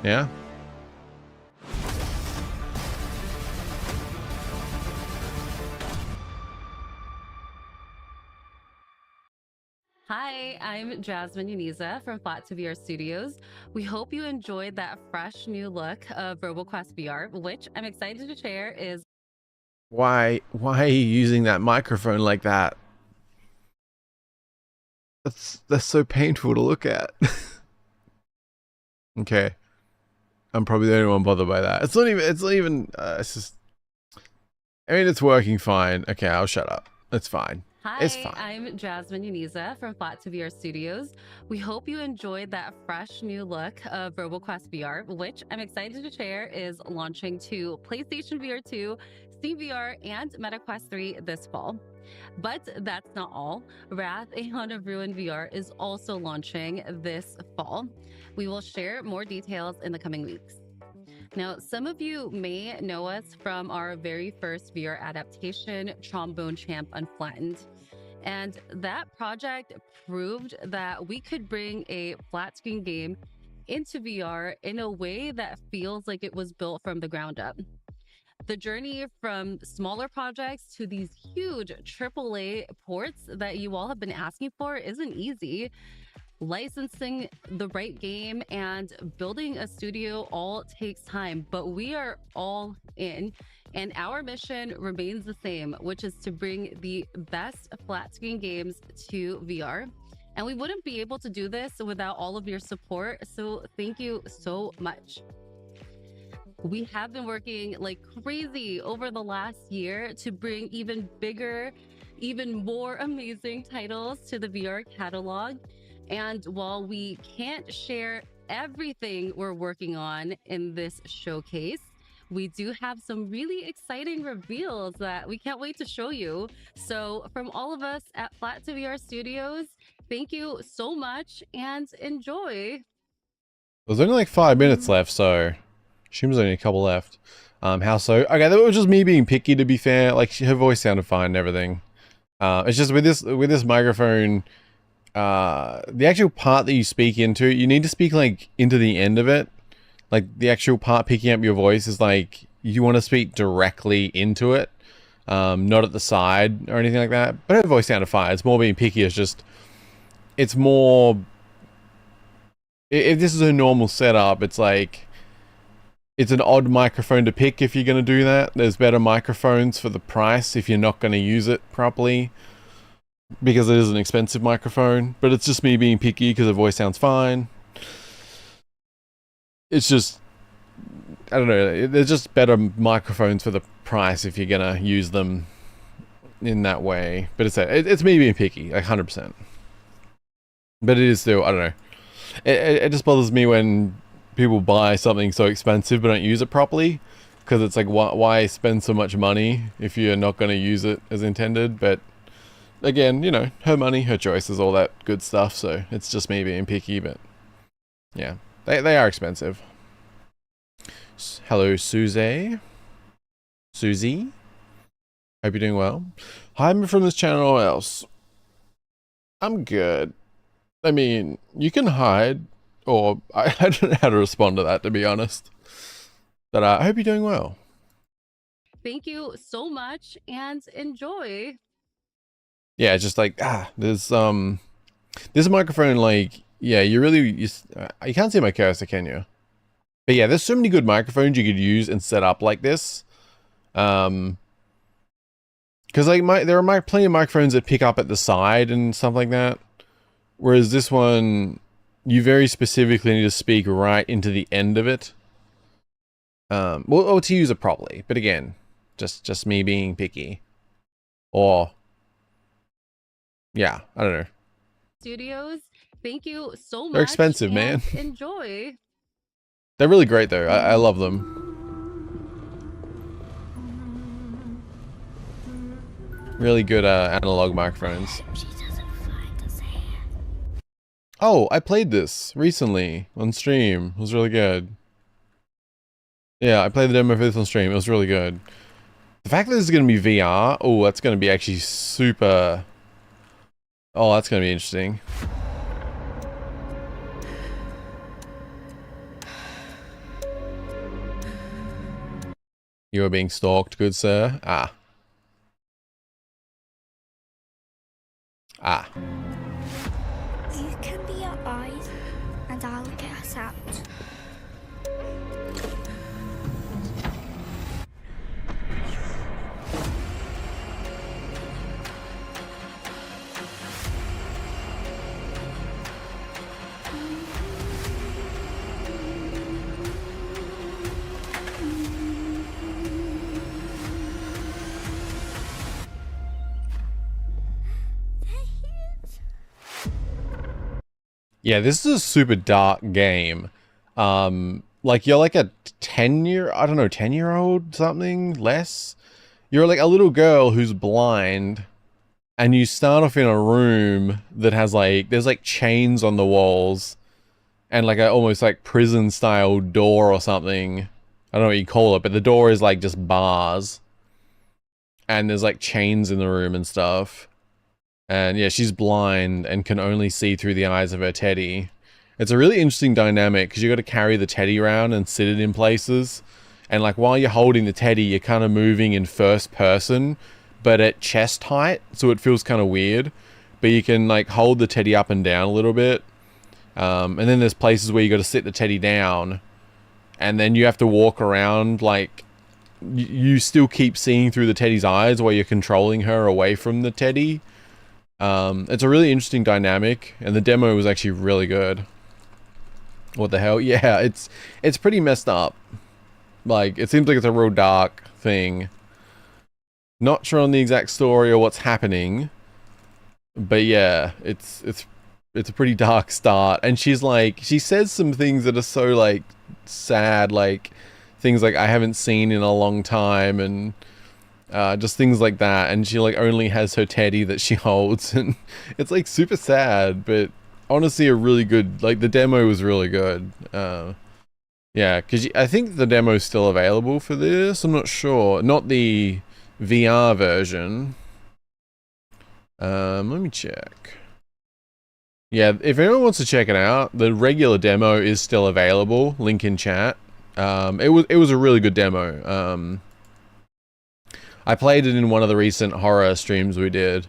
Yeah. Hi, I'm Jasmine Uniza from Flat to VR Studios. We hope you enjoyed that fresh new look of RoboQuest VR, which I'm excited to share is... Why are you using that microphone like that? That's so painful to look at. Okay. I'm probably the only one bothered by that. It's not even, it's just, I mean, it's working fine. Okay, I'll shut up. It's fine. Hi, It's fine. I'm Jasmine Uniza from Flat to VR Studios. We hope you enjoyed that fresh new look of RoboQuest VR, which I'm excited to share is launching to PlayStation VR 2, Steam VR, and MetaQuest 3 this fall. But that's not all. Wrath, Aeon of Ruin VR is also launching this fall. We will share more details in the coming weeks. Now, some of you may know us from our very first VR adaptation, Trombone Champ Unflattened. And that project proved that we could bring a flat screen game into VR in a way that feels like it was built from the ground up. The journey from smaller projects to these huge AAA ports that you all have been asking for isn't easy. Licensing the right game and building a studio all takes time, but we are all in, and our mission remains the same, which is to bring the best flat screen games to VR. And we wouldn't be able to do this without all of your support, so thank you so much. We have been working like crazy over the last year to bring even bigger, even more amazing titles to the VR catalog. And while we can't share everything we're working on in this showcase, we do have some really exciting reveals that we can't wait to show you. So from all of us at Flat to VR Studios, thank you so much and enjoy. There's only like 5 minutes left, so Assume there's only a couple left. How so? Okay, that was just me being picky, to be fair. Like, her voice sounded fine and everything. It's just with this microphone, the actual part that you speak into, you need to speak like into the end of it. Like the actual part picking up your voice is like, you want to speak directly into it, not at the side or anything like that. But her voice sounded fine. It's more being picky. It's just, it's more, if this is a normal setup, it's like, it's an odd microphone to pick if you're going to do that. There's better microphones for the price if you're not going to use it properly, because it is an expensive microphone. But it's just me being picky because the voice sounds fine. It's just, I don't know, there's just better microphones for the price if you're going to use them in that way. But it's me being picky, like 100%. But it is still, I don't know. It just bothers me when people buy something so expensive but don't use it properly, because it's like, why spend so much money if you're not going to use it as intended? But again, you know, her money, her choices, all that good stuff. So it's just me being picky. But yeah, they are expensive. Hello, Susie. Hope you're doing well. Hide me from this channel or else. I'm good. I mean, you can hide, or I don't know how to respond to that, to be honest. But I hope you're doing well. Thank you so much and enjoy. Yeah, just like, there's this microphone, like, yeah, you can't see my cursor, can you? But yeah, there's so many good microphones you could use and set up like this. Because like there are plenty of microphones that pick up at the side and stuff like that. Whereas this one, you very specifically need to speak right into the end of it. Well, to use it properly. But again, just me being picky. Or, yeah, I don't know. Studios, thank you so much. They're expensive, and man. Enjoy. They're really great though. I love them. Really good analog microphones. Oh, I played this recently on stream. It was really good. Yeah, I played the demo for this on stream. It was really good. The fact that this is going to be VR, oh, that's going to be actually super... Oh, that's going to be interesting. You are being stalked, good sir. Ah. You can be our eyes, and I'll get us out. Yeah, this is a super dark game. Like you're like a 10-year-old something less. You're like a little girl who's blind, and you start off in a room that has like, there's like chains on the walls and like a almost like prison style door or something. I don't know what you call it, but the door is like just bars. And there's like chains in the room and stuff. And yeah, she's blind and can only see through the eyes of her teddy. It's a really interesting dynamic because you got to carry the teddy around and sit it in places. And like while you're holding the teddy, you're kind of moving in first person, but at chest height. So it feels kind of weird. But you can like hold the teddy up and down a little bit. And then there's places where you got to sit the teddy down. And then you have to walk around like... You still keep seeing through the teddy's eyes while you're controlling her away from the teddy. It's a really interesting dynamic, and the demo was actually really good. What the hell? Yeah, it's pretty messed up. Like, it seems like it's a real dark thing. Not sure on the exact story or what's happening, but yeah, it's a pretty dark start. And she's like, she says some things that are so like sad, like things like I haven't seen in a long time, and just things like that. And she like only has her teddy that she holds, and it's like super sad, but honestly a really good, like the demo was really good. Yeah, because I think the demo's still available for this. I'm not sure. Not the VR version. Let me check. Yeah, if anyone wants to check it out, the regular demo is still available. Link in chat. It was a really good demo. I played it in one of the recent horror streams we did.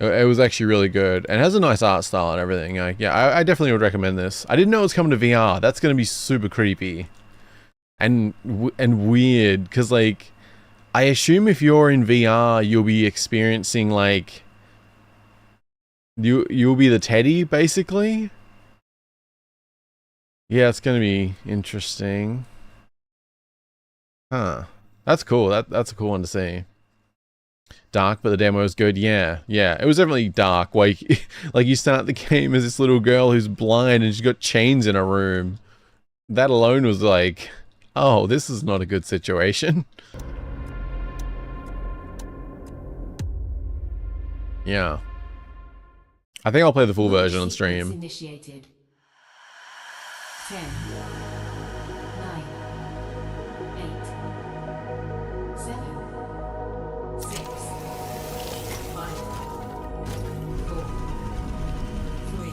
It was actually really good, and it has a nice art style and everything. Yeah, I definitely would recommend this. I didn't know it was coming to VR. That's going to be super creepy and weird, because like, I assume if you're in VR, you'll be experiencing like, you'll be the Teddy basically. Yeah, it's going to be interesting. Huh. That's cool. That's a cool one to see. Dark, but the demo is good. Yeah, it was definitely dark. Like you start the game as this little girl who's blind and she's got chains in her room. That alone was like, oh, this is not a good situation. Yeah. I think I'll play the full version on stream. Initiated. 10, 9, 8, 7, 6, 5, 4, 3,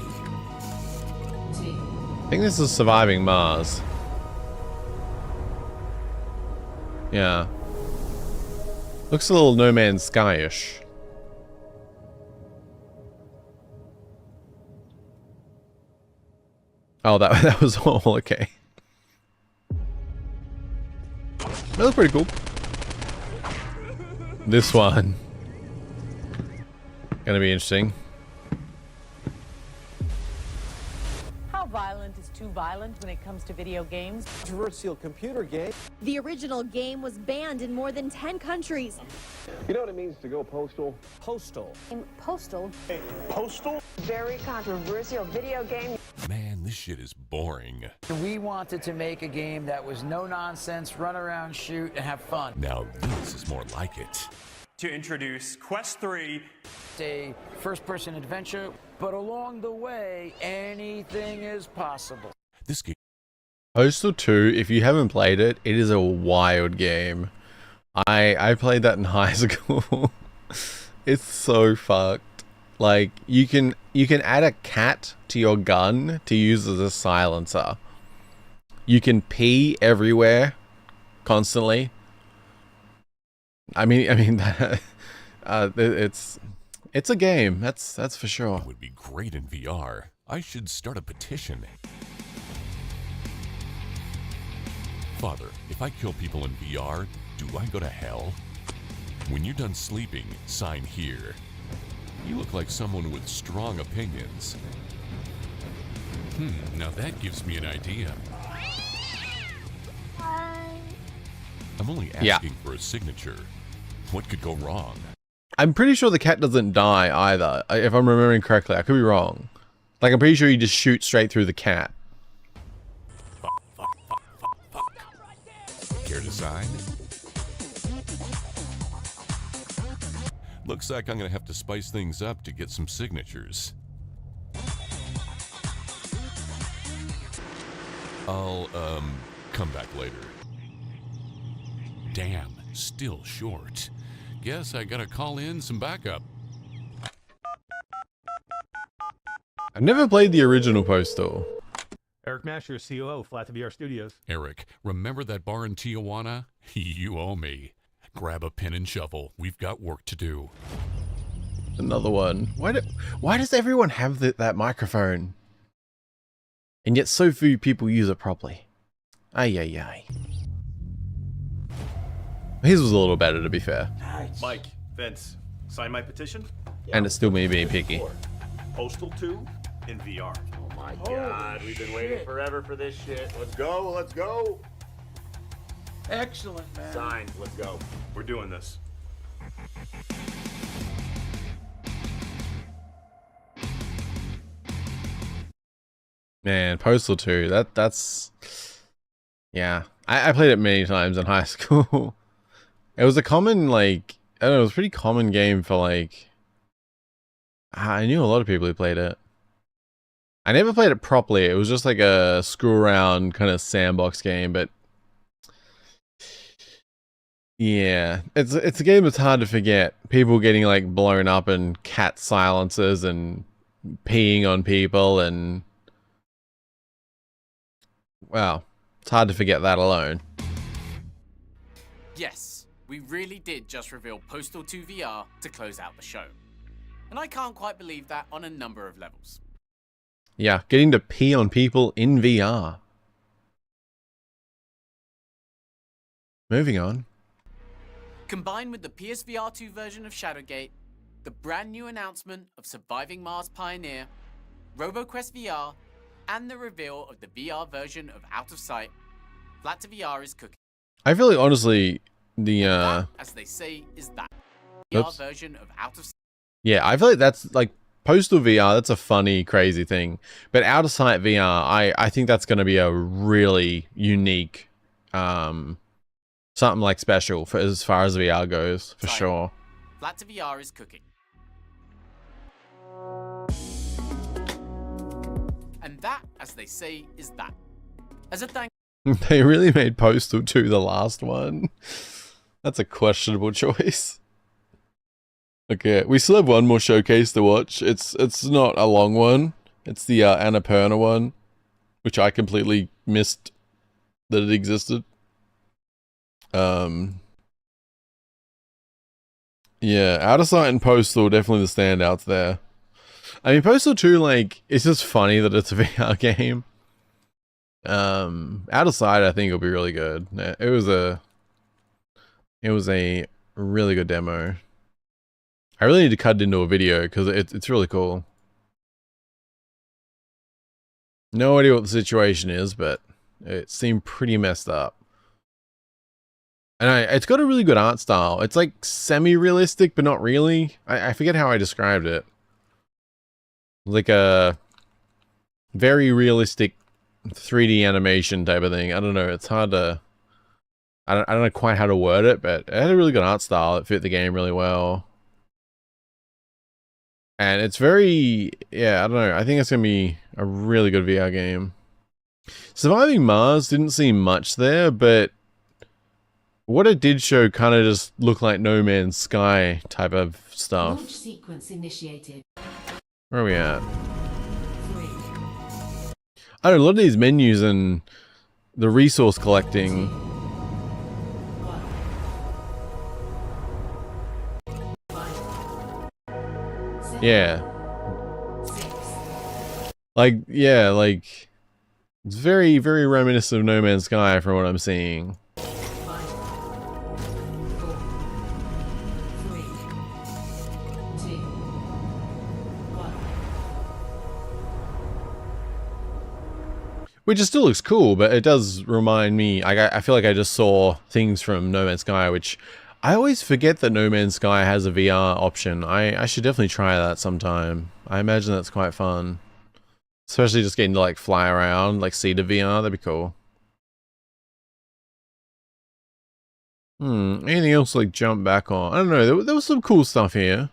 2. I think this is Surviving Mars. Yeah. Looks a little No Man's Sky-ish. Oh, that was all okay. That was pretty cool. This one. Gonna be interesting. How violent is too violent when it comes to video games? Controversial computer game. The original game was banned in more than 10 countries. You know what it means to go postal? Postal. Postal. Hey, postal? Very controversial video game. Man, this shit is boring. We wanted to make a game that was no nonsense, run around, shoot, and have fun. Now this is more like it. To introduce Quest 3. It's a first-person adventure, but along the way, anything is possible. This game. Postal 2, if you haven't played it, it is a wild game. I played that in high school. It's so fucked. Like, you can add a cat to your gun to use as a silencer. You can pee everywhere constantly. I mean it's a game. That's for sure. It would be great in VR. I should start a petition. Father, if I kill people in VR, do I go to hell? When you're done sleeping, sign here. You look like someone with strong opinions. Now that gives me an idea. I'm only asking for a signature. What could go wrong? I'm pretty sure the cat doesn't die either, if I'm remembering correctly. I could be wrong. Like, I'm pretty sure you just shoot straight through the cat. Care to sign? Looks like I'm gonna have to spice things up to get some signatures. I'll, come back later. Damn, still short. Guess I gotta call in some backup. I've never played the original Postal. Eric Masher, COO, Flat to VR Studios. Eric, remember that bar in Tijuana? You owe me. Grab a pen and shovel. We've got work to do. Another one. Why does everyone have that microphone? And yet so few people use it properly. Ay, ay, ay. His was a little better, to be fair. Mike, Vince, sign my petition? And it's still me being picky. Postal 2 in VR. Oh my god, we've been waiting forever for this shit. Let's go, let's go. Excellent, man. Signed, let's go. We're doing this. Man, Postal 2, that's... Yeah. I played it many times in high school. It was a common, like... I don't know, it was a pretty common game for, like... I knew a lot of people who played it. I never played it properly. It was just like a screw around kind of sandbox game, but yeah, it's a game that's hard to forget. People getting like blown up and cat silencers and peeing on people and wow, it's hard to forget that alone. Yes, we really did just reveal Postal 2 VR to close out the show. And I can't quite believe that on a number of levels. Yeah, getting to pee on people in VR. Moving on. Combined with the PSVR 2 version of Shadowgate, the brand new announcement of Surviving Mars Pioneer, RoboQuest VR, and the reveal of the VR version of Out of Sight, Flat to VR is cooking. I feel like honestly the That, as they say, is that VR version of Out of Sight. Yeah, I feel like that's like Postal VR, that's a funny, crazy thing. But Out of Sight VR, I think that's gonna be a really unique something like special for as far as VR goes, for sure. Flat to VR is cooking. And that, as they say, is that. As a thank They really made Postal 2 the last one. That's a questionable choice. Okay, we still have one more showcase to watch. It's not a long one. It's the Annapurna one, which I completely missed that it existed. Yeah, Out of Sight and Postal definitely the standouts there. I mean, Postal 2, like, it's just funny that it's a VR game. Out of Sight, I think it'll be really good. It was a really good demo. I really need to cut it into a video because it's really cool. No idea what the situation is, but it seemed pretty messed up. And it's got a really good art style. It's like semi-realistic, but not really. I forget how I described it. Like a very realistic 3D animation type of thing. I don't know. It's hard to... I don't know quite how to word it, but it had a really good art style. It fit the game really well. And it's very... Yeah, I don't know. I think it's going to be a really good VR game. Surviving Mars didn't seem much there, but... what it did show kind of just looked like No Man's Sky type of stuff. Launch sequence initiated. Where are we at? I don't know, a lot of these menus and the resource collecting. Yeah. Like, yeah, like, it's very, very reminiscent of No Man's Sky from what I'm seeing. Which it still looks cool, but it does remind me, I feel like I just saw things from No Man's Sky, which I always forget that No Man's Sky has a VR option. I should definitely try that sometime. I imagine that's quite fun. Especially just getting to like fly around, like seated VR, that'd be cool. Anything else to like jump back on? I don't know, there was some cool stuff here.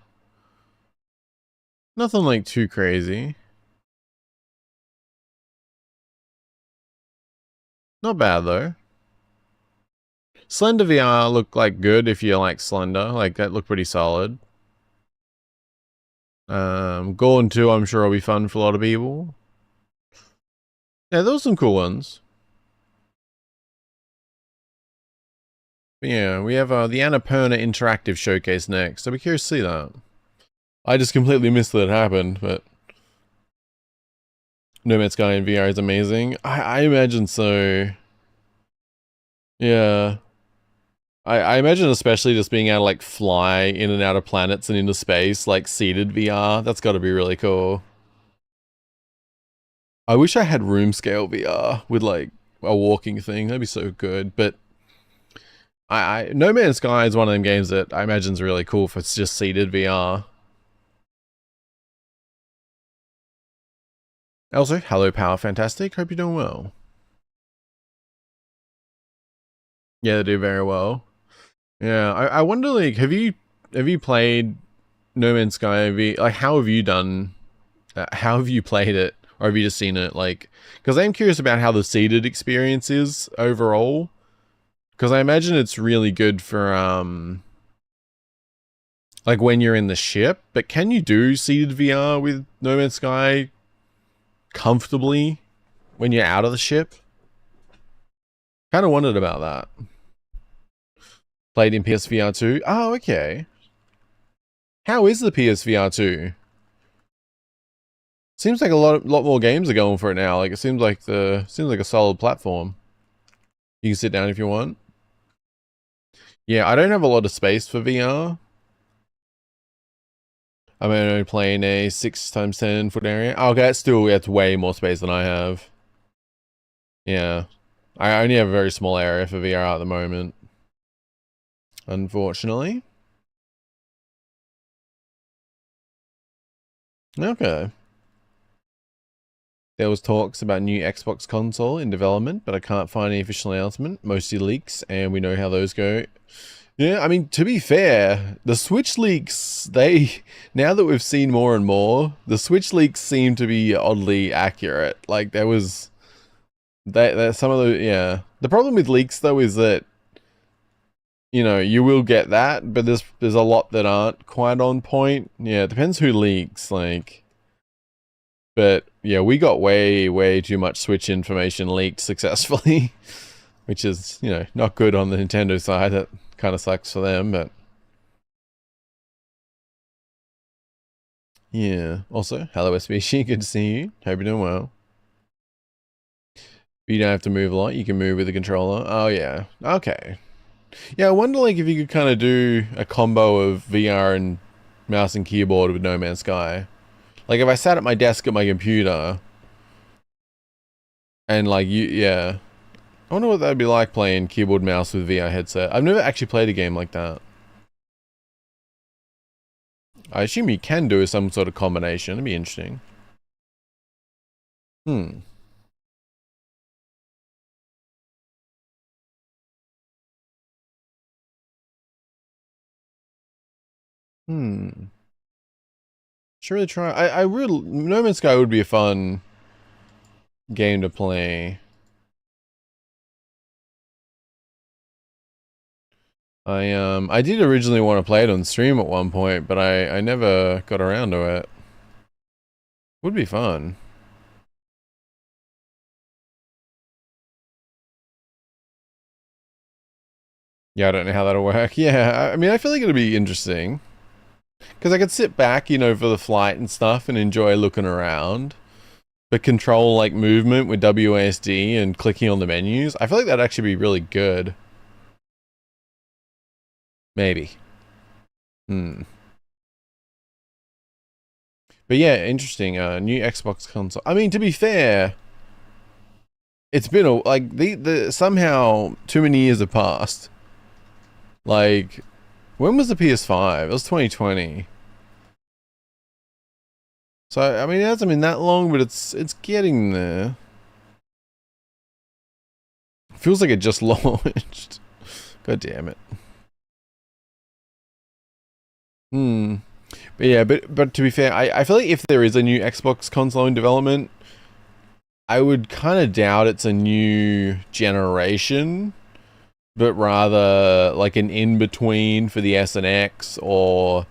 Nothing like too crazy. Not bad though. Slender VR looked like good if you like Slender. Like that looked pretty solid. Gorn 2 I'm sure will be fun for a lot of people. Yeah, those were some cool ones. But yeah, we have the Annapurna Interactive Showcase next. I'll be curious to see that. I just completely missed that it happened, but... No Man's Sky in VR is amazing. I imagine so. Yeah. I imagine especially just being able to like fly in and out of planets and into space, like seated VR. That's got to be really cool. I wish I had room scale VR with like a walking thing. That'd be so good. But No Man's Sky is one of them games that I imagine is really cool for just seated VR. Also, hello Power Fantastic, hope you're doing well. Yeah, they do very well. Yeah, I wonder like, have you played No Man's Sky? Like, how have you done, how have you played it? Or have you just seen it, like... Because I'm curious about how the seated experience is overall. Because I imagine it's really good for, like, when you're in the ship. But can you do seated VR with No Man's Sky comfortably when you're out of the ship? Kind of wondered about that. Played in PSVR 2. Oh, okay. How is the PSVR 2? Seems like a lot more games are going for it now. Like it seems like a solid platform. You can sit down if you want. Yeah, I don't have a lot of space for VR. I'm only playing a 6x10 foot area. Oh, okay, that's way more space than I have. Yeah. I only have a very small area for VR at the moment. Unfortunately. Okay. There was talks about new Xbox console in development, but I can't find any official announcement. Mostly leaks, and we know how those go. Yeah, I mean, to be fair, the Switch leaks, now that we've seen more and more, the Switch leaks seem to be oddly accurate. Like, there was... some of the... Yeah. The problem with leaks, though, is that, you know, you will get that, but there's a lot that aren't quite on point. Yeah, it depends who leaks, like... But yeah, we got way too much Switch information leaked successfully, which is, you know, not good on the Nintendo side. That kind of sucks for them, but yeah. Also, hello SBC, good to see you. Hope you're doing well. You don't have to move a lot. You can move with the controller. Oh yeah. Okay. Yeah, I wonder like if you could kind of do a combo of VR and mouse and keyboard with No Man's Sky. Like if I sat at my desk at my computer and like yeah. I wonder what that'd be like playing keyboard mouse with VR headset. I've never actually played a game like that. I assume you can do some sort of combination. It'd be interesting. Should really try. No Man's Sky would be a fun game to play. I did originally want to play it on stream at one point, but I never got around to it. Would be fun. Yeah, I don't know how that'll work. Yeah, I mean, I feel like it'll be interesting. Because I could sit back, you know, for the flight and stuff and enjoy looking around. But control, like, movement with WASD and clicking on the menus. I feel like that'd actually be really good. Maybe. But yeah, interesting. New Xbox console. I mean, to be fair, it's been like somehow too many years have passed. Like, when was the PS5? It was 2020. So I mean, it hasn't been that long, but it's getting there. Feels like it just launched. God damn it. But yeah, but to be fair, I feel like if there is a new Xbox console in development, I would kind of doubt it's a new generation, but rather like an in-between for the S and X, or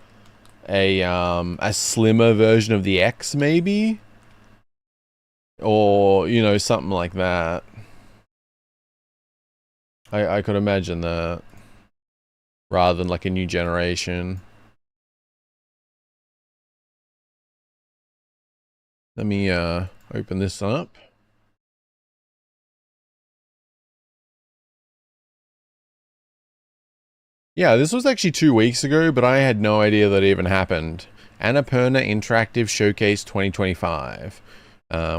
a slimmer version of the X maybe, or you know, something like that. I could imagine that, rather than like a new generation. Let me open this up. Yeah, this was actually 2 weeks ago, but I had no idea that it even happened. Annapurna Interactive Showcase 2025,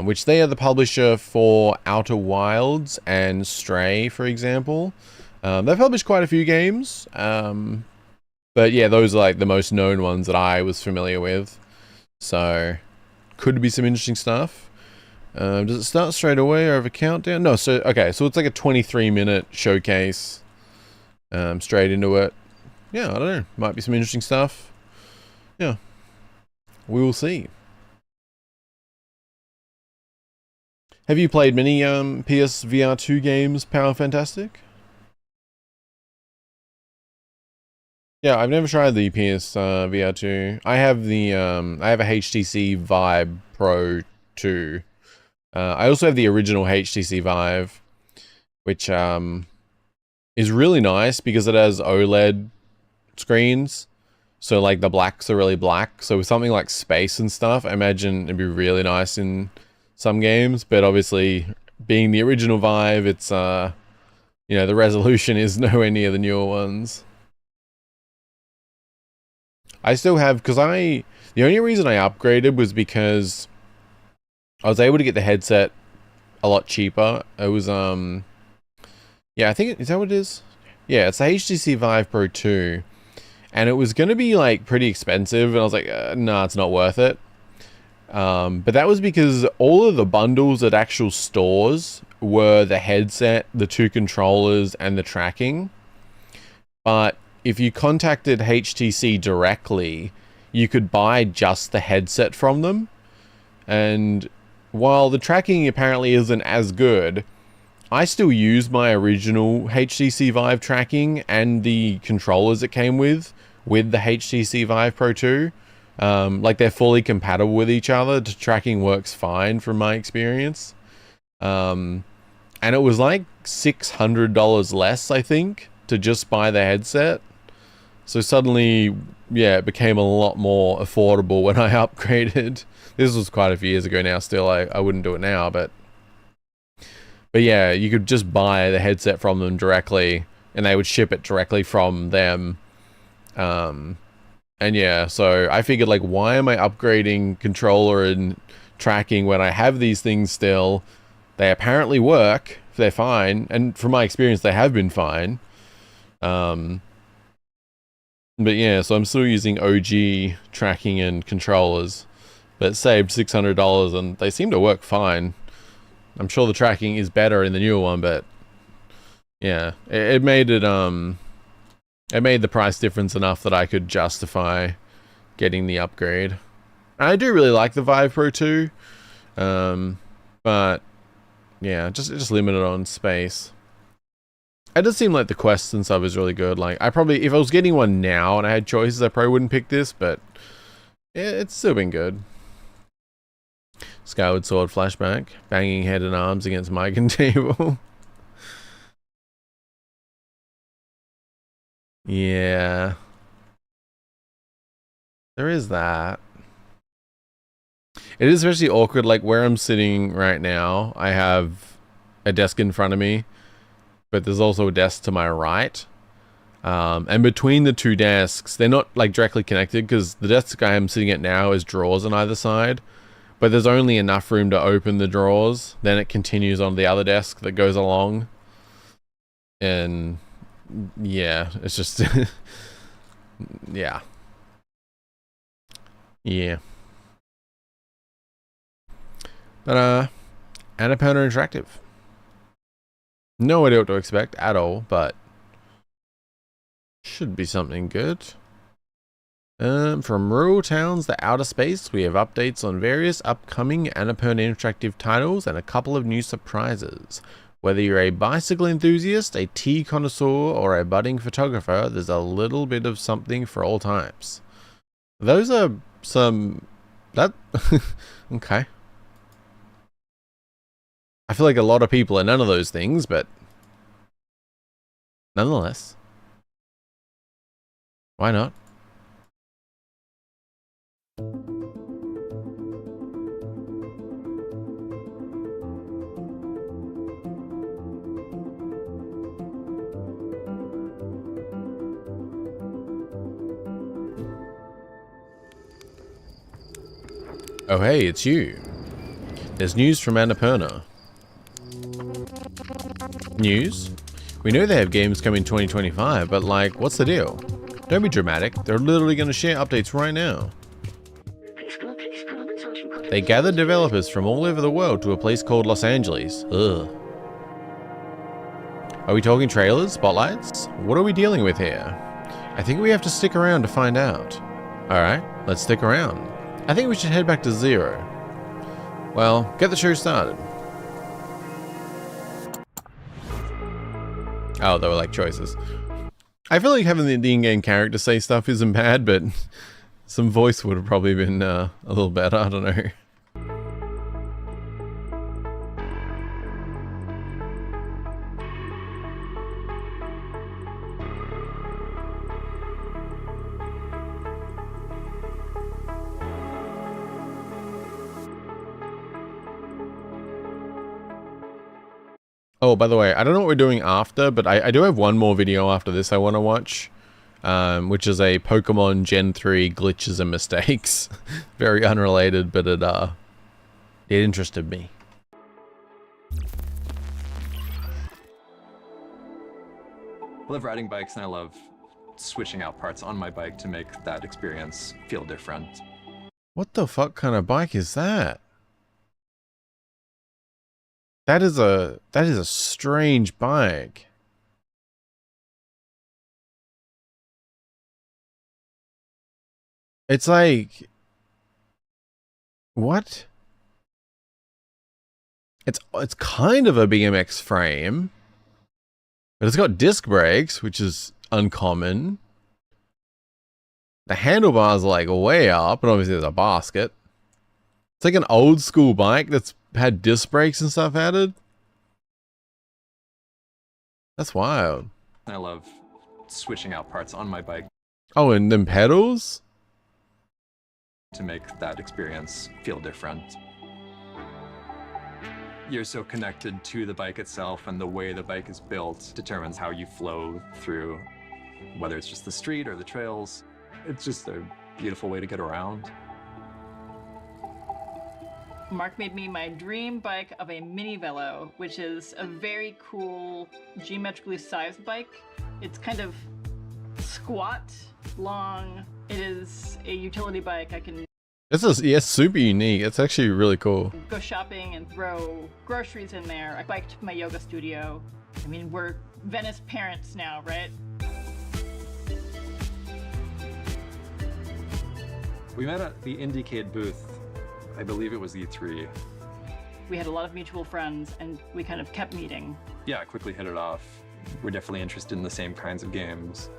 which they are the publisher for Outer Wilds and Stray, for example. They've published quite a few games, but yeah, those are like the most known ones that I was familiar with. So, could be some interesting stuff. Does it start straight away or have a countdown? No, so, okay, so it's like a 23-minute showcase. Straight into it. Yeah, I don't know. Might be some interesting stuff. Yeah. We will see. Have you played many PS VR2 games, Power Fantastic? Yeah, I've never tried the PS VR2. I have the I have a HTC Vive Pro 2. I also have the original HTC Vive, which is really nice because it has OLED screens. So like the blacks are really black. So with something like space and stuff, I imagine it'd be really nice in some games. But obviously, being the original Vive, it's you know, the resolution is nowhere near the newer ones. I still have, because the only reason I upgraded was because I was able to get the headset a lot cheaper. It was, yeah, I think, is that what it is? Yeah, it's the HTC Vive Pro 2. And it was going to be, like, pretty expensive. And I was like, nah, it's not worth it. But that was because all of the bundles at actual stores were the headset, the 2 controllers, and the tracking. But if you contacted HTC directly, you could buy just the headset from them. And while the tracking apparently isn't as good, I still use my original HTC Vive tracking and the controllers it came with the HTC Vive Pro 2. Like, they're fully compatible with each other. The tracking works fine from my experience. And it was like $600 less, I think, to just buy the headset. So suddenly, yeah, it became a lot more affordable when I upgraded. This was quite a few years ago now. Still, I wouldn't do it now, but yeah, you could just buy the headset from them directly, and they would ship it directly from them. And yeah, so I figured, like, why am I upgrading controller and tracking when I have these things still? They apparently work. They're fine, and from my experience, they have been fine. But yeah, so I'm still using OG tracking and controllers, but saved $600, and they seem to work fine. I'm sure the tracking is better in the newer one, but yeah, it made it made the price difference enough that I could justify getting the upgrade. And I do really like the Vive Pro 2, but yeah, just limited on space. It does seem like the Quest and stuff is really good. Like, I probably, if I was getting one now and I had choices, I probably wouldn't pick this, but yeah, it's still been good. Skyward Sword flashback. Banging head and arms against mic and table. Yeah. There is that. It is especially awkward, like where I'm sitting right now, I have a desk in front of me, but there's also a desk to my right. And between the two desks, they're not like directly connected because the desk I am sitting at now is drawers on either side, but there's only enough room to open the drawers. Then it continues on the other desk that goes along. And yeah, it's just, yeah. Yeah. But, Annapurna Interactive. No idea what to expect at all, but should be something good. From rural towns to outer space, we have updates on various upcoming Annapurna Interactive titles and a couple of new surprises. Whether you're a bicycle enthusiast, a tea connoisseur, or a budding photographer, there's a little bit of something for all types. Those are some... that... okay. I feel like a lot of people are none of those things, but nonetheless, why not? Oh hey, it's you. There's news from Annapurna. News? We know they have games coming in 2025, but like, what's the deal? Don't be dramatic, they're literally going to share updates right now. They gathered developers from all over the world to a place called Los Angeles. Ugh. Are we talking trailers, spotlights? What are we dealing with here? I think we have to stick around to find out. Alright, let's stick around. I think we should head back to 0. Well, get the show started. Oh, they were like choices. I feel like having the in-game character say stuff isn't bad, but some voice would have probably been a little better. I don't know. Oh, by the way, I don't know what we're doing after, but I do have one more video after this I want to watch, which is a Pokemon Gen 3 glitches and mistakes. Very unrelated, but it interested me. I love riding bikes, and I love switching out parts on my bike to make that experience feel different. What the fuck kind of bike is that? That is a strange bike. It's like, what? It's kind of a BMX frame, but it's got disc brakes, which is uncommon. The handlebars are like way up, and obviously there's a basket. It's like an old school bike that's had disc brakes and stuff added. That's wild. I love switching out parts on my bike. Oh, and then pedals? To make that experience feel different. You're so connected to the bike itself, and the way the bike is built determines how you flow through, whether it's just the street or the trails. It's just a beautiful way to get around. Mark made me my dream bike of a mini velo, which is a very cool geometrically sized bike. It's kind of squat, long. It is a utility bike. I can Yeah, super unique. It's actually really cool. go shopping and throw groceries in there. I biked to my yoga studio. I mean, we're Venice parents now, right? We met at the Indiecade booth. I believe it was E3. We had a lot of mutual friends, and we kind of kept meeting. Yeah, I quickly hit it off. We're definitely interested in the same kinds of games.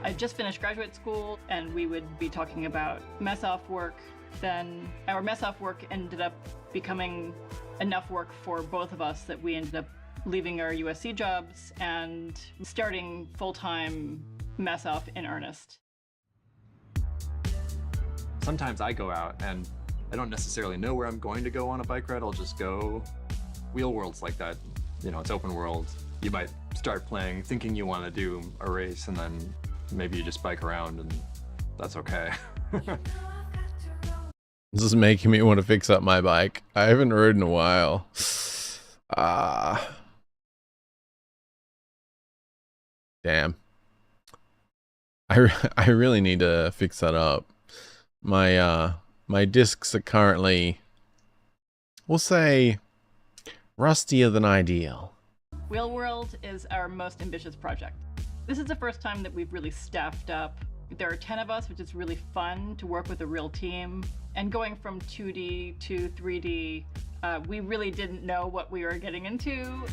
I just finished graduate school, and we would be talking about mess-off work. Then our mess-off work ended up becoming enough work for both of us that we ended up leaving our USC jobs and starting full-time mess-off in earnest. Sometimes I go out and I don't necessarily know where I'm going to go on a bike ride. I'll just go. Wheel World's like that. You know, it's open world. You might start playing thinking you want to do a race, and then maybe you just bike around, and that's okay. This is making me want to fix up my bike. I haven't ridden in a while. Damn. I really need to fix that up. My discs are currently, we'll say, rustier than ideal. Wheel World is our most ambitious project. This is the first time that we've really staffed up. There are 10 of us, which is really fun to work with a real team. And going from 2D to 3D, we really didn't know what we were getting into.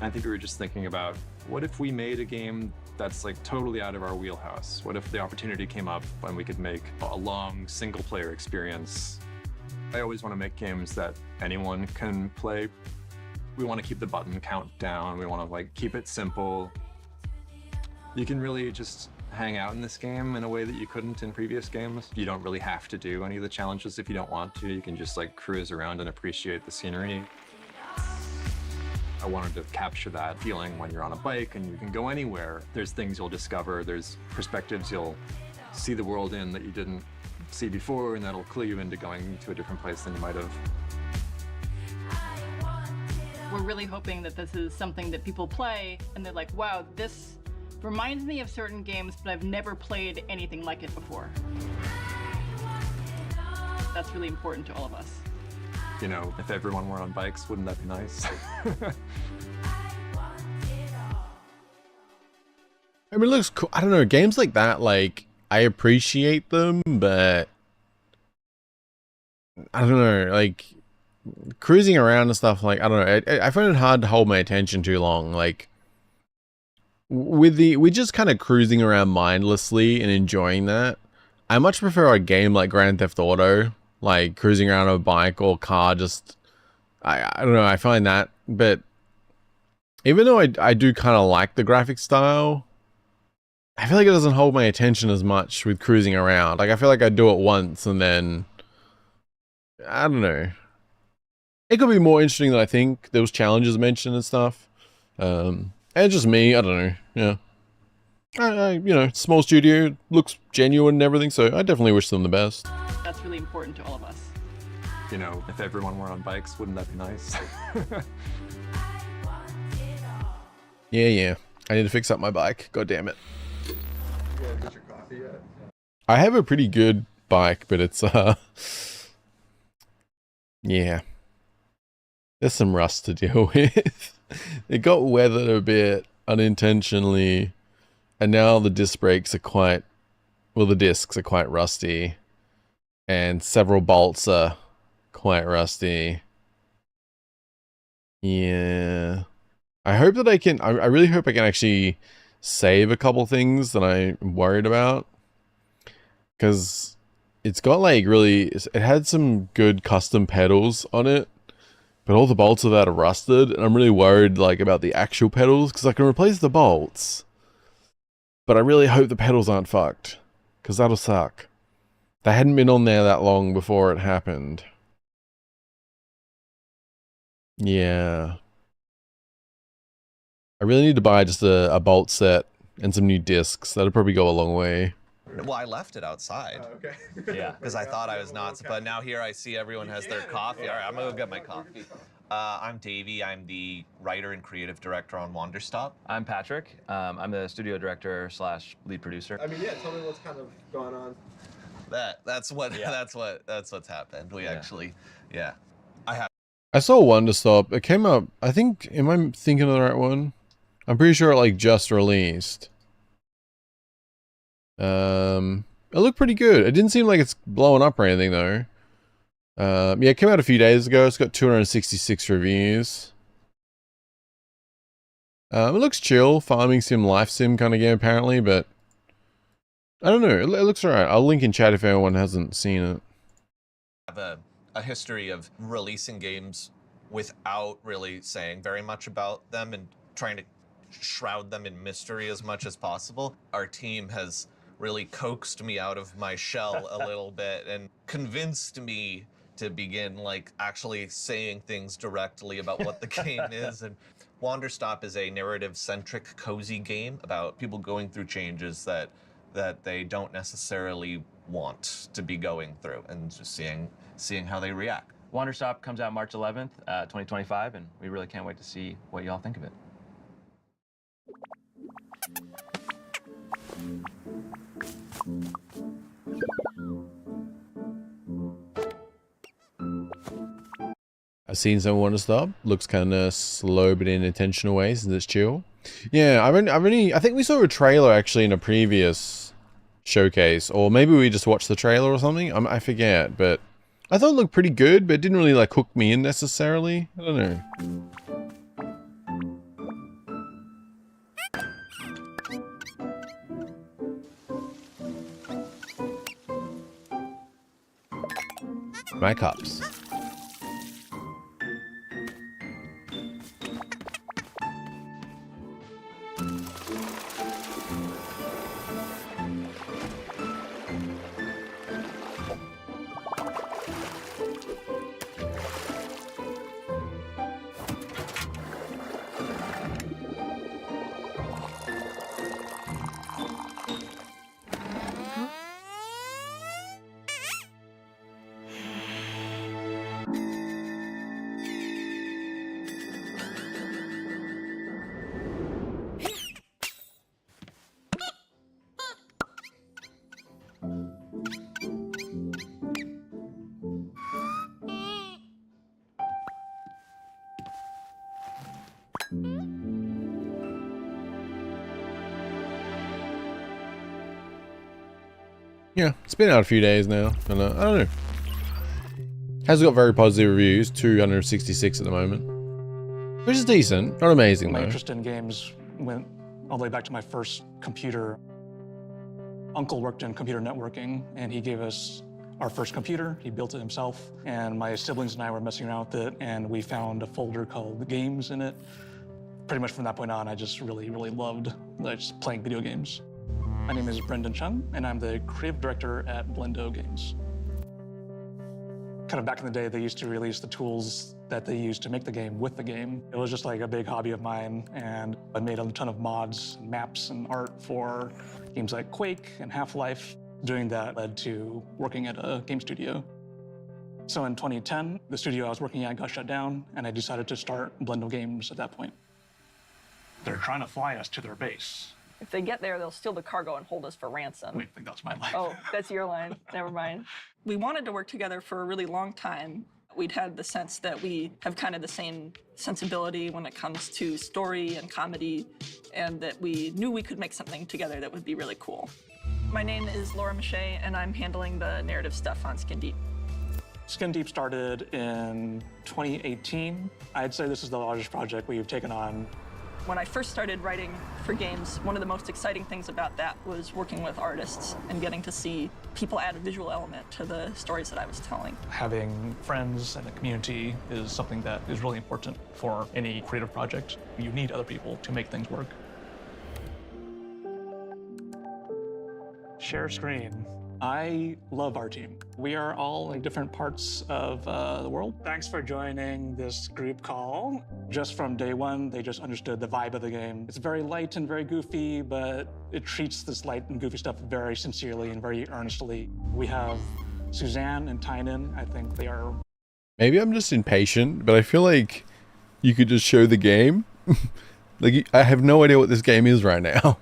I think we were just thinking about, what if we made a game that's like totally out of our wheelhouse? What if the opportunity came up and we could make a long single player experience? I always want to make games that anyone can play. We want to keep the button count down. We want to like keep it simple. You can really just hang out in this game in a way that you couldn't in previous games. You don't really have to do any of the challenges if you don't want to. You can just like cruise around and appreciate the scenery. I wanted to capture that feeling when you're on a bike and you can go anywhere. There's things you'll discover, there's perspectives you'll see the world in that you didn't see before, and that'll clue you into going to a different place than you might have. We're really hoping that this is something that people play and they're like, wow, this reminds me of certain games, but I've never played anything like it before. That's really important to all of us. You know, if everyone were on bikes, wouldn't that be nice? I mean, it looks cool. I don't know, games like that, like, I appreciate them, but I don't know, like, cruising around and stuff, like, I don't know, I find it hard to hold my attention too long. Like, with just kind of cruising around mindlessly and enjoying that, I much prefer a game like Grand Theft Auto, like cruising around on a bike or car. Just I don't know, I find that, but even though I do kind of like the graphic style, I feel like it doesn't hold my attention as much with cruising around. Like I feel like I do it once and then I don't know. It could be more interesting than I think. There was challenges mentioned and stuff. And it's just me, I don't know. Yeah. You know, small studio, looks genuine and everything, so I definitely wish them the best. That's really important to all of us. You know, if everyone were on bikes, wouldn't that be nice? Yeah. I need to fix up my bike. God damn it. You get your coffee yet? I have a pretty good bike, but it's yeah. There's some rust to deal with. It got weathered a bit unintentionally, and now the disc brakes are quite, well, the discs are quite rusty, and several bolts are quite rusty. Yeah. I hope that I can, I really hope I can actually save a couple things that I'm worried about, because it's got like really, it had some good custom pedals on it, but all the bolts of that are rusted, and I'm really worried like about the actual pedals, because I can replace the bolts, but I really hope the pedals aren't fucked, because that'll suck. They hadn't been on there that long before it happened. Yeah. I really need to buy just a bolt set and some new discs. That'll probably go a long way. Well, I left it outside. Oh, okay. Yeah. Because I thought I was nuts, but now here I see everyone has their coffee. All right, I'm gonna go get my coffee. I'm Davey. I'm the writer and creative director on Wanderstop. I'm Patrick. I'm the studio director / lead producer. I mean, yeah. Tell me what's kind of going on. That's what's happened. We actually, yeah. I saw Wonderstop. It came up. I think. Am I thinking of the right one? I'm pretty sure it like just released. It looked pretty good. It didn't seem like it's blowing up or anything though. Yeah, it came out a few days ago. It's got 266 reviews. It looks chill, farming sim, life sim kind of game apparently, but I don't know. It looks alright. I'll link in chat if anyone hasn't seen it. I have a history of releasing games without really saying very much about them and trying to shroud them in mystery as much as possible. Our team has really coaxed me out of my shell a little bit and convinced me to begin like actually saying things directly about what the game is. And Wanderstop is a narrative-centric, cozy game about people going through changes that they don't necessarily want to be going through, and just seeing how they react. Wanderstop comes out March 11th, 2025, and we really can't wait to see what y'all think of it. I've seen some Wonderstop. Looks kind of slow, but in intentional ways, and it's chill. Yeah, I think we saw a trailer actually in a previous showcase, or maybe we just watched the trailer or something. I forget, but I thought it looked pretty good, but it didn't really like hook me in necessarily. I don't know. My cups. Yeah, it's been out a few days now, and I don't know. Has got very positive reviews, 266 at the moment, which is decent, not amazing My though. interest in games went all the way back to my first computer. Uncle worked in computer networking, and he gave us our first computer. He built it himself, and my siblings and I were messing around with it, and we found a folder called Games in it. Pretty much from that point on, I just really loved just playing video games. My name is Brendan Chung, and I'm the creative director at Blendo Games. Kind of back in the day, they used to release the tools that they used to make the game with the game. It was just like a big hobby of mine, and I made a ton of mods, maps, and art for games like Quake and Half-Life. Doing that led to working at a game studio. So in 2010, the studio I was working at got shut down, and I decided to start Blendo Games at that point. They're trying to fly us to their base. If they get there, they'll steal the cargo and hold us for ransom. Wait, I think that's my line. Oh, that's your line. Never mind. We wanted to work together for a really long time. We'd had the sense that we have kind of the same sensibility when it comes to story and comedy, and that we knew we could make something together that would be really cool. My name is Laura Mache, and I'm handling the narrative stuff on Skin Deep. Skin Deep started in 2018. I'd say this is the largest project we've taken on. When I first started writing for games, one of the most exciting things about that was working with artists and getting to see people add a visual element to the stories that I was telling. Having friends and a community is something that is really important for any creative project. You need other people to make things work. Share screen. I love our team. We are all in different parts of the world. Thanks for joining this group call. Just from day one, they just understood the vibe of the game. It's very light and very goofy, but it treats this light and goofy stuff very sincerely and very earnestly. We have Suzanne and Tynan. I think they are... Maybe I'm just impatient, but I feel like you could just show the game. Like, I have no idea what this game is right now.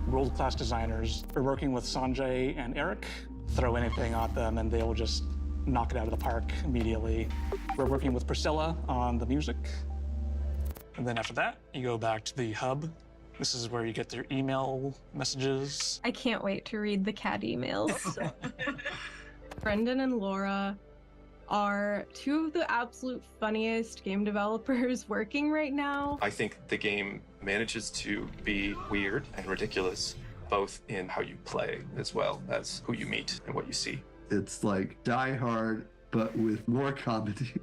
World-class designers. We're working with Sanjay and Eric. Throw anything at them and they'll just knock it out of the park immediately. We're working with Priscilla on the music. And then after that, you go back to the hub. This is where you get their email messages. I can't wait to read the cat emails. Brendan and Laura are two of the absolute funniest game developers working right now. I think the game manages to be weird and ridiculous, both in how you play as well as who you meet and what you see. It's like Die Hard, but with more comedy.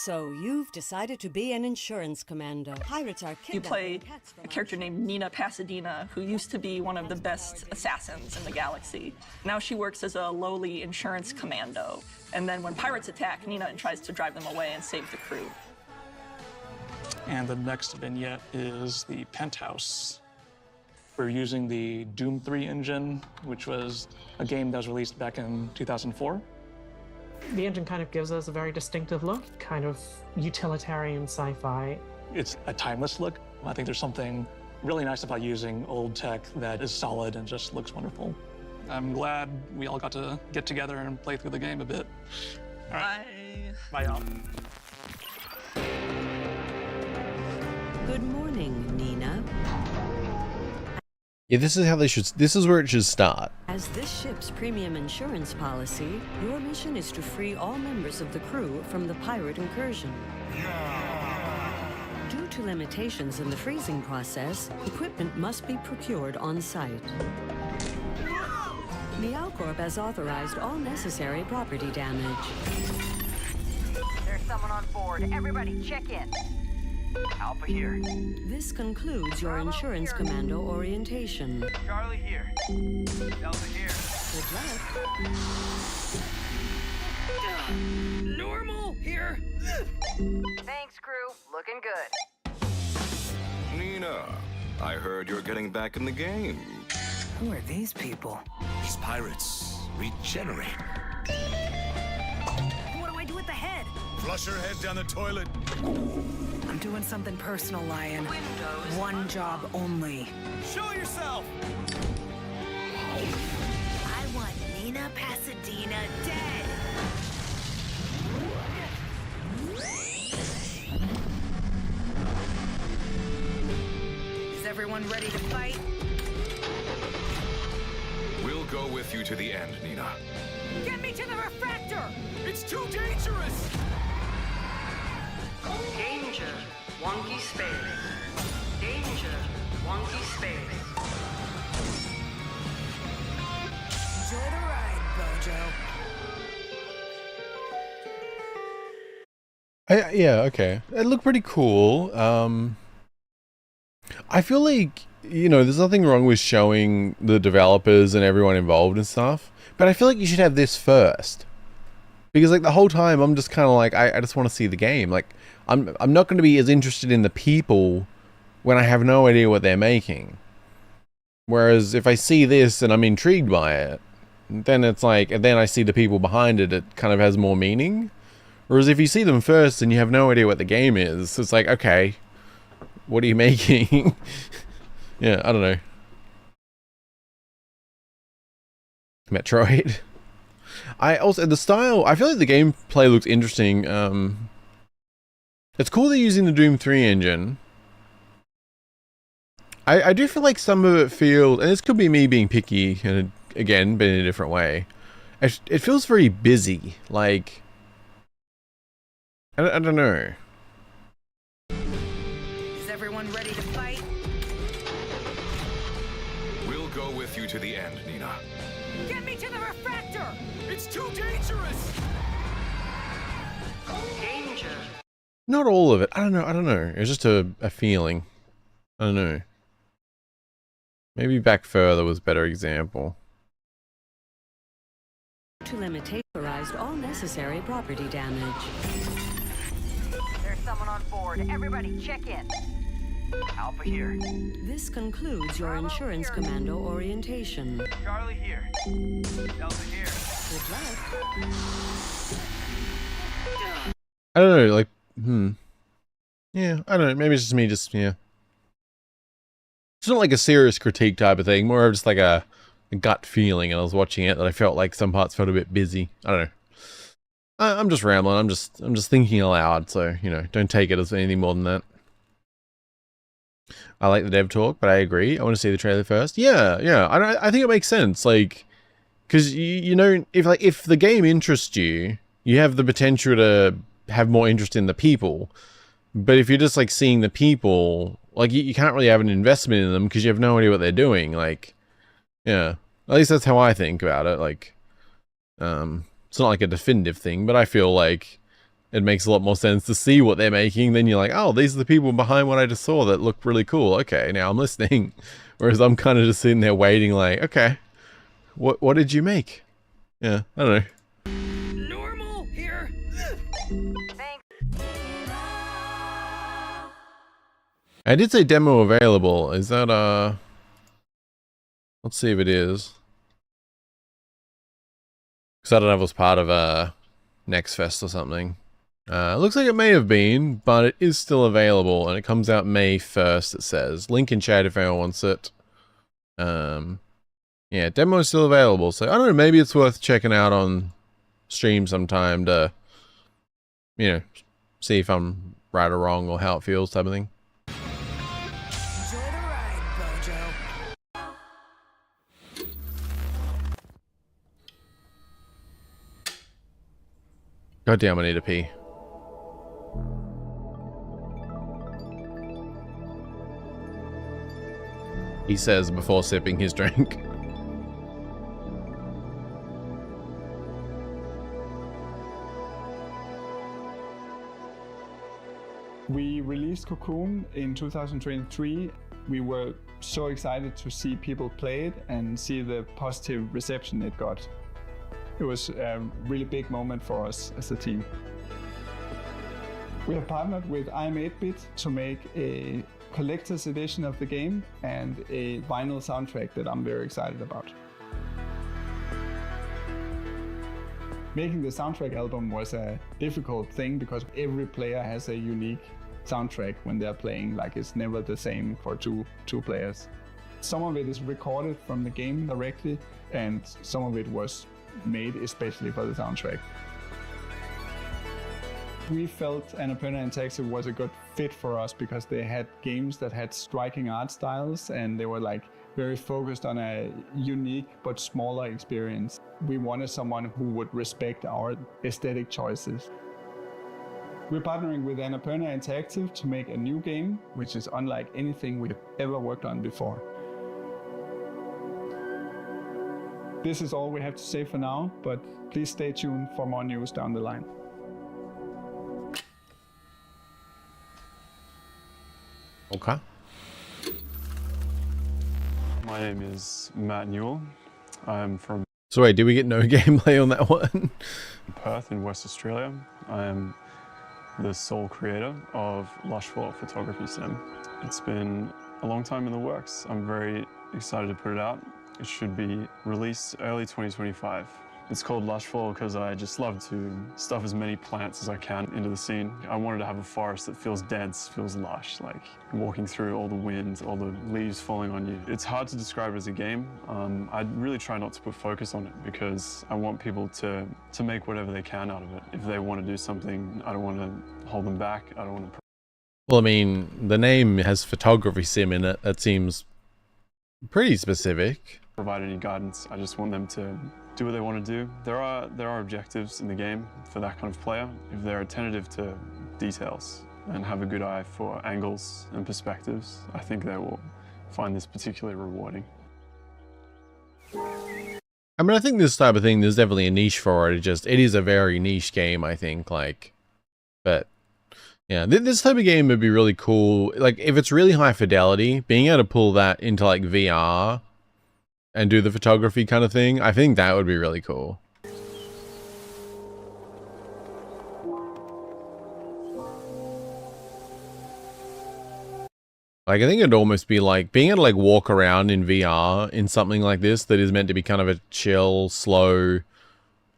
So you've decided to be an insurance commando. Pirates are You play a character named Nina Pasadena, who used to be one of the best assassins in the galaxy. Now she works as a lowly insurance commando. And then when pirates attack, Nina tries to drive them away and save the crew. And the next vignette is the penthouse. We're using the Doom 3 engine, which was a game that was released back in 2004. The engine kind of gives us a very distinctive look, kind of utilitarian sci-fi. It's a timeless look. I think there's something really nice about using old tech that is solid and just looks wonderful. I'm glad we all got to get together and play through the game a bit. All right. Bye, y'all. Good morning, Nina. Yeah, this is how they should. This is where it should start. As this ship's premium insurance policy, your mission is to free all members of the crew from the pirate incursion. Due to limitations in the freezing process, equipment must be procured on site. Meowcorp has authorized all necessary property damage. There's someone on board. Everybody, check in. Alpha here. This concludes your insurance commando orientation. Charlie here. Delta here. Good luck. Normal here. Thanks, crew. Looking good. Nina, I heard you're getting back in the game. Who are these people? These pirates regenerate. What do I do with the head? Flush her head down the toilet. I'm doing something personal, Lion. Windows. One job only. Show yourself! I want Nina Pasadena dead. Is everyone ready to fight? We'll go with you to the end, Nina. Get me to the refractor! It's too dangerous! Danger, wonky space. Danger, Monkey space. Enjoy the ride, Bojo. Yeah, okay. It looked pretty cool. I feel like, you know, there's nothing wrong with showing the developers and everyone involved and stuff, but I feel like you should have this first. Because like the whole time I'm just kind of like, I just want to see the game. Like I'm not going to be as interested in the people when I have no idea what they're making. Whereas if I see this and I'm intrigued by it, then it's like, and then I see the people behind it, it kind of has more meaning. Whereas if you see them first and you have no idea what the game is, it's like, okay, what are you making? Yeah, I don't know. Metroid. I also, the style, I feel like the gameplay looks interesting. It's cool they're using the Doom 3 engine. I do feel like some of it feels, and this could be me being picky, and again, but in a different way. It feels very busy, like, I don't know. Is everyone ready to fight? We'll go with you to the end, Nina. Get me to the refractor! It's too dangerous! Danger. Not all of it. I don't know. It's just a feeling. I don't know. Maybe Back Further was a better example. To limit vaporized all necessary property damage. There's someone on board. Everybody, check in. Alpha here. This concludes your Insurance Commando orientation. Charlie here. Delta here. Good luck. I don't know, like, yeah, I don't know, maybe it's just me, yeah. It's not like a serious critique type of thing, more of just like a gut feeling, and I was watching it that I felt like some parts felt a bit busy. I don't know. I'm just rambling, I'm just thinking aloud, so, you know, don't take it as anything more than that. I like the dev talk, but I agree. I want to see the trailer first. Yeah, I think it makes sense, like, because, you know, if the game interests you, you have the potential to have more interest in the people. But if you're just like seeing the people, like you can't really have an investment in them because you have no idea what they're doing. Like, yeah, at least that's how I think about it. Like, it's not like a definitive thing, but I feel like it makes a lot more sense to see what they're making. Then you're like, oh, these are the people behind what I just saw that look really cool. Okay, now I'm listening. Whereas I'm kind of just sitting there waiting like, okay, what did you make? Yeah, I don't know. Normal here. I did say demo available. Is that, let's see if it is. Because I don't know if it was part of, NEFFEX or something. Looks like it may have been, but it is still available, and it comes out May 1st, it says. Link in chat if anyone wants it. Yeah, demo is still available, so I don't know, maybe it's worth checking out on stream sometime to, you know, see if I'm right or wrong or how it feels type of thing. Enjoy the ride, Bojo. God damn, I need to pee. He says before sipping his drink. We released Cocoon in 2023. We were so excited to see people play it and see the positive reception it got. It was a really big moment for us as a team. We have partnered with I'm8bit to make a collector's edition of the game and a vinyl soundtrack that I'm very excited about. Making the soundtrack album was a difficult thing because every player has a unique soundtrack when they're playing, like it's never the same for two players. Some of it is recorded from the game directly, and some of it was made especially for the soundtrack. We felt Annapurna and Taxi was a good fit for us because they had games that had striking art styles, and they were like very focused on a unique but smaller experience. We wanted someone who would respect our aesthetic choices. We're partnering with Annapurna Interactive to make a new game, which is unlike anything we've ever worked on before. This is all we have to say for now, but please stay tuned for more news down the line. Okay. My name is Matt Newell. I'm from So wait, did we get no gameplay on that one? Perth in West Australia. I am the sole creator of Lushfall Photography Sim. It's been a long time in the works. I'm very excited to put it out. It should be released early 2025. It's called Lushfall because I just love to stuff as many plants as I can into the scene. I wanted to have a forest that feels dense, feels lush, like walking through all the wind, all the leaves falling on you. It's hard to describe it as a game. I really try not to put focus on it because I want people to make whatever they can out of it. If they want to do something, I don't want to hold them back. I don't want to... Well, I mean, the name has photography sim in it. That seems pretty specific. Provide any guidance. I just want them to do what they want to do. There are objectives in the game for that kind of player. If they're attentive to details and have a good eye for angles and perspectives, I think they will find this particularly rewarding. I mean, I think this type of thing, there's definitely a niche for it. It is a very niche game, I think, like, but yeah, this type of game would be really cool. Like, if it's really high fidelity, being able to pull that into like VR and do the photography kind of thing, I think that would be really cool. Like, I think it'd almost be like being able to like walk around in VR in something like this that is meant to be kind of a chill, slow,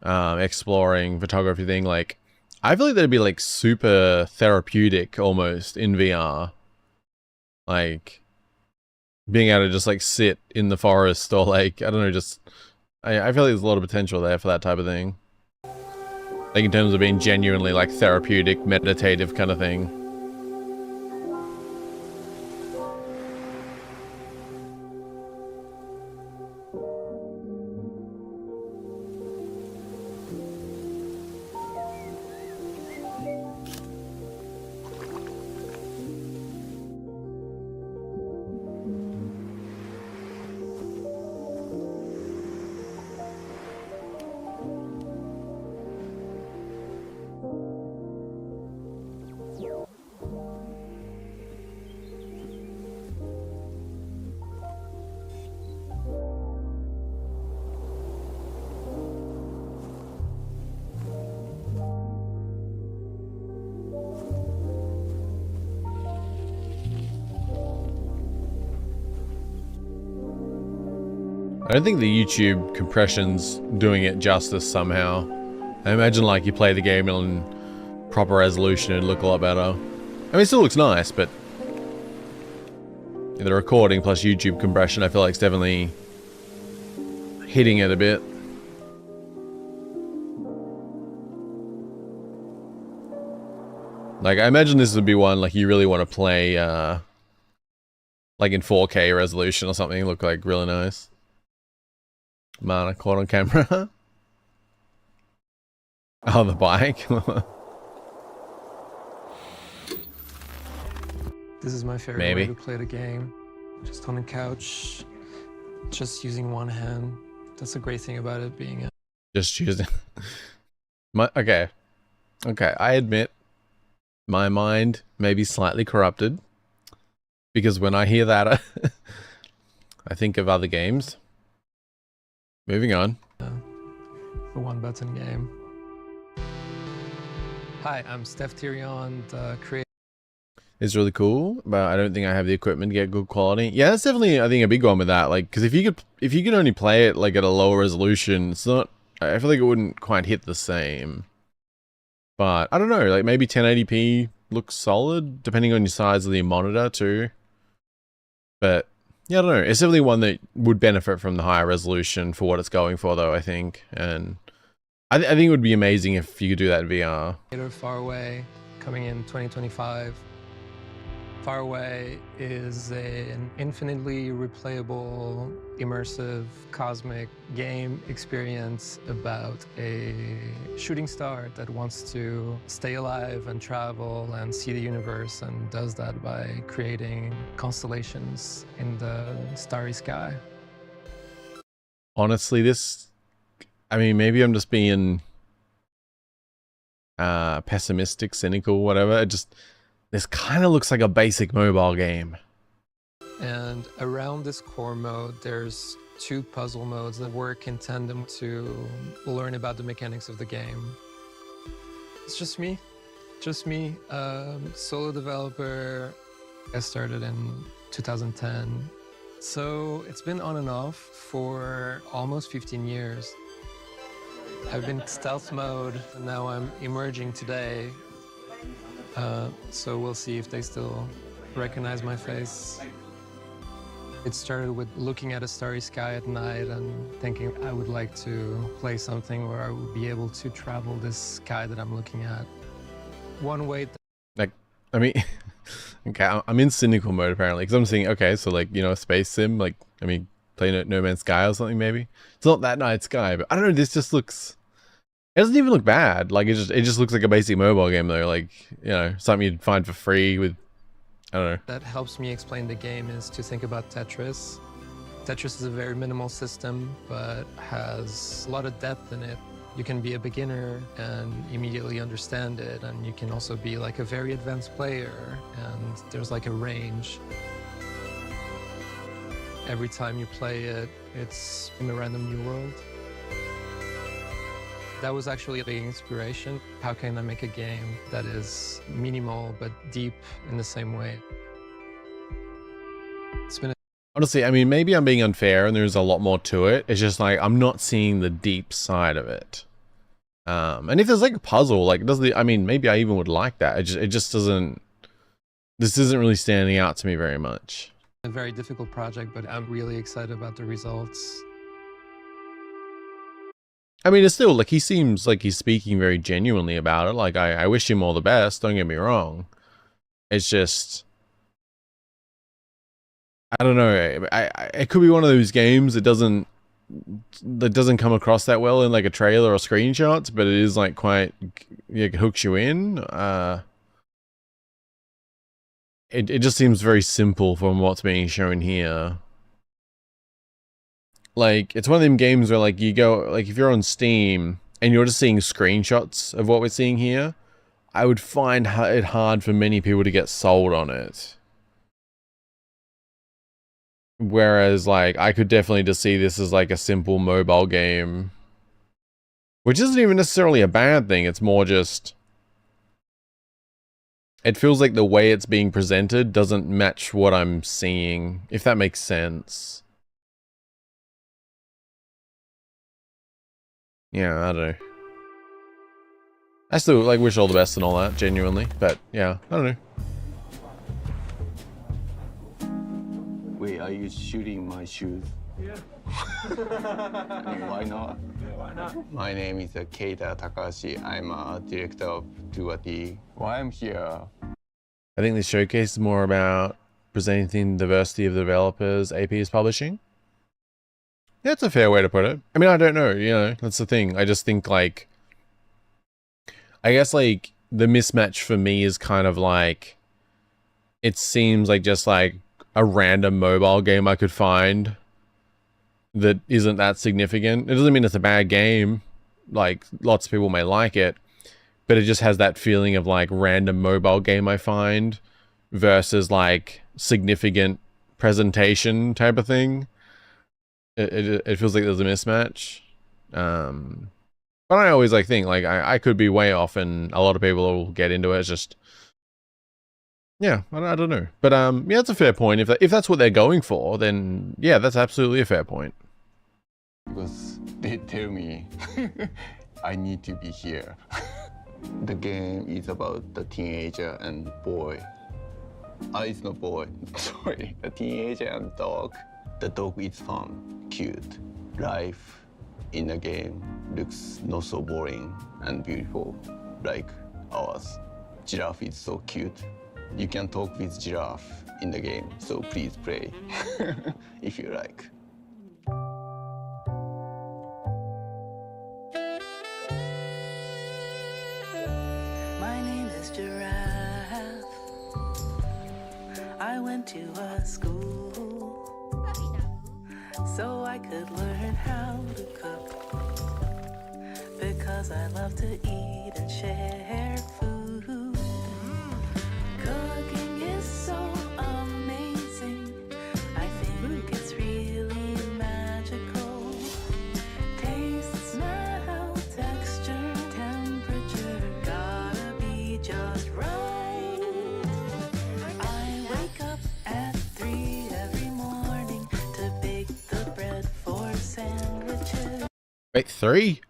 exploring photography thing. Like, I feel like that'd be like super therapeutic almost in VR. Like, being able to just like sit in the forest or like, I don't know, just, I feel like there's a lot of potential there for that type of thing. Like in terms of being genuinely like therapeutic, meditative kind of thing. I don't think the YouTube compression's doing it justice somehow. I imagine like you play the game in proper resolution and look a lot better. I mean, it still looks nice, but the recording plus YouTube compression, I feel like it's definitely hitting it a bit. Like, I imagine this would be one like you really want to play like in 4K resolution or something, look like really nice. Mana caught on camera. Oh, the bike. This is my favorite way to play the game. Just on the couch, just using one hand. That's a great thing about it being a... Just using... Okay. Okay, I admit my mind may be slightly corrupted. Because when I hear that, I think of other games. Moving on. The one-button game. Hi, I'm Steph Tyrion, the creator. It's really cool, but I don't think I have the equipment to get good quality. Yeah, that's definitely, I think, a big one with that. Like, because if you could only play it like at a lower resolution, it's not. I feel like it wouldn't quite hit the same. But I don't know, like maybe 1080p looks solid, depending on your size of the monitor too. But yeah, I don't know. It's definitely one that would benefit from the higher resolution for what it's going for, though, I think. And I think it would be amazing if you could do that in VR. Far away, coming in 2025. Far Away is an infinitely replayable, immersive, cosmic game experience about a shooting star that wants to stay alive and travel and see the universe, and does that by creating constellations in the starry sky. Honestly, I mean, maybe I'm just being pessimistic, cynical, whatever. This kind of looks like a basic mobile game. And around this core mode, there's 2 puzzle modes that work in tandem to learn about the mechanics of the game. It's just me, solo developer. I started in 2010. So it's been on and off for almost 15 years. I've been stealth mode, and now I'm emerging today. So we'll see if they still recognize my face. It started with looking at a starry sky at night and thinking I would like to play something where I would be able to travel this sky that I'm looking at. One way... Like, I mean, okay, I'm in cynical mode apparently, because I'm thinking, okay, so like, you know, a space sim, like, I mean, playing No Man's Sky or something maybe? It's not that night sky, but I don't know, this just looks... It doesn't even look bad. Like, it just looks like a basic mobile game though. Like, you know, something you'd find for free with, I don't know. That helps me explain the game is to think about Tetris. Tetris is a very minimal system, but has a lot of depth in it. You can be a beginner and immediately understand it, and you can also be like a very advanced player, and there's like a range. Every time you play it, it's in a random new world. That was actually a big inspiration. How can I make a game that is minimal but deep in the same way? It's been Honestly, I mean, maybe I'm being unfair and there's a lot more to it. It's just like, I'm not seeing the deep side of it. And if there's like a puzzle, like, I mean, maybe I even would like that. It just doesn't, this isn't really standing out to me very much. a very difficult project, but I'm really excited about the results. I mean, it's still, like, he seems like he's speaking very genuinely about it. Like, I wish him all the best, don't get me wrong. It's just, I don't know. It could be one of those games that doesn't come across that well in, like, a trailer or screenshots, but it is, like, quite, it hooks you in. It just seems very simple from what's being shown here. Like, it's one of them games where, like, you go, like, if you're on Steam and you're just seeing screenshots of what we're seeing here, I would find it hard for many people to get sold on it. Whereas, like, I could definitely just see this as, like, a simple mobile game. Which isn't even necessarily a bad thing, it's more just... It feels like the way it's being presented doesn't match what I'm seeing, if that makes sense. Yeah, I don't know. I still, like, wish all the best and all that, genuinely. But, yeah, I don't know. Wait, are you shooting my shoes? Yeah. I mean, why not? Yeah, why not? My name is Kite Takahashi. I'm a director of 2D. Why I'm here? I think this showcase is more about presenting diversity of developers AP is publishing. Yeah, that's a fair way to put it. I mean, I don't know, you know, that's the thing. I just think, like, I guess, like, the mismatch for me is kind of like, it seems like just, like, a random mobile game I could find that isn't that significant. It doesn't mean it's a bad game. Like, lots of people may like it, but it just has that feeling of, like, random mobile game I find versus, like, significant presentation type of thing. It feels like there's a mismatch. But I always, like, think, like, I could be way off and a lot of people will get into it. It's just, yeah, I don't know. But, yeah, it's a fair point. If that's what they're going for, then, yeah, that's absolutely a fair point. Because they tell me I need to be here. The game is about the teenager and boy. It's not boy, sorry. The teenager and dog. The dog is fun, cute. Life in the game looks not so boring and beautiful like ours. Giraffe is so cute. You can talk with giraffe in the game, so please play if you like. My name is Giraffe. I went to a school so I could learn how to cook. Because I love to eat and share food. Cooking is so amazing. I think it's really magical. Taste, smell, texture, temperature, gotta be just right. I wake up at 3 every morning to bake the bread for sandwiches. Wait, 3?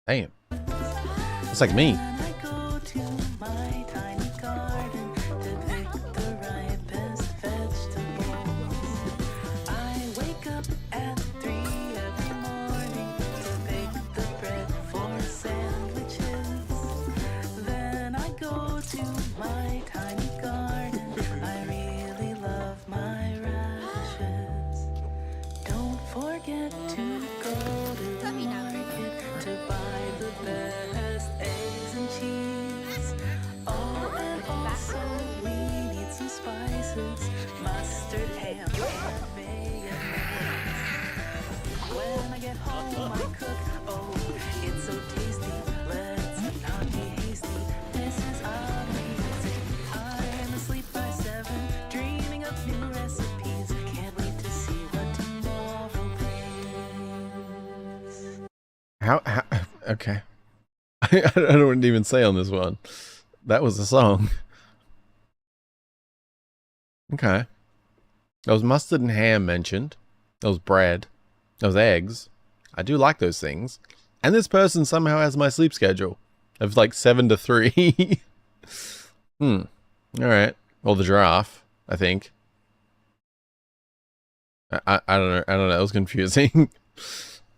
Damn. That's like me. I go to my tiny garden to pick the ripest vegetables. I wake up at 3 every morning to bake the bread for sandwiches. Then I go to my tiny garden. I really love my radishes. Don't forget to go to the market to buy the best eggs and cheese. Oh, and also we need some spices, mustard, ham, and mayonnaise. When I get home, I cook. Oh, it's so tasty. Let's not be hasty. This is amazing. I'm asleep by 7, dreaming of new recipes. Can't wait to see what tomorrow brings. How okay. I don't know what to even say on this one. That was the song. Okay. There was mustard and ham mentioned. There was bread. There was eggs. I do like those things. And this person somehow has my sleep schedule of like 7 to 3. Alright. Well, the giraffe, I think. I don't know. I don't know. It was confusing.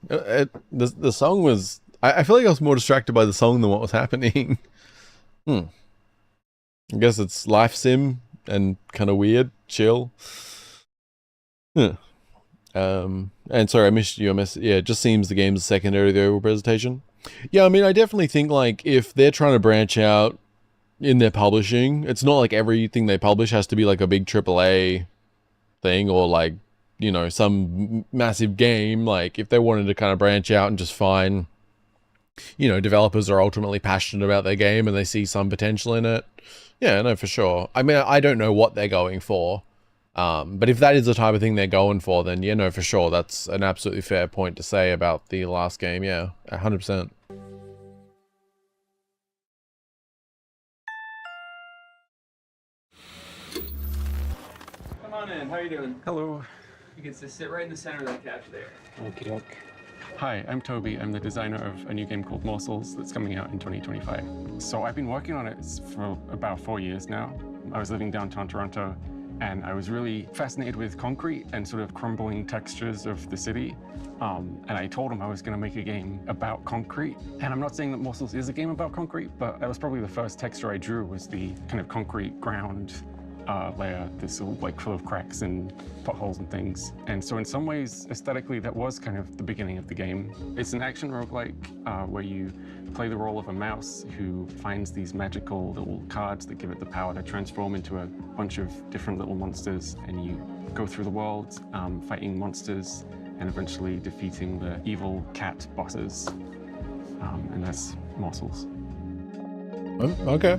The song was... I feel like I was more distracted by the song than what was happening. I guess it's life sim and kind of weird, chill. And sorry, I missed you. Yeah, it just seems the game's secondary to the overall presentation. Yeah, I mean, I definitely think like if they're trying to branch out in their publishing, it's not like everything they publish has to be like a big AAA thing or like, you know, some massive game. Like if they wanted to kind of branch out and just find, you know, developers are ultimately passionate about their game and they see some potential in it. Yeah, no, for sure. I mean, I don't know what they're going for. But if that is the type of thing they're going for, then yeah, no, for sure. That's an absolutely fair point to say about the last game. Yeah, 100%. Come on in. How are you doing? Hello. You can just sit right in the center of that couch there. Okie doke. Hi, I'm Toby. I'm the designer of a new game called Morsels that's coming out in 2025. So I've been working on it for about 4 years now. I was living downtown Toronto and I was really fascinated with concrete and sort of crumbling textures of the city. And I told him I was going to make a game about concrete. And I'm not saying that Morsels is a game about concrete, but that was probably the first texture I drew was the kind of concrete ground layer that's all like full of cracks and potholes and things. And so in some ways, aesthetically, that was kind of the beginning of the game. It's an action roguelike where you play the role of a mouse who finds these magical little cards that give it the power to transform into a bunch of different little monsters, and you go through the world fighting monsters and eventually defeating the evil cat bosses. And that's Morsels. Okay.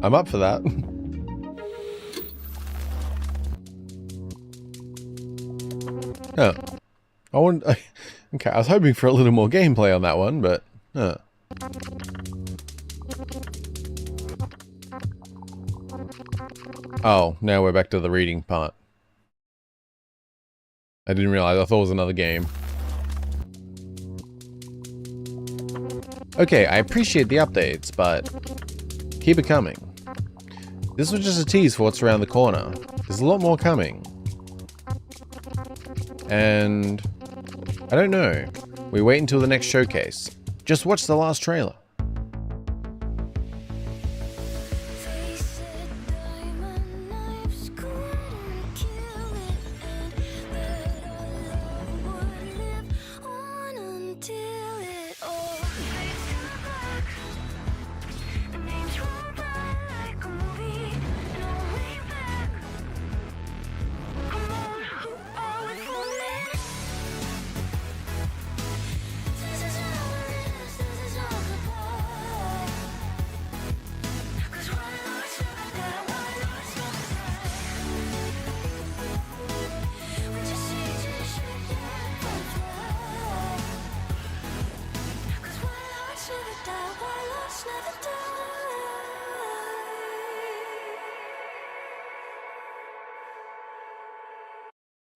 I'm up for that. Oh. Okay, I was hoping for a little more gameplay on that one, but... Oh, now we're back to the reading part. I didn't realize, I thought it was another game. Okay, I appreciate the updates, but keep it coming. This was just a tease for what's around the corner. There's a lot more coming. And I don't know. We wait until the next showcase. Just watch the last trailer.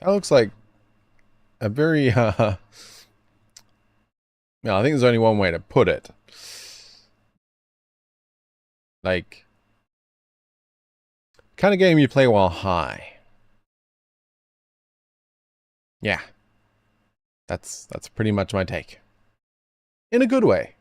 That looks like a very, no, I think there's only one way to put it. Like, kind of game you play while high. Yeah. That's pretty much my take. In a good way.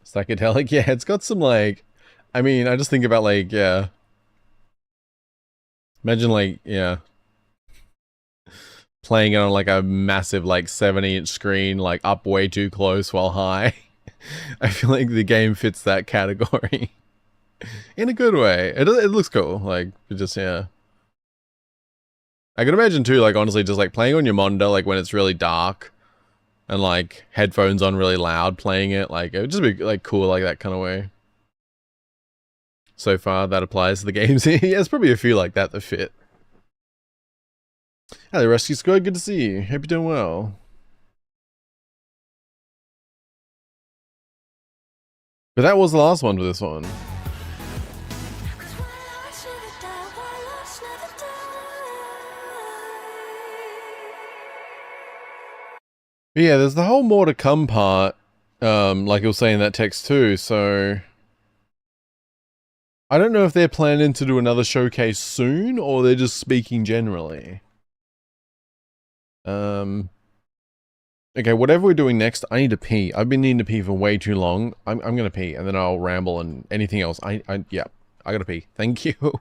Psychedelic, yeah, it's got some like, I mean, I just think about like, yeah. Imagine like, yeah. Playing it on like a massive like 70-inch screen, like up way too close while high. I feel like the game fits that category. In a good way. It looks cool, like, it just, yeah. I can imagine too, like, honestly, just like playing on your monitor, like when it's really dark. And like headphones on really loud playing it, like it would just be like cool like that kind of way. So far that applies to the games. Yeah, there's probably a few like that fit. Hello Rescue Squad, good to see you. Hope you're doing well. But that was the last one for this one. But yeah, there's the whole more to come part, like it was saying in that text too, so I don't know if they're planning to do another showcase soon, or they're just speaking generally. Okay, whatever we're doing next, I need to pee. I've been needing to pee for way too long. I'm gonna pee, and then I'll ramble and anything else. Yeah, I gotta pee. Thank you.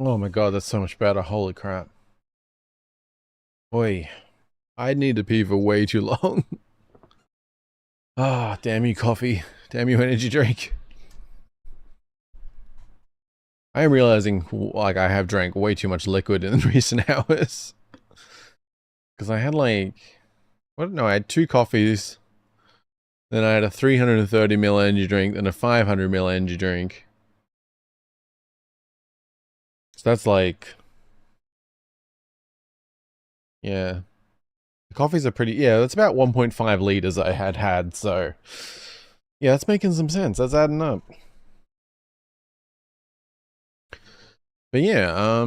Oh my god, that's so much better. Holy crap. Boy, I need to pee for way too long. Ah, damn you coffee. Damn you energy drink. I am realizing, like, I have drank way too much liquid in recent hours. Because I had like, what? No, I had 2 coffees. Then I had a 330ml energy drink, then a 500ml energy drink. So that's like, yeah. The coffees are pretty, yeah, that's about 1.5 liters I had, so. Yeah, that's making some sense. That's adding up. But yeah,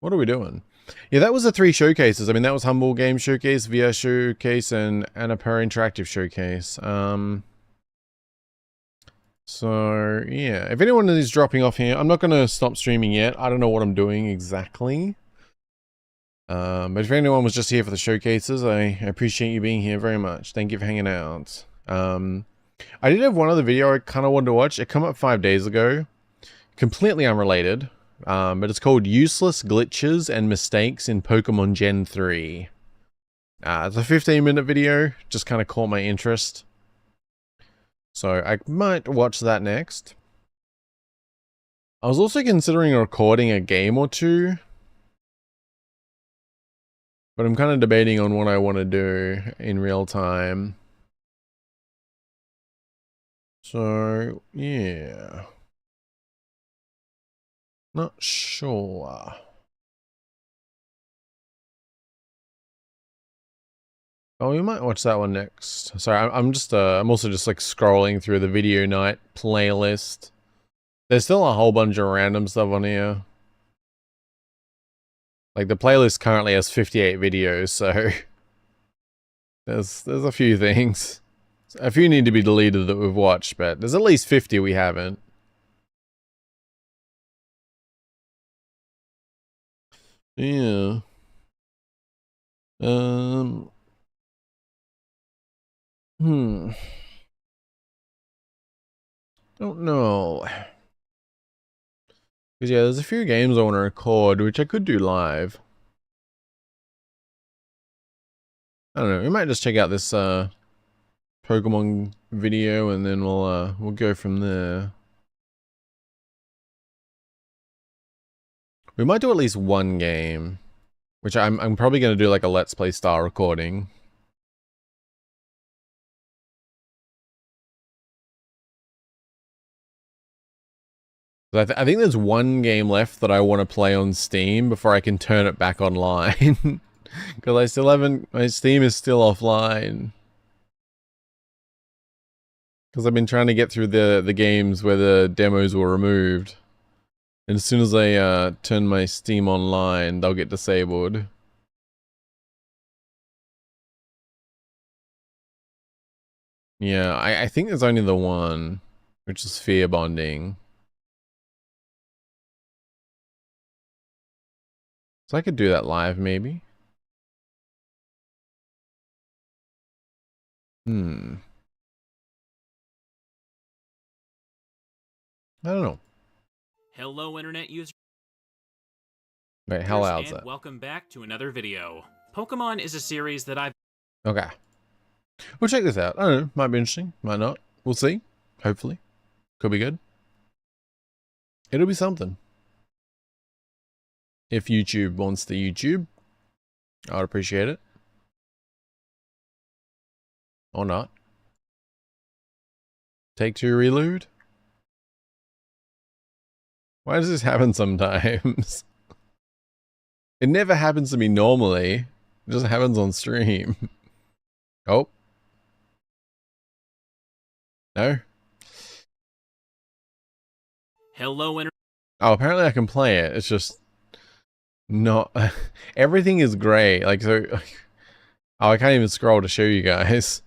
what are we doing? Yeah, that was the 3 showcases. I mean, that was Humble Game Showcase, VR Showcase, and Annapurna Interactive Showcase. So, yeah. If anyone is dropping off here, I'm not going to stop streaming yet. I don't know what I'm doing exactly. But if anyone was just here for the showcases, I appreciate you being here very much. Thank you for hanging out. I did have one other video I kind of wanted to watch. It came up 5 days ago. Completely unrelated. But it's called Useless Glitches and Mistakes in Pokemon Gen 3. It's a 15-minute video. Just kind of caught my interest. So I might watch that next. I was also considering recording a game or two. But I'm kind of debating on what I want to do in real time. So, yeah. Not sure. Oh, we might watch that one next. Sorry, I'm also just like scrolling through the video night playlist. There's still a whole bunch of random stuff on here. Like the playlist currently has 58 videos, so there's a few things. A few need to be deleted that we've watched, but there's at least 50 we haven't. Yeah. Don't know. Because yeah, there's a few games I want to record, which I could do live. I don't know, we might just check out this Pokemon video and then we'll go from there. We might do at least one game, which I'm probably going to do like a Let's Play style recording. I think there's one game left that I want to play on Steam before I can turn it back online. Because I still haven't, my Steam is still offline. Because I've been trying to get through the games where the demos were removed. And as soon as I turn my Steam online, they'll get disabled. Yeah, I think there's only the one, which is Fear Bonding. So I could do that live, maybe. I don't know. Hello, internet users. Wait, how loud's and that? welcome back to another video. Pokemon is a series that I've... Okay. We'll check this out. I don't know. Might be interesting. Might not. We'll see. Hopefully. Could be good. It'll be something. If YouTube wants the YouTube, I'd appreciate it. Or not. Take 2 reload. Why does this happen sometimes? It never happens to me normally. It just happens on stream. Oh. No? Hello, internet. Oh, apparently I can play it. It's just not... Everything is grey. Like, so... Oh, I can't even scroll to show you guys.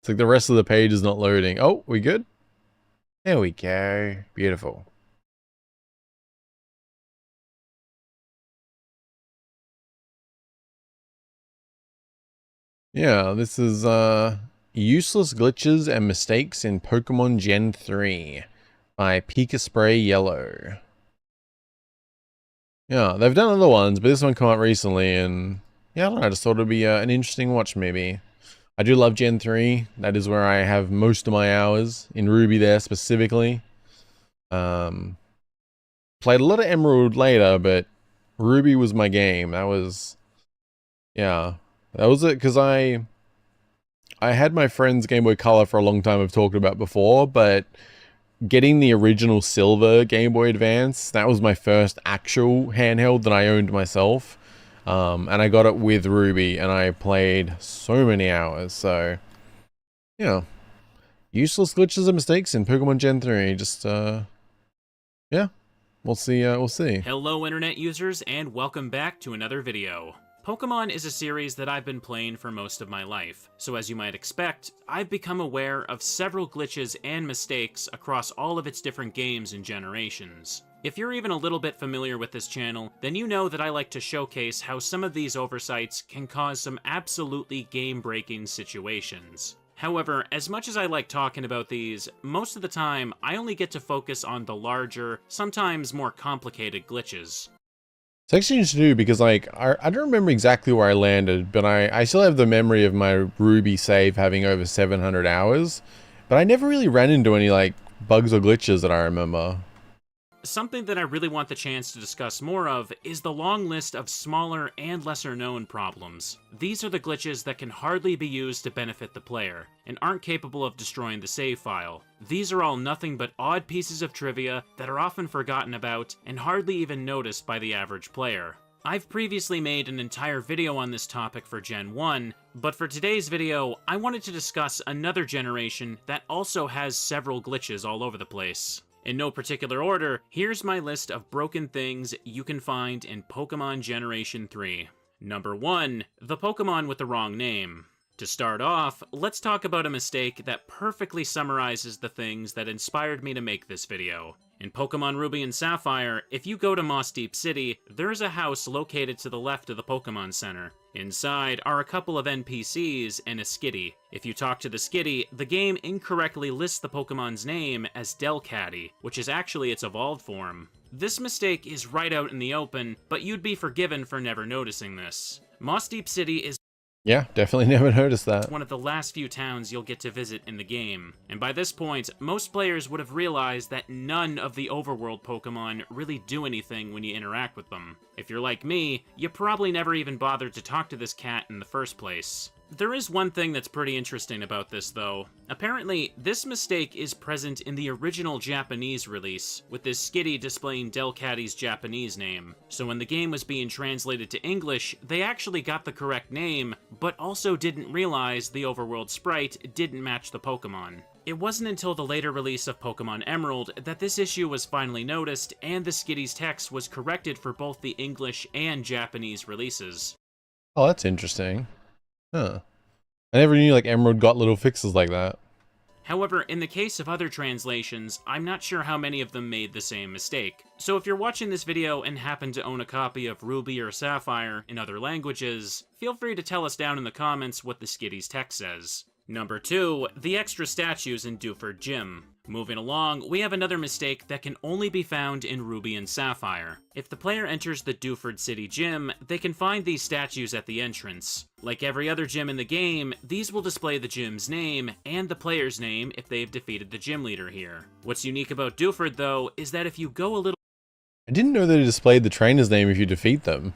It's like the rest of the page is not loading. Oh, we good? There we go. Beautiful. Yeah, this is Useless Glitches and Mistakes in Pokemon Gen 3 by Pika Spray Yellow. Yeah, they've done other ones, but this one came out recently and yeah, I don't know, I just thought it'd be an interesting watch maybe. I do love Gen 3. That is where I have most of my hours, in Ruby there specifically. Played a lot of Emerald later, but Ruby was my game. That was... Yeah. That was it, because I had my friend's Game Boy Color for a long time, I've talked about before, but getting the original Silver Game Boy Advance, that was my first actual handheld that I owned myself. And I got it with Ruby, and I played so many hours, so... Yeah. Useless glitches and mistakes in Pokemon Gen 3, just, yeah. We'll see, we'll see. Hello, internet users, and welcome back to another video. Pokemon is a series that I've been playing for most of my life, so as you might expect, I've become aware of several glitches and mistakes across all of its different games and generations. If you're even a little bit familiar with this channel, then you know that I like to showcase how some of these oversights can cause some absolutely game-breaking situations. However, as much as I like talking about these, most of the time I only get to focus on the larger, sometimes more complicated glitches. It's actually interesting to do because, like, I don't remember exactly where I landed, but I still have the memory of my Ruby save having over 700 hours, but I never really ran into any, like, bugs or glitches that I remember. Something that I really want the chance to discuss more of is the long list of smaller and lesser known problems. These are the glitches that can hardly be used to benefit the player, and aren't capable of destroying the save file. These are all nothing but odd pieces of trivia that are often forgotten about and hardly even noticed by the average player. I've previously made an entire video on this topic for Gen 1, but for today's video, I wanted to discuss another generation that also has several glitches all over the place. In no particular order, here's my list of broken things you can find in Pokemon Generation 3. Number 1, the Pokemon with the wrong name. To start off, let's talk about a mistake that perfectly summarizes the things that inspired me to make this video. In Pokemon Ruby and Sapphire, if you go to Moss Deep City, there is a house located to the left of the Pokemon Center. Inside are a couple of NPCs and a Skitty. If you talk to the Skitty, the game incorrectly lists the Pokemon's name as Delcatty, which is actually its evolved form. This mistake is right out in the open, but you'd be forgiven for never noticing this. Moss Deep City is Yeah, definitely never noticed that. one of the last few towns you'll get to visit in the game. And by this point, most players would have realized that none of the overworld Pokemon really do anything when you interact with them. If you're like me, you probably never even bothered to talk to this cat in the first place. There is one thing that's pretty interesting about this, though. Apparently, this mistake is present in the original Japanese release, with this Skitty displaying Delcatty's Japanese name. So when the game was being translated to English, they actually got the correct name, but also didn't realize the overworld sprite didn't match the Pokemon. It wasn't until the later release of Pokemon Emerald that this issue was finally noticed, and the Skitty's text was corrected for both the English and Japanese releases. Oh, that's interesting. Huh. I never knew, like, Emerald got little fixes like that. However, in the case of other translations, I'm not sure how many of them made the same mistake. So if you're watching this video and happen to own a copy of Ruby or Sapphire in other languages, feel free to tell us down in the comments what the Skitty's text says. Number 2, the extra statues in Dewford Gym. Moving along, we have another mistake that can only be found in Ruby and Sapphire. If the player enters the Dewford City Gym, they can find these statues at the entrance. Like every other gym in the game, these will display the gym's name, and the player's name if they've defeated the gym leader here. What's unique about Dewford, though, is that if you go a little I didn't know that it displayed the trainer's name if you defeat them.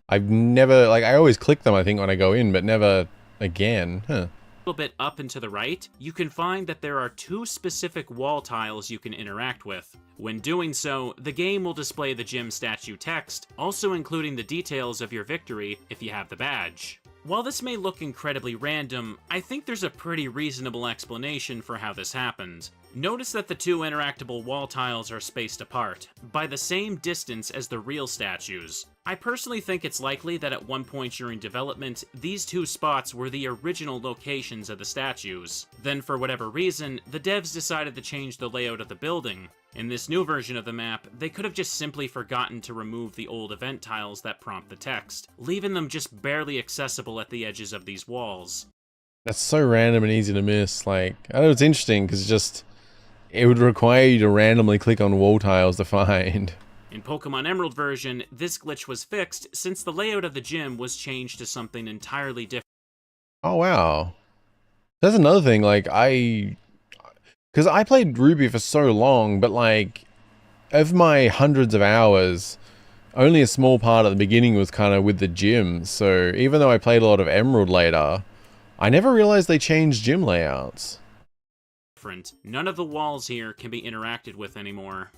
I've never, like, I always click them, I think, when I go in, but never again. Huh. bit up and to the right, you can find that there are 2 specific wall tiles you can interact with. When doing so, the game will display the gym statue text, also including the details of your victory if you have the badge. While this may look incredibly random, I think there's a pretty reasonable explanation for how this happened. Notice that the 2 interactable wall tiles are spaced apart, by the same distance as the real statues. I personally think it's likely that at one point during development, these 2 spots were the original locations of the statues. Then for whatever reason, the devs decided to change the layout of the building. In this new version of the map, they could have just simply forgotten to remove the old event tiles that prompt the text, leaving them just barely accessible at the edges of these walls. That's so random and easy to miss. Like, I know it's interesting because it would require you to randomly click on wall tiles to find. In Pokemon Emerald version, this glitch was fixed since the layout of the gym was changed to something entirely different. Oh, wow. That's another thing, like, because I played Ruby for so long, but, like, of my hundreds of hours, only a small part at the beginning was kind of with the gym, so even though I played a lot of Emerald later, I never realized they changed gym layouts. None of the walls here can be interacted with anymore.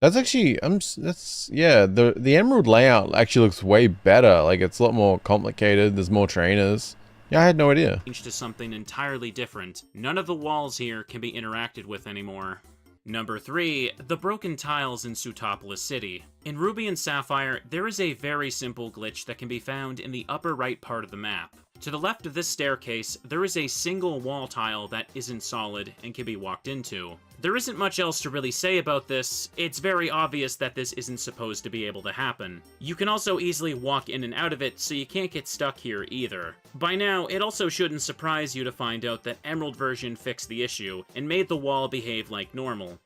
That's actually, yeah, the Emerald layout actually looks way better. Like, it's a lot more complicated, there's more trainers. Yeah, I had no idea. Changed to something entirely different. None of the walls here can be interacted with anymore. Number 3, the broken tiles in Sutopolis City. In Ruby and Sapphire, there is a very simple glitch that can be found in the upper right part of the map. To the left of this staircase, there is a single wall tile that isn't solid and can be walked into. There isn't much else to really say about this. It's very obvious that this isn't supposed to be able to happen. You can also easily walk in and out of it, so you can't get stuck here either. By now, it also shouldn't surprise you to find out that Emerald version fixed the issue and made the wall behave like normal.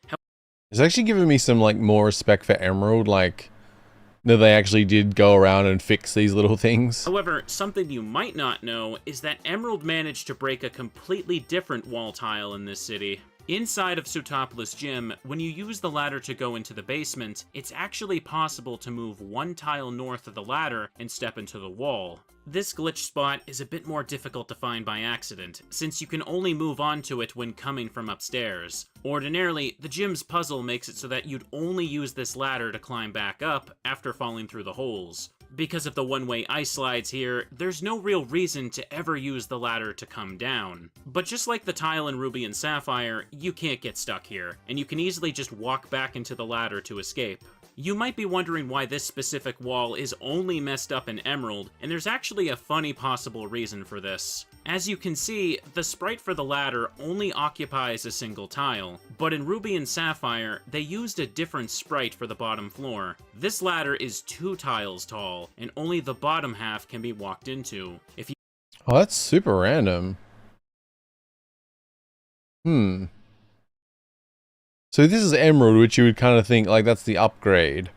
It's actually giving me some like more respect for Emerald, like that they actually did go around and fix these little things. However, something you might not know is that Emerald managed to break a completely different wall tile in this city. Inside of Sutopolis Gym, when you use the ladder to go into the basement, it's actually possible to move one tile north of the ladder and step into the wall. This glitch spot is a bit more difficult to find by accident, since you can only move onto it when coming from upstairs. Ordinarily, the gym's puzzle makes it so that you'd only use this ladder to climb back up after falling through the holes. Because of the one-way ice slides here, there's no real reason to ever use the ladder to come down. But just like the tile in Ruby and Sapphire, you can't get stuck here, and you can easily just walk back into the ladder to escape. You might be wondering why this specific wall is only messed up in Emerald, and there's actually a funny possible reason for this. As you can see, the sprite for the ladder only occupies a single tile, but in Ruby and Sapphire, they used a different sprite for the bottom floor. This ladder is 2 tiles tall, and only the bottom half can be walked into. Oh, that's super random. So this is Emerald, which you would kind of think, like, that's the upgrade.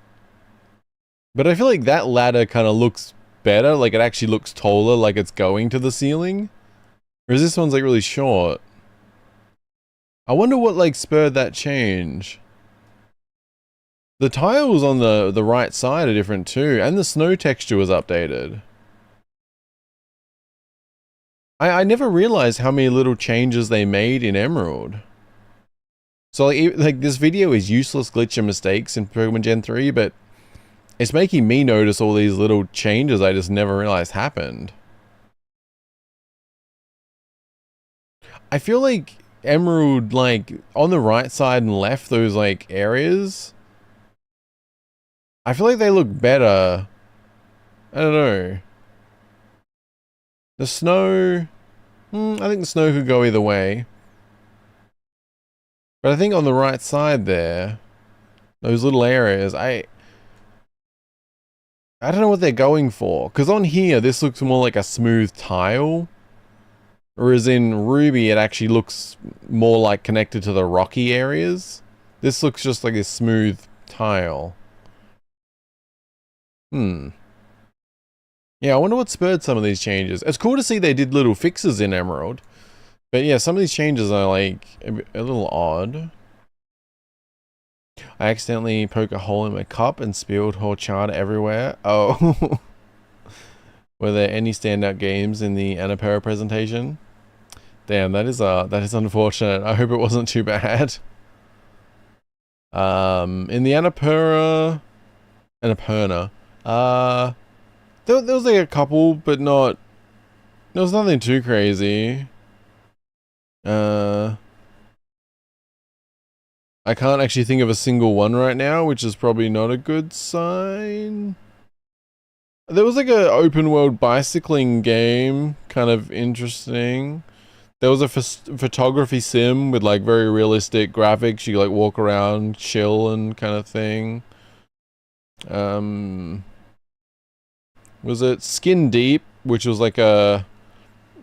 But I feel like that ladder kind of looks better, like it actually looks taller, like it's going to the ceiling. Whereas this one's, like, really short. I wonder what, like, spurred that change. The tiles on the right side are different too, and the snow texture was updated. I never realized how many little changes they made in Emerald. So like this video is useless glitch and mistakes in Pokemon Gen 3, but it's making me notice all these little changes I just never realized happened. I feel like Emerald, like on the right side and left, those like areas, I feel like they look better. I don't know. The snow, I think the snow could go either way. But I think on the right side there, those little areas, I don't know what they're going for. Because on here, this looks more like a smooth tile. Whereas in Ruby, it actually looks more like connected to the rocky areas. This looks just like a smooth tile. Yeah, I wonder what spurred some of these changes. It's cool to see they did little fixes in Emerald. But yeah, some of these changes are like a little odd. I accidentally poke a hole in my cup and spilled horchata everywhere. Oh. Were there any standout games in the Annapurna presentation? Damn, that is unfortunate. I hope it wasn't too bad. In the Annapurna, there was like a couple, but not. There was nothing too crazy. I can't actually think of a single one right now, which is probably not a good sign. There was like a open world bicycling game, kind of interesting. There was a photography sim with like very realistic graphics. You like walk around, chill and kind of thing. Was it Skin Deep, which was like a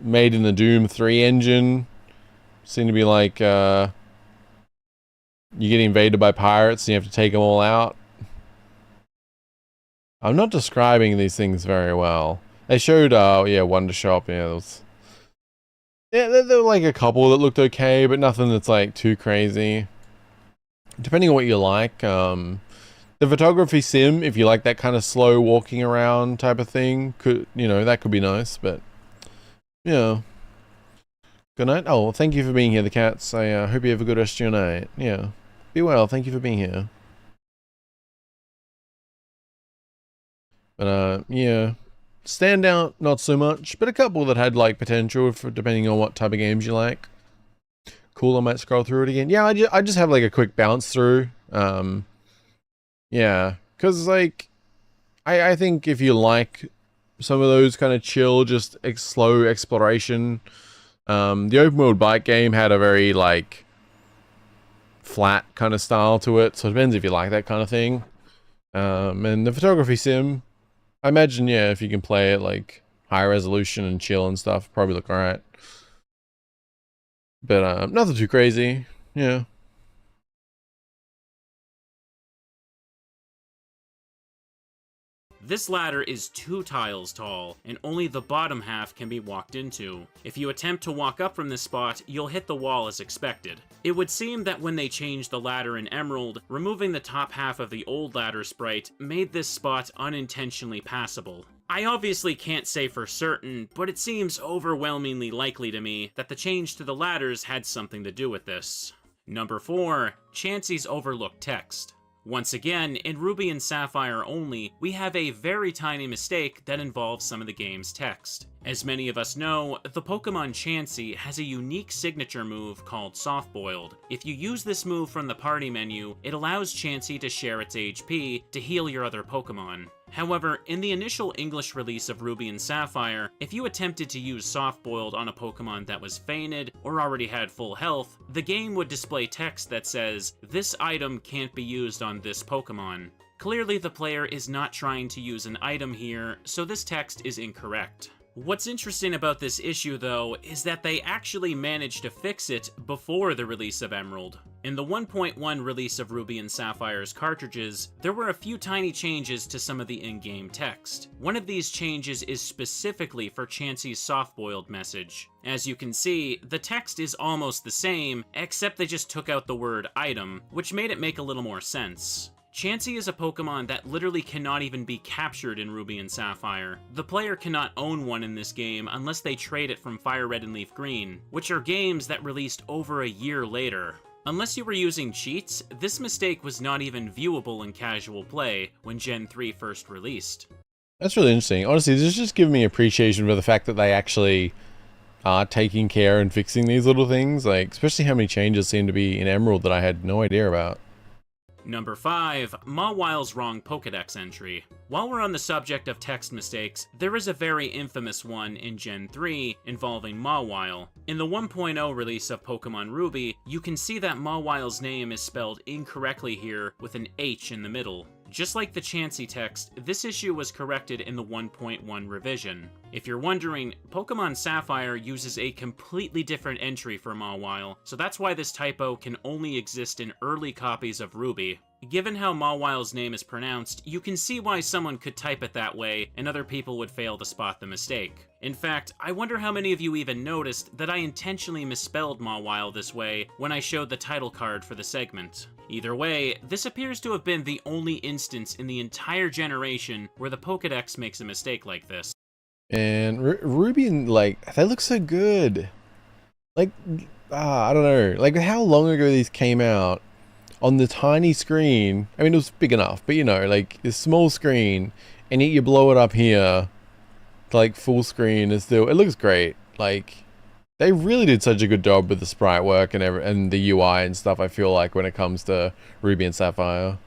made in the Doom 3 engine. Seemed to be like you get invaded by pirates and you have to take them all out. I'm not describing these things very well. They showed yeah, Wonder Shop. Yeah, there were like a couple that looked okay, but nothing that's like too crazy. Depending on what you like. The photography sim, if you like that kind of slow walking around type of thing, could, you know, that could be nice, but yeah. Good night. Oh, well, thank you for being here, the cats. I hope you have a good rest of your night. Yeah. Be well. Thank you for being here. But yeah. Standout, not so much, but a couple that had like potential for depending on what type of games you like. Cool. cool, I might scroll through it again. Yeah, I just have like a quick bounce through. Yeah, because like I think if you like some of those kind of chill, just slow exploration, the open world bike game had a very like flat kind of style to it, so it depends if you like that kind of thing. And the photography sim, I imagine, yeah, if you can play it like high resolution and chill and stuff, probably look alright. But nothing too crazy, yeah. This ladder is 2 tiles tall, and only the bottom half can be walked into. If you attempt to walk up from this spot, you'll hit the wall as expected. It would seem that when they changed the ladder in Emerald, removing the top half of the old ladder sprite made this spot unintentionally passable. I obviously can't say for certain, but it seems overwhelmingly likely to me that the change to the ladders had something to do with this. Number 4, Chansey's overlooked text. Once again, in Ruby and Sapphire only, we have a very tiny mistake that involves some of the game's text. As many of us know, the Pokemon Chansey has a unique signature move called Soft Boiled. If you use this move from the party menu, it allows Chansey to share its HP to heal your other Pokemon. However, in the initial English release of Ruby and Sapphire, if you attempted to use Soft Boiled on a Pokemon that was fainted or already had full health, the game would display text that says, "This item can't be used on this Pokemon." Clearly the player is not trying to use an item here, so this text is incorrect. What's interesting about this issue, though, is that they actually managed to fix it before the release of Emerald. In the 1.1 release of Ruby and Sapphire's cartridges, there were a few tiny changes to some of the in-game text. One of these changes is specifically for Chansey's soft-boiled message. As you can see, the text is almost the same, except they just took out the word item, which made it make a little more sense. Chansey is a Pokemon that literally cannot even be captured in Ruby and Sapphire. The player cannot own one in this game unless they trade it from Fire Red and Leaf Green, which are games that released over a year later. Unless you were using cheats, this mistake was not even viewable in casual play when Gen 3 first released. That's really interesting. Honestly, this is just giving me appreciation for the fact that they actually are taking care and fixing these little things, like especially how many changes seem to be in Emerald that I had no idea about. Number 5, Mawile's wrong Pokedex entry. While we're on the subject of text mistakes, there is a very infamous one in Gen 3 involving Mawile. In the 1.0 release of Pokemon Ruby, you can see that Mawile's name is spelled incorrectly here with an H in the middle. Just like the Chansey text, this issue was corrected in the 1.1 revision. If you're wondering, Pokemon Sapphire uses a completely different entry for Mawile, so that's why this typo can only exist in early copies of Ruby. Given how Mawile's name is pronounced, you can see why someone could type it that way and other people would fail to spot the mistake. In fact, I wonder how many of you even noticed that I intentionally misspelled Mawile this way when I showed the title card for the segment. Either way, this appears to have been the only instance in the entire generation where the Pokedex makes a mistake like this. And Ruby, like, they look so good. Like, I don't know. Like, how long ago these came out on the tiny screen? I mean, it was big enough, but you know, like, this small screen, and yet you blow it up here to, like, full screen, and still, it looks great. Like, they really did such a good job with the sprite work and the UI and stuff, I feel like, when it comes to Ruby and Sapphire.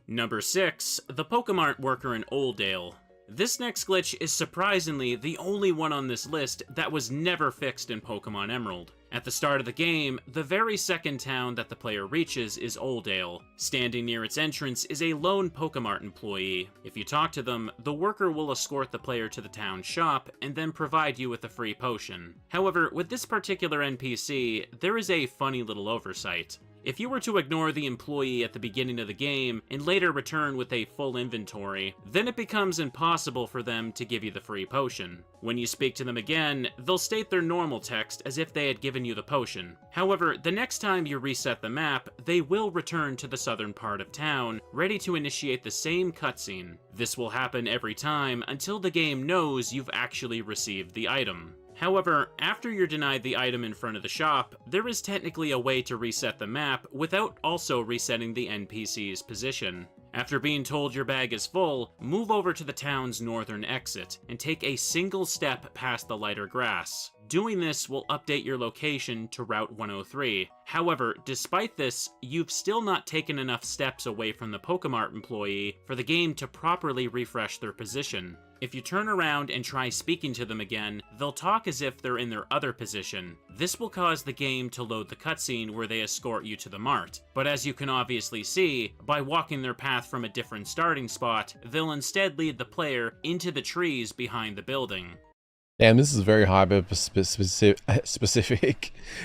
Number 6, the Pokemart worker in Oldale. This next glitch is surprisingly the only one on this list that was never fixed in Pokemon Emerald. At the start of the game, the very second town that the player reaches is Oldale. Standing near its entrance is a lone Pokemart employee. If you talk to them, the worker will escort the player to the town shop and then provide you with a free potion. However, with this particular NPC, there is a funny little oversight. If you were to ignore the employee at the beginning of the game and later return with a full inventory, then it becomes impossible for them to give you the free potion. When you speak to them again, they'll state their normal text as if they had given you the potion. However, the next time you reset the map, they will return to the southern part of town, ready to initiate the same cutscene. This will happen every time until the game knows you've actually received the item. However, after you're denied the item in front of the shop, there is technically a way to reset the map without also resetting the NPC's position. After being told your bag is full, move over to the town's northern exit and take a single step past the lighter grass. Doing this will update your location to Route 103. However, despite this, you've still not taken enough steps away from the Pokemart employee for the game to properly refresh their position. If you turn around and try speaking to them again, they'll talk as if they're in their other position. This will cause the game to load the cutscene where they escort you to the mart. But as you can obviously see, by walking their path from a different starting spot, they'll instead lead the player into the trees behind the building. Damn, this is very hyper-specific.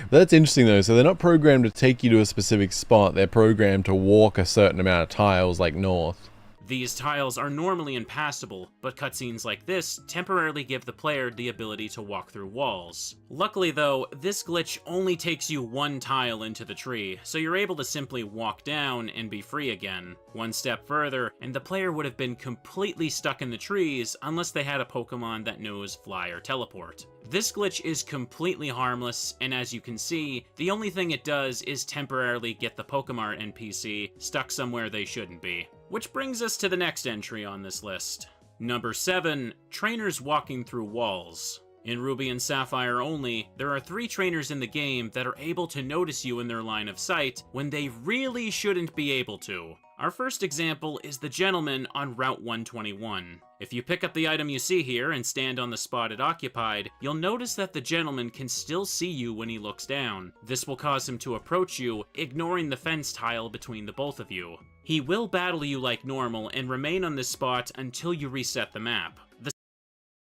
But that's interesting though, so they're not programmed to take you to a specific spot, they're programmed to walk a certain amount of tiles like north. These tiles are normally impassable, but cutscenes like this temporarily give the player the ability to walk through walls. Luckily though, this glitch only takes you one tile into the tree, so you're able to simply walk down and be free again. One step further, and the player would have been completely stuck in the trees unless they had a Pokemon that knows Fly or Teleport. This glitch is completely harmless, and as you can see, the only thing it does is temporarily get the Pokemart NPC stuck somewhere they shouldn't be. Which brings us to the next entry on this list. Number 7, trainers walking through walls. In Ruby and Sapphire only, there are 3 trainers in the game that are able to notice you in their line of sight when they really shouldn't be able to. Our first example is the gentleman on Route 121. If you pick up the item you see here and stand on the spot it occupied, you'll notice that the gentleman can still see you when he looks down. This will cause him to approach you, ignoring the fence tile between the both of you. He will battle you like normal and remain on this spot until you reset the map. The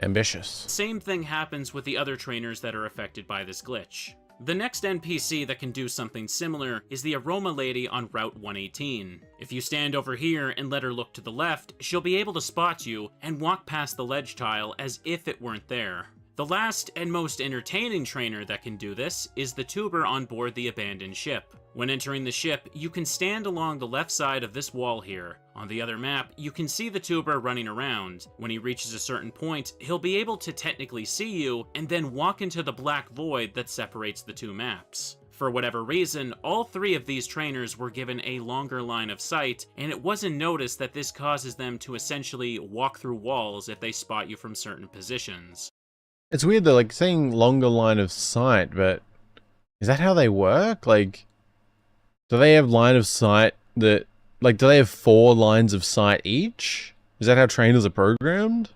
Ambitious. same thing happens with the other trainers that are affected by this glitch. The next NPC that can do something similar is the Aroma Lady on Route 118. If you stand over here and let her look to the left, she'll be able to spot you and walk past the ledge tile as if it weren't there. The last and most entertaining trainer that can do this is the tuber on board the abandoned ship. When entering the ship, you can stand along the left side of this wall here. On the other map, you can see the tuber running around. When he reaches a certain point, he'll be able to technically see you, and then walk into the black void that separates the two maps. For whatever reason, all 3 of these trainers were given a longer line of sight, and it wasn't noticed that this causes them to essentially walk through walls if they spot you from certain positions. It's weird though, like saying longer line of sight, but is that how they work? Like, do they have line of sight that, like, do they have 4 lines of sight each? Is that how trainers are programmed?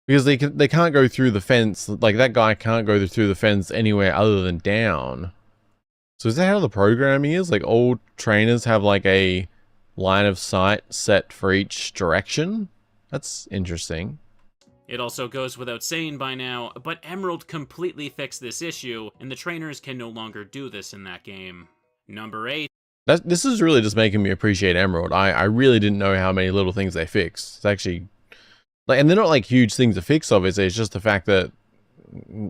Because they can't go through the fence, like that guy can't go through the fence anywhere other than down. So is that how the programming is? Like all trainers have like a line of sight set for each direction? That's interesting. It also goes without saying by now, but Emerald completely fixed this issue, and the trainers can no longer do this in that game. Number 8. This is really just making me appreciate Emerald. I really didn't know how many little things they fixed. It's actually, like, and they're not like huge things to fix, obviously. It's just the fact that,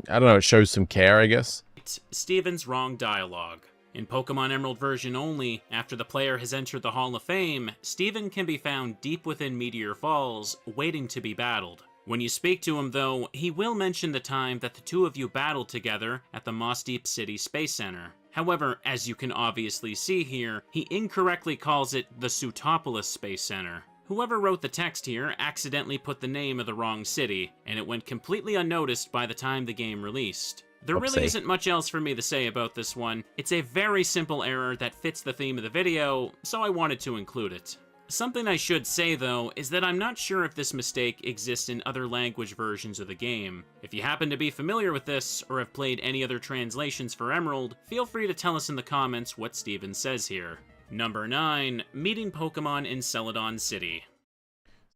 I don't know, it shows some care, I guess. Steven's wrong dialogue. In Pokemon Emerald version only, after the player has entered the Hall of Fame, Steven can be found deep within Meteor Falls, waiting to be battled. When you speak to him, though, he will mention the time that the 2 of you battled together at the Moss Deep City Space Center. However, as you can obviously see here, he incorrectly calls it the Sutopolis Space Center. Whoever wrote the text here accidentally put the name of the wrong city, and it went completely unnoticed by the time the game released. There really isn't much else for me to say about this one. It's a very simple error that fits the theme of the video, so I wanted to include it. Something I should say, though, is that I'm not sure if this mistake exists in other language versions of the game. If you happen to be familiar with this, or have played any other translations for Emerald, feel free to tell us in the comments what Steven says here. Number 9, meeting Pokemon in Celadon City.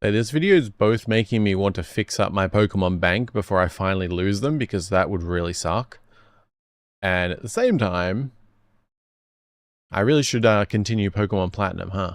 So this video is both making me want to fix up my Pokemon bank before I finally lose them, because that would really suck. And at the same time, I really should continue Pokemon Platinum, huh?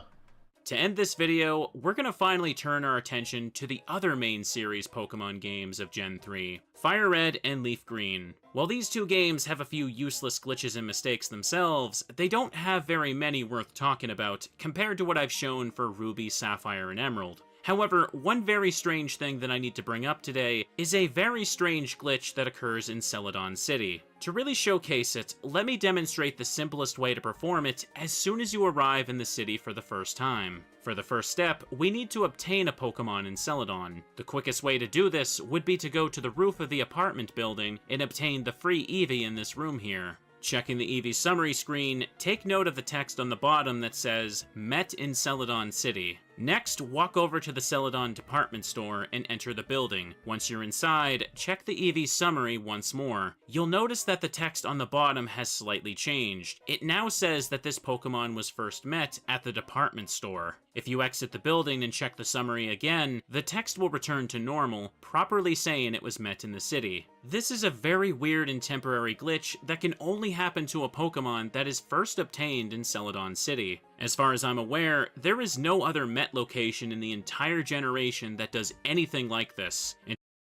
To end this video, we're gonna finally turn our attention to the other main series Pokemon games of Gen 3, Fire Red and Leaf Green. While these 2 games have a few useless glitches and mistakes themselves, they don't have very many worth talking about compared to what I've shown for Ruby, Sapphire, and Emerald. However, one very strange thing that I need to bring up today is a very strange glitch that occurs in Celadon City. To really showcase it, let me demonstrate the simplest way to perform it as soon as you arrive in the city for the first time. For the first step, we need to obtain a Pokemon in Celadon. The quickest way to do this would be to go to the roof of the apartment building and obtain the free Eevee in this room here. Checking the Eevee summary screen, take note of the text on the bottom that says, "Met in Celadon City." Next, walk over to the Celadon department store and enter the building. Once you're inside, check the Eevee summary once more. You'll notice that the text on the bottom has slightly changed. It now says that this Pokemon was first met at the department store. If you exit the building and check the summary again, the text will return to normal, properly saying it was met in the city. This is a very weird and temporary glitch that can only happen to a Pokemon that is first obtained in Celadon City. As far as I'm aware, there is no other Met location in the entire generation that does anything like this.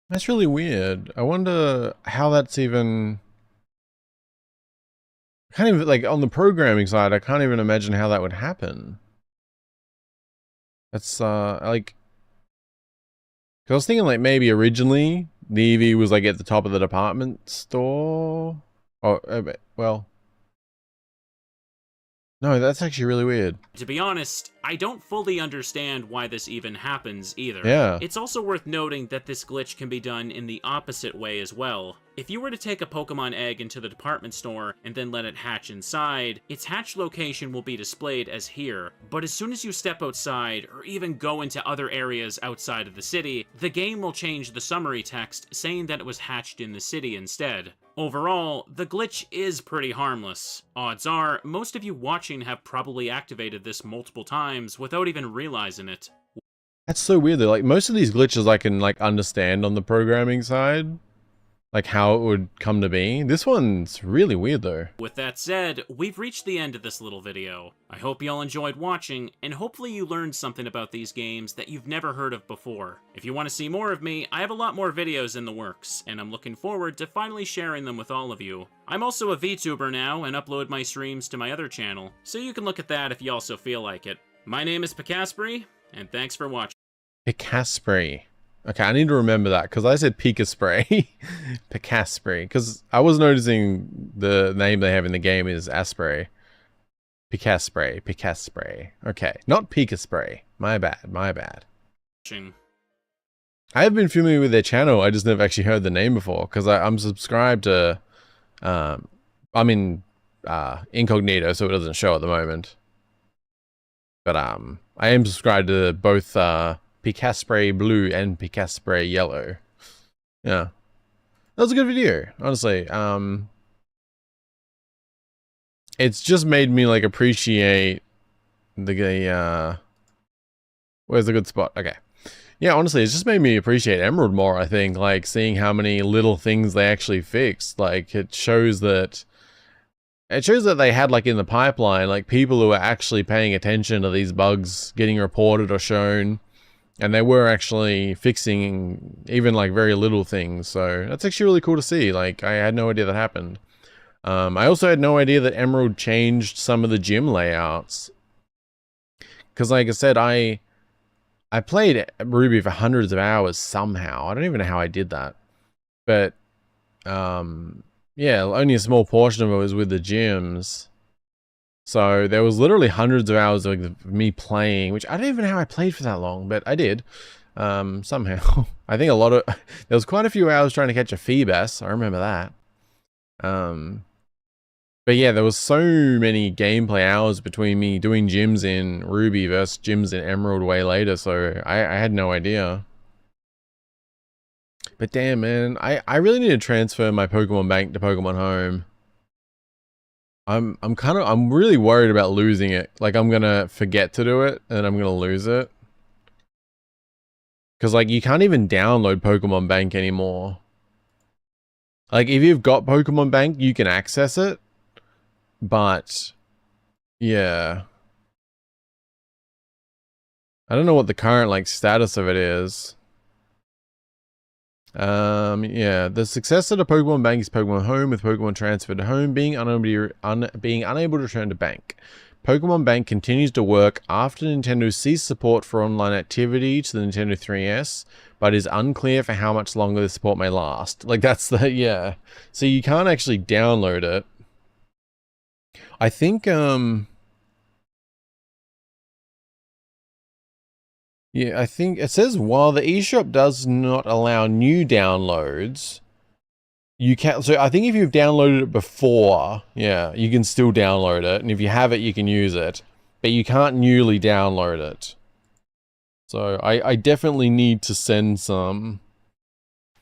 That's really weird. I wonder how that's even... I can't even, like, on the programming side, I can't even imagine how that would happen. That's, like... Because I was thinking, like, maybe originally, the Eevee was, like, at the top of the department store? Oh, well... No, that's actually really weird. To be honest, I don't fully understand why this even happens either. Yeah. It's also worth noting that this glitch can be done in the opposite way as well. If you were to take a Pokemon egg into the department store and then let it hatch inside, its hatch location will be displayed as here. But as soon as you step outside, or even go into other areas outside of the city, the game will change the summary text saying that it was hatched in the city instead. Overall, the glitch is pretty harmless. Odds are, most of you watching have probably activated this multiple times without even realizing it. That's so weird though. Like, most of these glitches I can, like, understand on the programming side. Like, how it would come to be. This one's really weird though. With that said, we've reached the end of this little video. I hope you all enjoyed watching, and hopefully you learned something about these games that you've never heard of before. If you want to see more of me, I have a lot more videos in the works, and I'm looking forward to finally sharing them with all of you. I'm also a VTuber now, and upload my streams to my other channel, so you can look at that if you also feel like it. My name is Picaspri, and thanks for watching. Picaspri. Okay, I need to remember that, because I said Pika Spray. Picaspri. Because I was noticing the name they have in the game is Aspray. Picaspri. Picaspri. Okay, not Pika Spray. My bad, my bad. I have been familiar with their channel, I just never actually heard the name before, because I'm subscribed to... I'm in incognito, so it doesn't show at the moment. But I am subscribed to both... Picaspri Blue and Picaspri Yellow. Yeah. That was a good video, honestly. It's just made me, like, appreciate the where's the good spot? Okay. Yeah, honestly, it's just made me appreciate Emerald more, I think. Like, seeing how many little things they actually fixed. Like, it shows that they had, like, in the pipeline, like, people who were actually paying attention to these bugs getting reported or shown. And they were actually fixing even, like, very little things. So that's actually really cool to see. Like, I had no idea that happened. I also had no idea that Emerald changed some of the gym layouts. Because, like I said, I played Ruby for hundreds of hours somehow. I don't even know how I did that. But, yeah, only a small portion of it was with the gyms. So there was literally hundreds of hours of me playing, which I don't even know how I played for that long, but I did. Somehow. I think there was quite a few hours trying to catch a Feebas. I remember that. But yeah, there was so many gameplay hours between me doing gyms in Ruby versus gyms in Emerald way later, so I had no idea. But damn, man, I really need to transfer my Pokemon Bank to Pokemon Home. I'm really worried about losing it. Like, I'm gonna forget to do it, and I'm gonna lose it. Because, like, you can't even download Pokemon Bank anymore. Like, if you've got Pokemon Bank, you can access it. But, yeah. I don't know what the current, like, status of it is. Yeah, the successor to Pokemon Bank is Pokemon Home, with Pokemon transferred to Home being unable to return to Bank. Pokemon Bank continues to work after Nintendo ceased support for online activity to the Nintendo 3DS, but is unclear for how much longer the support may last. Like, that's the, yeah. So you can't actually download it. I think, yeah, I think it says while the eShop does not allow new downloads, you can, so I think if you've downloaded it before, yeah, you can still download it. And if you have it, you can use it. But you can't newly download it. So I definitely need to send some.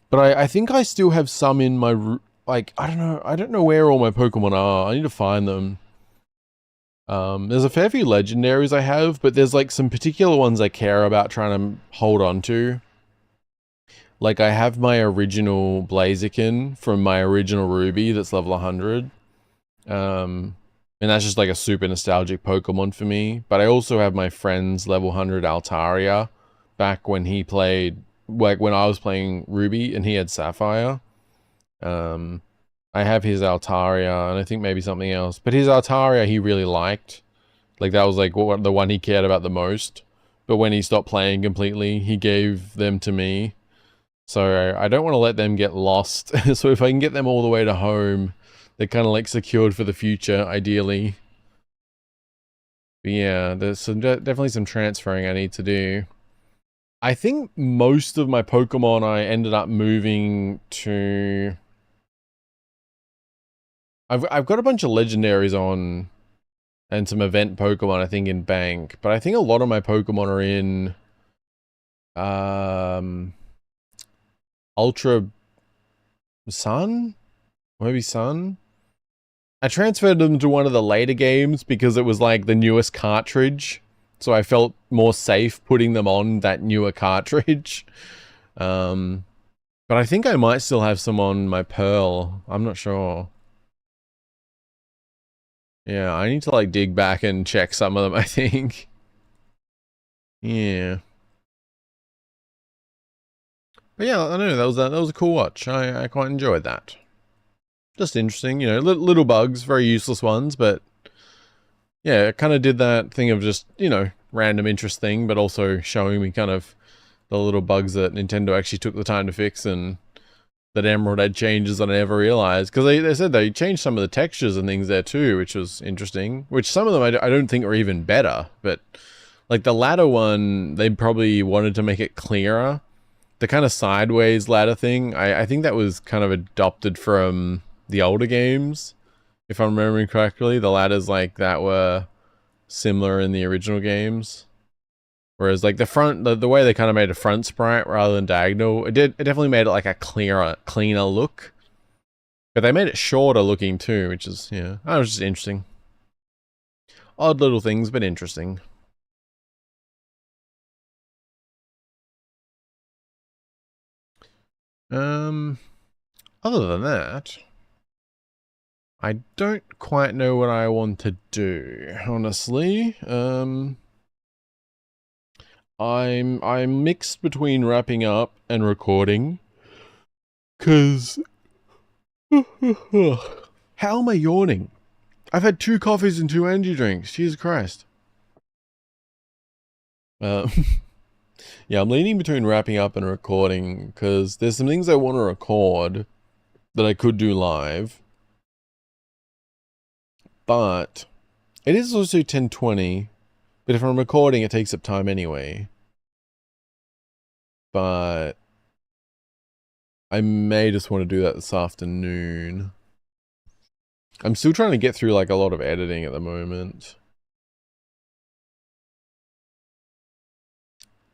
But I think I still have some in my, like, I don't know where all my Pokemon are. I need to find them. There's a fair few legendaries I have, but there's like some particular ones I care about trying to hold on to. Like, I have my original Blaziken from my original Ruby that's level 100. And that's just like a super nostalgic Pokemon for me. But I also have my friend's level 100 Altaria back when he played, like when I was playing Ruby and he had Sapphire. I have his Altaria and I think maybe something else. But his Altaria he really liked. Like, that was like the one he cared about the most. But when he stopped playing completely, he gave them to me. So I don't want to let them get lost. So if I can get them all the way to home, they're kind of like secured for the future, ideally. But yeah, there's definitely some transferring I need to do. I think most of my Pokemon I ended up moving to... I've got a bunch of legendaries on and some event Pokemon I think in Bank, but I think a lot of my Pokemon are in Ultra Sun? Maybe Sun? I transferred them to one of the later games because it was like the newest cartridge. So I felt more safe putting them on that newer cartridge. But I think I might still have some on my Pearl. I'm not sure. Yeah, I need to like dig back and check some of them, I think. Yeah. But yeah, I don't know, that was a cool watch. I quite enjoyed that. Just interesting, you know, little bugs, very useless ones, but yeah, it kind of did that thing of just, you know, random interest thing, but also showing me kind of the little bugs that Nintendo actually took the time to fix, and that Emerald had changes that I never realized. Because they said they changed some of the textures and things there too, which was interesting. Which some of them I don't think are even better, but like the ladder one, they probably wanted to make it clearer. The kind of sideways ladder thing, I think that was kind of adopted from the older games, if I'm remembering correctly. The ladders like that were similar in the original games, whereas like the front, the way they kind of made a front sprite rather than diagonal, it definitely made it like a cleaner look. But they made it shorter looking too, which is, yeah, that was just interesting. Odd little things, but interesting. Other than that, I don't quite know what I want to do, honestly. I'm mixed between wrapping up and recording, cause how am I yawning? I've had 2 coffees and 2 energy drinks. Jesus Christ. Yeah, I'm leaning between wrapping up and recording because there's some things I want to record that I could do live. But it is also 10:20, but if I'm recording, it takes up time anyway. But I may just want to do that this afternoon. I'm still trying to get through like a lot of editing at the moment.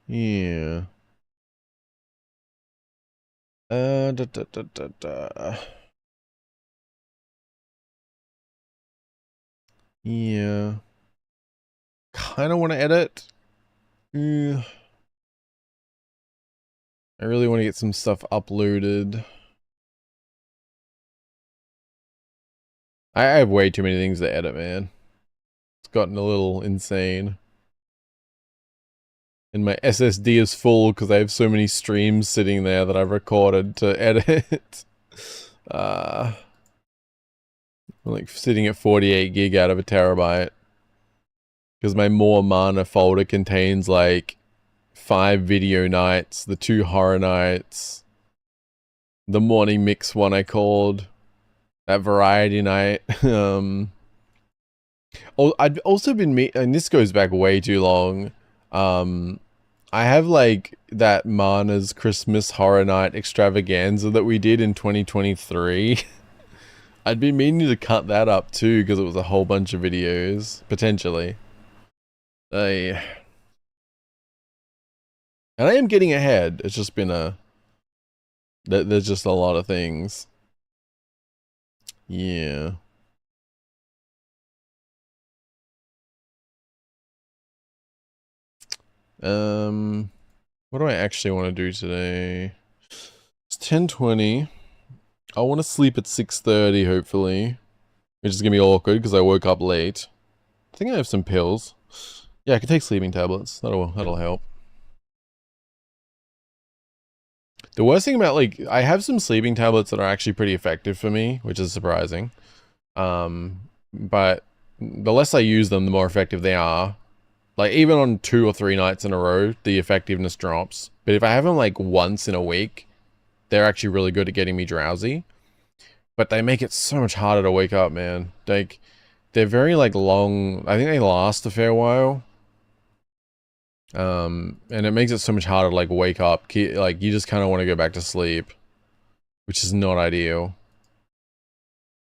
Yeah. Yeah. Kind of want to edit. I really want to get some stuff uploaded. I have way too many things to edit, man. It's gotten a little insane. And my SSD is full because I have so many streams sitting there that I've recorded to edit. Like sitting at 48 gig out of a terabyte. Because my More Mana folder contains like 5 video nights, the 2 horror nights, the morning mix one I called, that variety night. I've also been and this goes back way too long. I have like that Mana's Christmas Horror Night extravaganza that we did in 2023. I'd been meaning to cut that up too because it was a whole bunch of videos, potentially. And I am getting ahead. It's just been there's just a lot of things. Yeah. What do I actually want to do today? It's 10:20. I want to sleep at 6:30, hopefully. Which is gonna be awkward because I woke up late. I think I have some pills. Yeah, I can take sleeping tablets. That'll help. The worst thing about, like, I have some sleeping tablets that are actually pretty effective for me, which is surprising. But the less I use them, the more effective they are. Like, even on 2 or 3 nights in a row, the effectiveness drops. But if I have them, like, once in a week, they're actually really good at getting me drowsy. But they make it so much harder to wake up, man. Like, they're very, like, long. I think they last a fair while. And it makes it so much harder to, like, wake up. Like, you just kind of want to go back to sleep. Which is not ideal.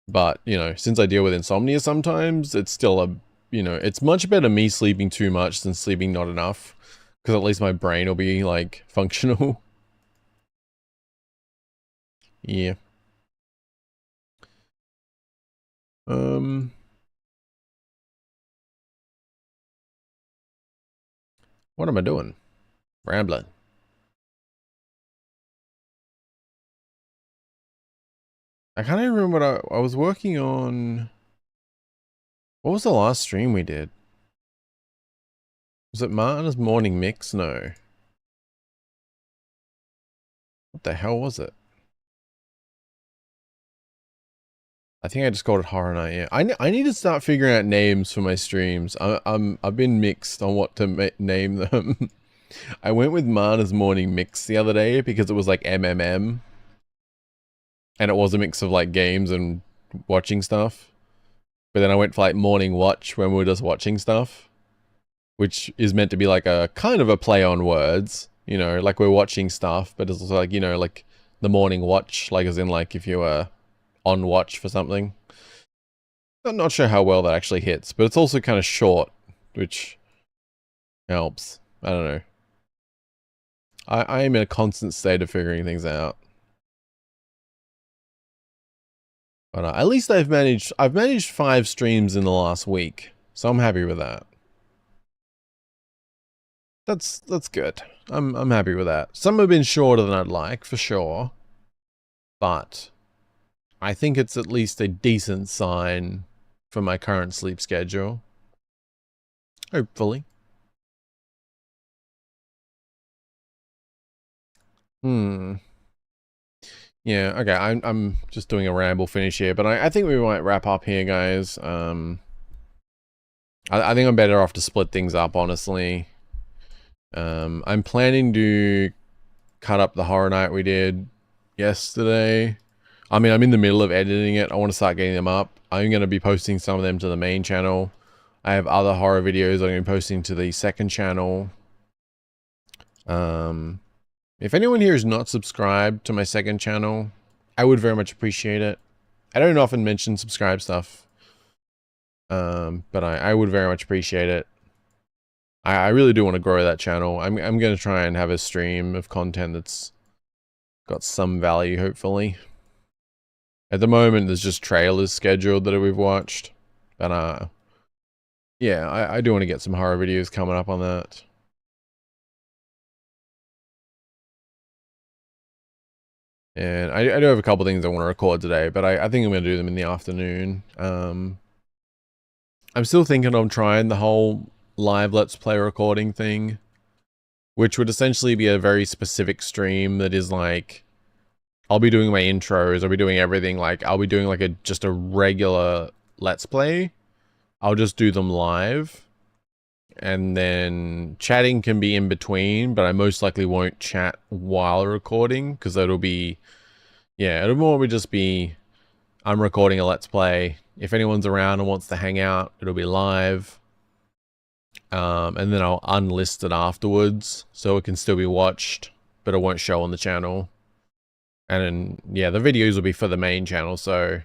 But, you know, since I deal with insomnia sometimes, it's still a... You know, it's much better me sleeping too much than sleeping not enough. Because at least my brain will be, like, functional. Yeah. What am I doing? Rambling. I can't even remember what I was working on. What was the last stream we did? Was it Martin's morning mix? No. What the hell was it? I think I just called it Horror Night. Yeah, I need to start figuring out names for my streams. I've been mixed on what to name them. I went with Mana's morning mix the other day because it was like MMM, and it was a mix of like games and watching stuff. But then I went for like morning watch when we were just watching stuff, which is meant to be like a kind of a play on words, you know, like we're watching stuff, but it's also like, you know, like the morning watch, like as in like if you were on watch for something. I'm not sure how well that actually hits, but it's also kind of short, which helps. I don't know. I am in a constant state of figuring things out. But at least I've managed 5 streams in the last week, so I'm happy with that. That's good. I'm happy with that. Some have been shorter than I'd like, for sure. But I think it's at least a decent sign for my current sleep schedule. Hopefully. Yeah, okay, I'm just doing a ramble finish here, but I think we might wrap up here, guys. I think I'm better off to split things up, honestly. I'm planning to cut up the Horror Night we did yesterday. I mean, I'm in the middle of editing it. I want to start getting them up. I'm going to be posting some of them to the main channel. I have other horror videos I'm going to be posting to the second channel. If anyone here is not subscribed to my second channel, I would very much appreciate it. I don't often mention subscribe stuff. But I would very much appreciate it. I really do want to grow that channel. I'm going to try and have a stream of content that's got some value, hopefully. At the moment, there's just trailers scheduled that we've watched. But, yeah, I do want to get some horror videos coming up on that. And I do have a couple things I want to record today, but I think I'm going to do them in the afternoon. I'm still thinking of trying the whole live Let's Play recording thing, which would essentially be a very specific stream that is like, I'll be doing my intros, I'll be doing everything, like, I'll be doing like just a regular Let's Play. I'll just do them live. and then chatting can be in between, but I most likely won't chat while recording, because it'll be, yeah, it'll more just be, I'm recording a Let's Play. If anyone's around and wants to hang out, it'll be live. And then I'll unlist it afterwards, so it can still be watched, but it won't show on the channel. And then, yeah, the videos will be for the main channel, so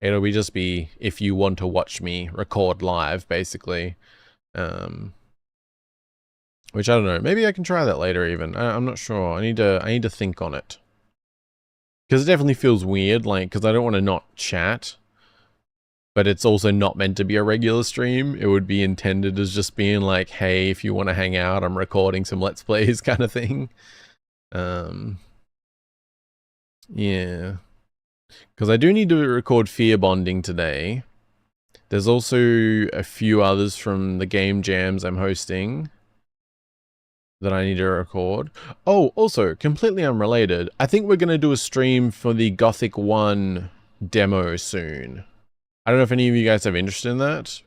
it'll be just be if you want to watch me record live, basically. Which I don't know. Maybe I can try that later even. I'm not sure. I need to think on it. Because it definitely feels weird, like, because I don't want to not chat. But it's also not meant to be a regular stream. It would be intended as just being like, hey, if you want to hang out, I'm recording some Let's Plays kind of thing. Yeah. Because I do need to record Fear Bonding today. There's also a few others from the game jams I'm hosting that I need to record. Oh, also, completely unrelated, I think we're going to do a stream for the Gothic 1 demo soon. I don't know if any of you guys have interest in that.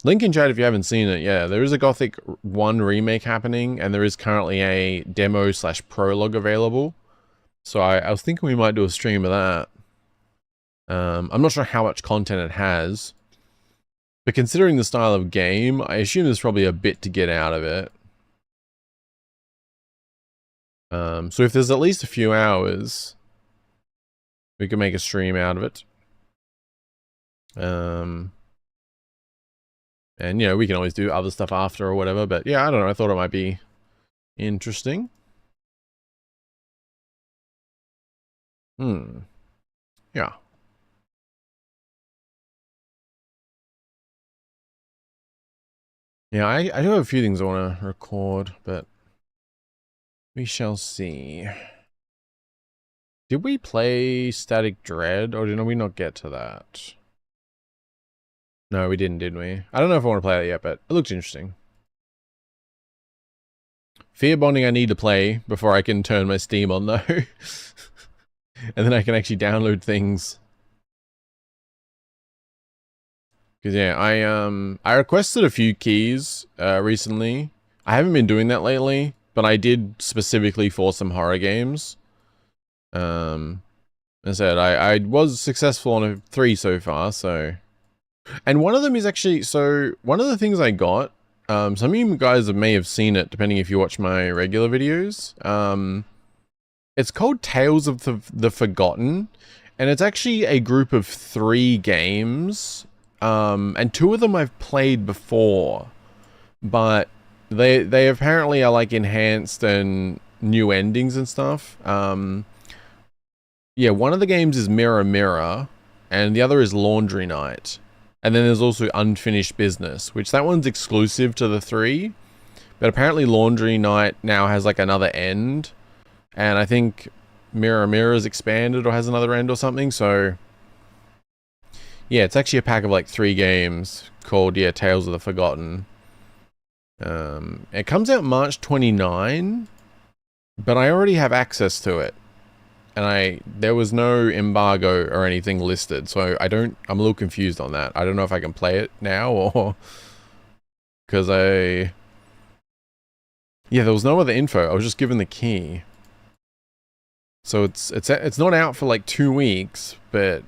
Link in chat if you haven't seen it. Yeah, there is a Gothic 1 remake happening, and there is currently a demo / prologue available. So I was thinking we might do a stream of that. I'm not sure how much content it has, but considering the style of game, I assume there's probably a bit to get out of it. So if there's at least a few hours, we can make a stream out of it. And, you know, we can always do other stuff after or whatever, but yeah, I don't know, I thought it might be interesting. Yeah. Yeah, I do have a few things I want to record, but we shall see. Did we play Static Dread, or did we not get to that? No, we didn't, did we? I don't know if I want to play that yet, but it looks interesting. Fear Bonding I need to play before I can turn my Steam on, though. And then I can actually download things. Because, yeah, I requested a few keys recently. I haven't been doing that lately, but I did specifically for some horror games. As I said, I was successful on 3 so far, so... And one of them is actually... So, one of the things I got... some of you guys may have seen it, depending if you watch my regular videos. It's called Tales of the Forgotten. And it's actually a group of 3 games. And 2 of them I've played before. But they apparently are like enhanced and new endings and stuff. Yeah, one of the games is Mirror Mirror, and the other is Laundry Night. And then there's also Unfinished Business, which that one's exclusive to the 3. But apparently Laundry Night now has like another end. And I think Mirror Mirror is expanded or has another end or something, so... Yeah, it's actually a pack of like 3 games called, yeah, Tales of the Forgotten. It comes out March 29, but I already have access to it. And there was no embargo or anything listed, so I'm a little confused on that. I don't know if I can play it now or... Because yeah, there was no other info. I was just given the key. So it's not out for like 2 weeks, but...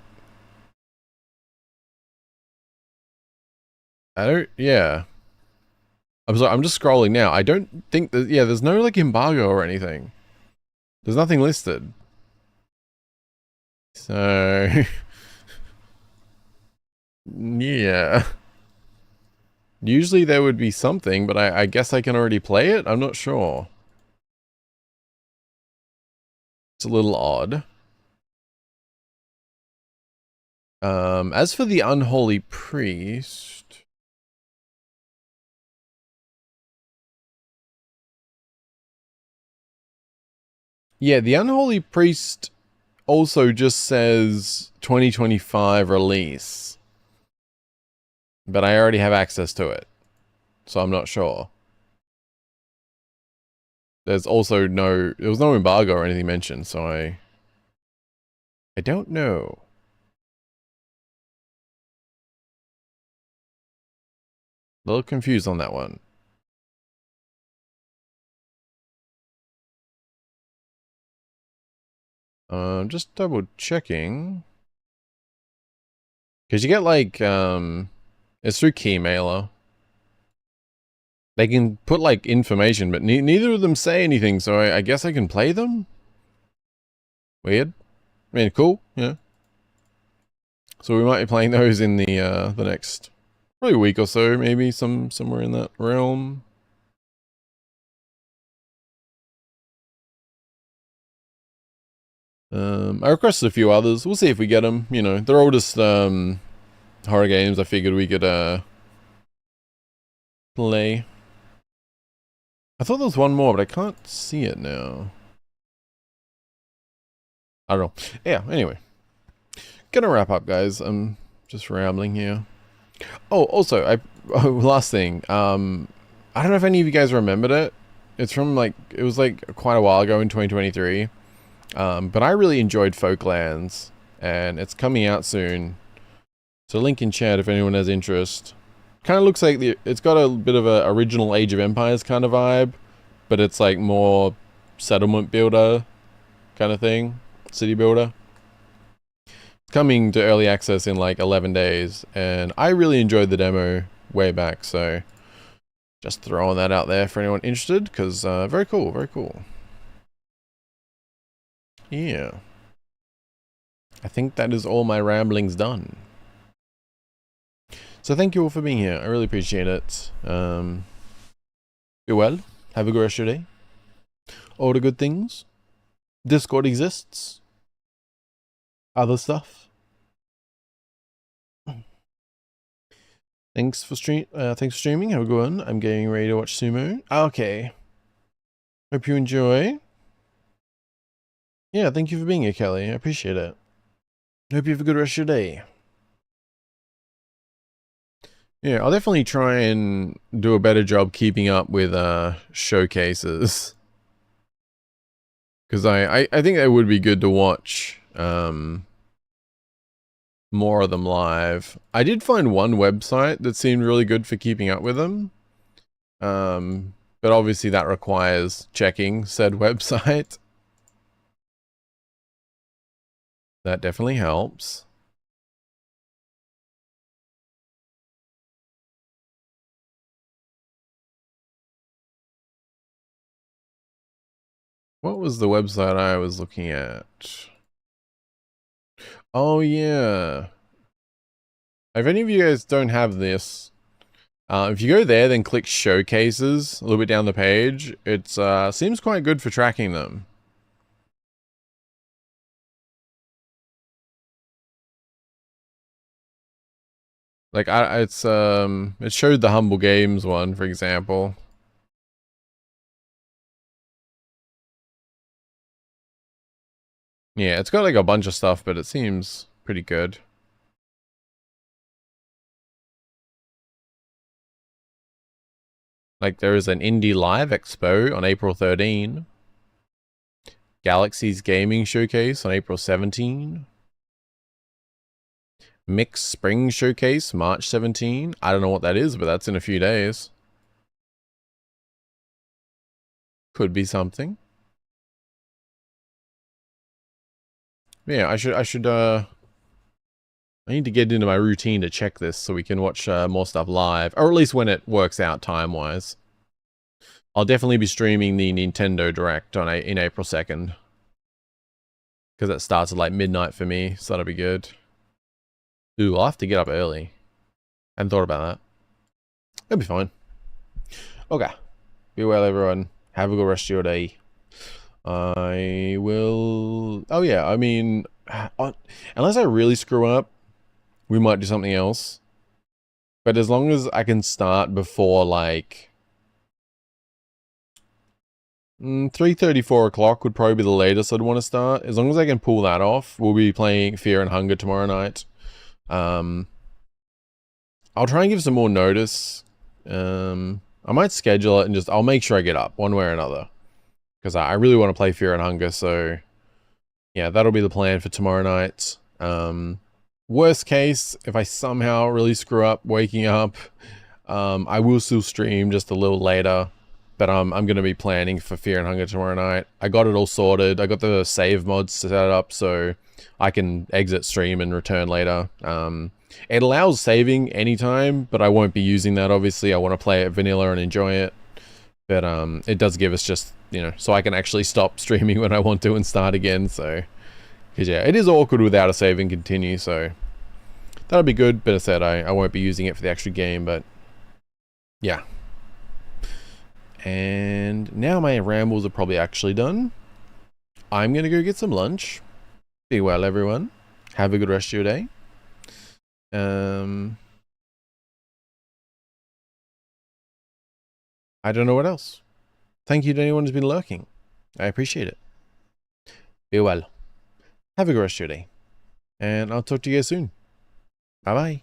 yeah. I'm just scrolling now. I don't think that, yeah, there's no like embargo or anything. There's nothing listed. So, yeah. Usually there would be something, but I guess I can already play it? I'm not sure. It's a little odd. As for the Unholy Priest... Yeah, the Unholy Priest also just says 2025 release. But I already have access to it. So I'm not sure. There's also there was no embargo or anything mentioned, so I don't know. A little confused on that one. Just double checking. Because you get like, it's through Keymailer. They can put like information, but neither of them say anything, so I guess I can play them? Weird. I mean, cool, yeah. So we might be playing those in the next, probably a week or so, maybe, somewhere in that realm. I requested a few others. We'll see if we get them. You know, they're all just horror games I figured we could play. I thought there was one more, but I can't see it now. I don't know. Yeah, anyway. Gonna wrap up, guys. I'm just rambling here. Oh, also, last thing. I don't know if any of you guys remembered it. It's from like, it was like quite a while ago in 2023. But I really enjoyed Folklands, and it's coming out soon. So link in chat if anyone has interest. Kind of looks like it's got a bit of a original Age of Empires kind of vibe, but it's like more settlement builder kind of thing, city builder. It's coming to early access in like 11 days, and I really enjoyed the demo way back, so just throwing that out there for anyone interested, because very cool, very cool. Yeah. I think that is all my ramblings done. So thank you all for being here. I really appreciate it. Be well. Have a good rest of your day. All the good things. Discord exists. Other stuff. Thanks for streaming. Have a good one. I'm getting ready to watch sumo. Okay. Hope you enjoy. Yeah, thank you for being here, Kelly. I appreciate it. Hope you have a good rest of your day. Yeah, I'll definitely try and do a better job keeping up with showcases. Because I think it would be good to watch more of them live. I did find one website that seemed really good for keeping up with them. But obviously that requires checking said website. That definitely helps. What was the website I was looking at? Oh, yeah. If any of you guys don't have this, if you go there, then click Showcases a little bit down the page. It seems quite good for tracking them. Like, it showed the Humble Games one, for example. Yeah, it's got like a bunch of stuff, but it seems pretty good. Like, there is an Indie Live Expo on April 13. Galaxy's Gaming Showcase on April 17. Mixed Spring Showcase, March 17. I don't know what that is, but that's in a few days. Could be something. Yeah, I need to get into my routine to check this so we can watch more stuff live, or at least when it works out time-wise. I'll definitely be streaming the Nintendo Direct in April 2nd. Because that starts at like midnight for me, so that'll be good. Ooh, I'll have to get up early. I hadn't thought about that. It'll be fine. Okay. Be well, everyone. Have a good rest of your day. I will... Oh, yeah. I mean, unless I really screw up, we might do something else. But as long as I can start before, like... 3:30, 4 o'clock would probably be the latest I'd want to start. As long as I can pull that off, we'll be playing Fear and Hunger tomorrow night. I'll try and give some more notice. I might schedule it and I'll make sure I get up one way or another. Because I really want to play Fear and Hunger, so... Yeah, that'll be the plan for tomorrow night. Worst case, if I somehow really screw up waking up, I will still stream just a little later, but I'm going to be planning for Fear and Hunger tomorrow night. I got it all sorted. I got the save mods set up so I can exit stream and return later. It allows saving anytime, but I won't be using that, obviously. I want to play it vanilla and enjoy it. But it does give us just, you know, so I can actually stop streaming when I want to and start again, so... Because, yeah, it is awkward without a save and continue, so... That'll be good, but as I said, I won't be using it for the actual game, but... Yeah. And now my rambles are probably actually done. I'm going to go get some lunch. Be well, everyone. Have a good rest of your day. I don't know what else. Thank you to anyone who's been lurking. I appreciate it. Be well. Have a good rest of your day. And I'll talk to you guys soon. Bye-bye.